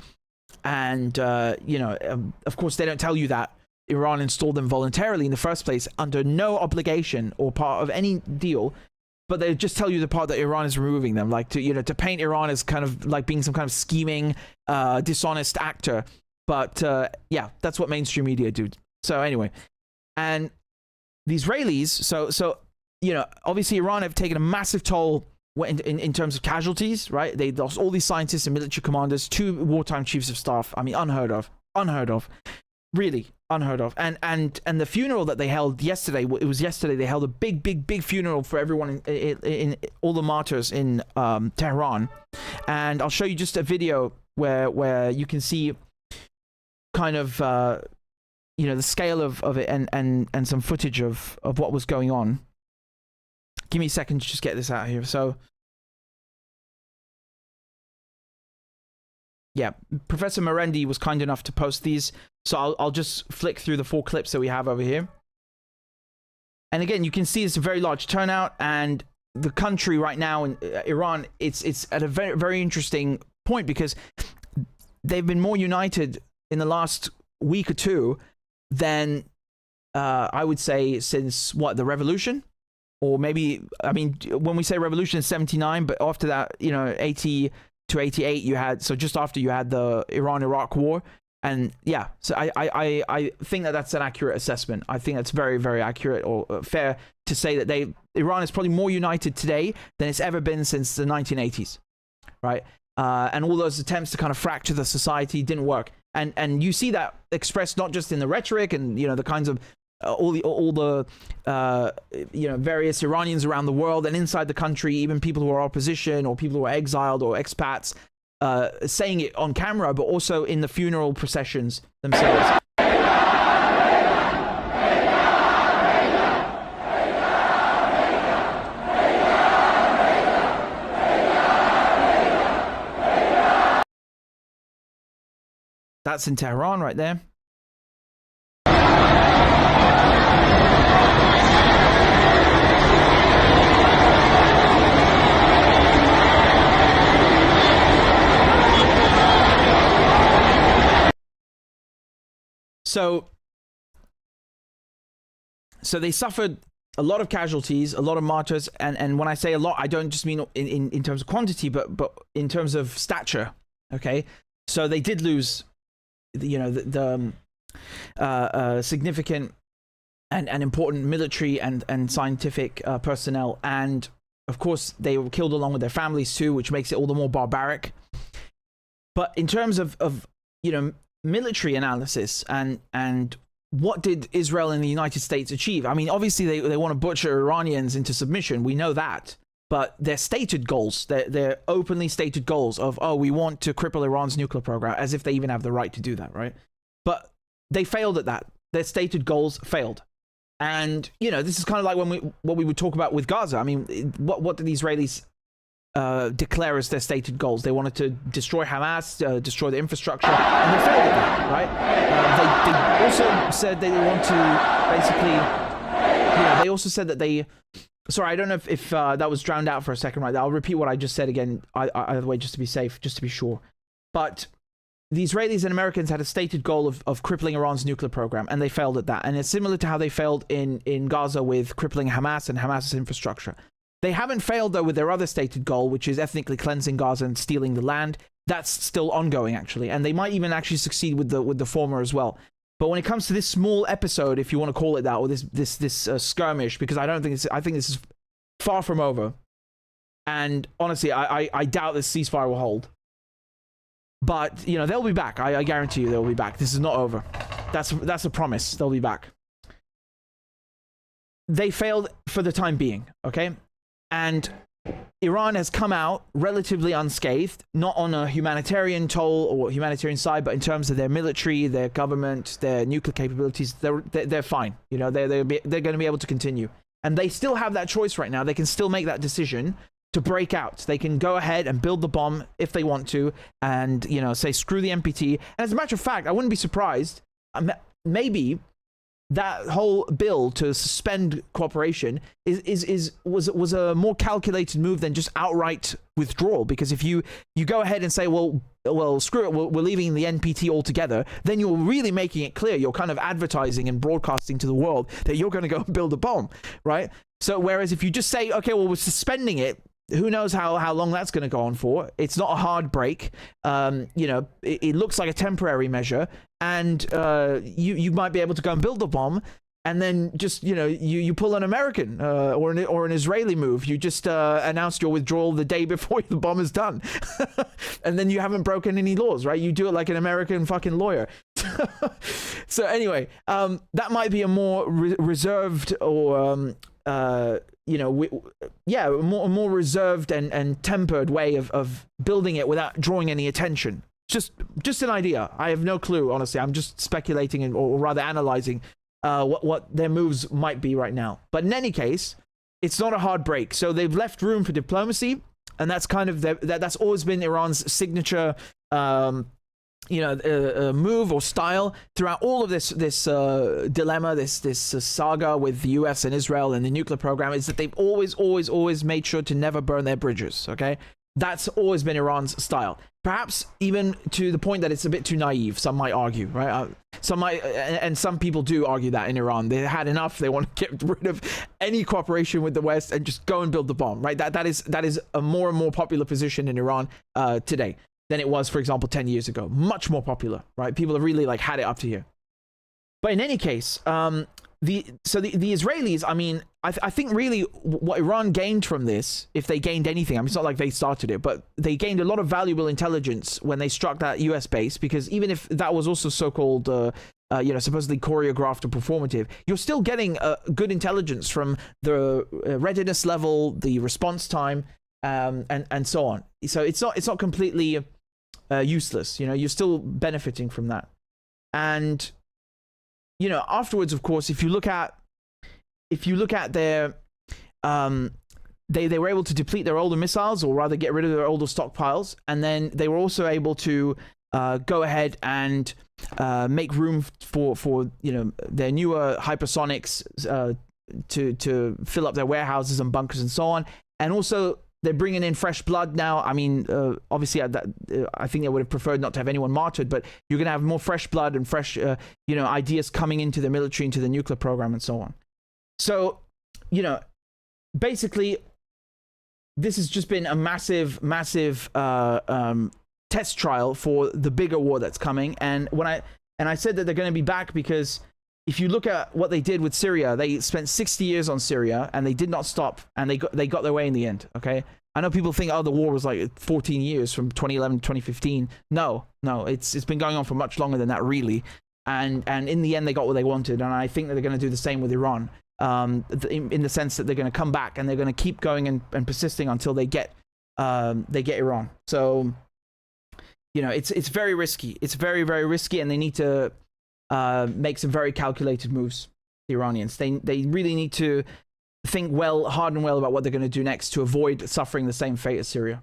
And of course, they don't tell you that Iran installed them voluntarily in the first place, under no obligation or part of any deal, but they just tell you the part that Iran is removing them, like to paint Iran as kind of like being some kind of scheming, dishonest actor. But that's what mainstream media do. So anyway, and the Israelis, so obviously Iran have taken a massive toll in terms of casualties, right? They lost all these scientists and military commanders, 2 wartime chiefs of staff. I mean, unheard of, really unheard of. And the funeral that they held yesterday, they held a big funeral for everyone in all the martyrs in Tehran. And I'll show you just a video where you can see kind of the scale of it and some footage of what was going on. Give me a second to just get this out here. So yeah, Professor Merendi was kind enough to post these, so I'll just flick through the 4 clips that we have over here. And again, you can see it's a very large turnout, and the country right now in Iran, it's at a very, very interesting point, because they've been more united in the last week or two than I would say since the revolution. Or maybe, I mean, when we say revolution, it's 79, but after that, 80 to 88, you had, so just after you had the Iran-Iraq war. And yeah, so I think that's an accurate assessment. I think that's very, very accurate or fair to say that Iran is probably more united today than it's ever been since the 1980s, right? And all those attempts to kind of fracture the society didn't work. And you see that expressed not just in the rhetoric and, the kinds of all the various Iranians around the world and inside the country, even people who are opposition or people who are exiled or expats, saying it on camera, but also in the funeral processions themselves. That's in Tehran right there. So they suffered a lot of casualties, a lot of martyrs, and when I say a lot, I don't just mean in terms of quantity, but in terms of stature. Okay, so they did lose, the significant and important military and scientific personnel, and of course they were killed along with their families too, which makes it all the more barbaric. But in terms of military analysis and what did Israel and the United States achieve? I mean, obviously they want to butcher Iranians into submission. We know that. But their stated goals, their openly stated goals of, we want to cripple Iran's nuclear program, as if they even have the right to do that, right? But they failed at that. Their stated goals failed. And, this is kind of like what we would talk about with Gaza. I mean, what did the Israelis declare as their stated goals? They wanted to destroy Hamas, destroy the infrastructure, and they failed at that, right? They also said they want to basically, they also said that they, sorry, I don't know if that was drowned out for a second, right? I'll repeat what I just said again, either way, just to be safe, just to be sure. But the Israelis and Americans had a stated goal of crippling Iran's nuclear program, and they failed at that. And it's similar to how they failed in Gaza with crippling Hamas and Hamas's infrastructure. They haven't failed, though, with their other stated goal, which is ethnically cleansing Gaza and stealing the land. That's still ongoing, actually. And they might even actually succeed with the former as well. But when it comes to this small episode, if you want to call it that, or this skirmish, because I think this is far from over. And honestly, I doubt this ceasefire will hold. But, they'll be back. I guarantee you they'll be back. This is not over. That's a promise. They'll be back. They failed for the time being, okay? And Iran has come out relatively unscathed, not on a humanitarian toll or humanitarian side, but in terms of their military, their government, their nuclear capabilities, they're fine. They're going to be able to continue. And they still have that choice right now. They can still make that decision to break out. They can go ahead and build the bomb if they want to, and say screw the NPT. And as a matter of fact, I wouldn't be surprised. Maybe that whole bill to suspend cooperation was a more calculated move than just outright withdrawal. Because if you go ahead and say, well, screw it, we're leaving the NPT altogether, then you're really making it clear. You're kind of advertising and broadcasting to the world that you're going to go and build a bomb, right? So whereas if you just say, okay, well, we're suspending it, who knows how long that's going to go on for? It's not a hard break. It looks like a temporary measure, and you might be able to go and build the bomb, and then just you pull an American or an Israeli move. You just announced your withdrawal the day before the bomb is done, and then you haven't broken any laws, right? You do it like an American fucking lawyer. So anyway, that might be a more reserved or a more reserved and tempered way of building it without drawing any attention. Just an idea. I have no clue, honestly. I'm just speculating or rather analyzing what their moves might be right now. But in any case, it's not a hard break. So they've left room for diplomacy, and that's kind of that's always been Iran's signature move or style throughout all of this dilemma, this saga with the US and Israel and the nuclear program, is that they've always made sure to never burn their bridges. Okay, that's always been Iran's style. Perhaps even to the point that it's a bit too naive. Some might argue, right? Some people do argue that in Iran they had enough. They want to get rid of any cooperation with the West and just go and build the bomb. Right? That is a more and more popular position in Iran today than it was, for example, 10 years ago. Much more popular, right? People have really had it up to here. But in any case, the Israelis, I mean, I think really what Iran gained from this, if they gained anything, I mean, it's not like they started it, but they gained a lot of valuable intelligence when they struck that US base, because even if that was also so-called, supposedly choreographed or performative, you're still getting good intelligence from the readiness level, the response time, and so on. So it's not completely useless. You're still benefiting from that. And afterwards, of course, if you look at their they were able to deplete their older missiles, or rather get rid of their older stockpiles, and then they were also able to go ahead and make room for their newer hypersonics to fill up their warehouses and bunkers and so on. And also they're bringing in fresh blood now. I mean, obviously, I think they would have preferred not to have anyone martyred, but you're going to have more fresh blood and fresh, ideas coming into the military, into the nuclear program, and so on. So, basically, this has just been a massive test trial for the bigger war that's coming. And I said that they're going to be back because if you look at what they did with Syria, they spent 60 years on Syria and they did not stop, and they got their way in the end. Okay, I know people think, the war was like 14 years from 2011 to 2015. No, it's been going on for much longer than that, really. And in the end, they got what they wanted, and I think that they're going to do the same with Iran, in the sense that they're going to come back and they're going to keep going and persisting until they get Iran. So, it's very risky. It's very, very risky, and they need to make some very calculated moves, the Iranians. They really need to think hard and well about what they're going to do next to avoid suffering the same fate as Syria.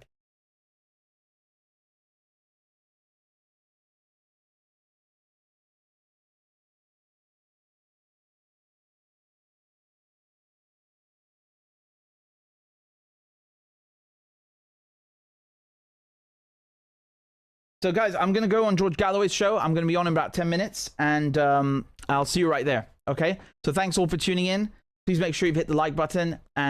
So guys, I'm going to go on George Galloway's show. I'm going to be on in about 10 minutes, and I'll see you right there. Okay? So thanks all for tuning in. Please make sure you've hit the like button, and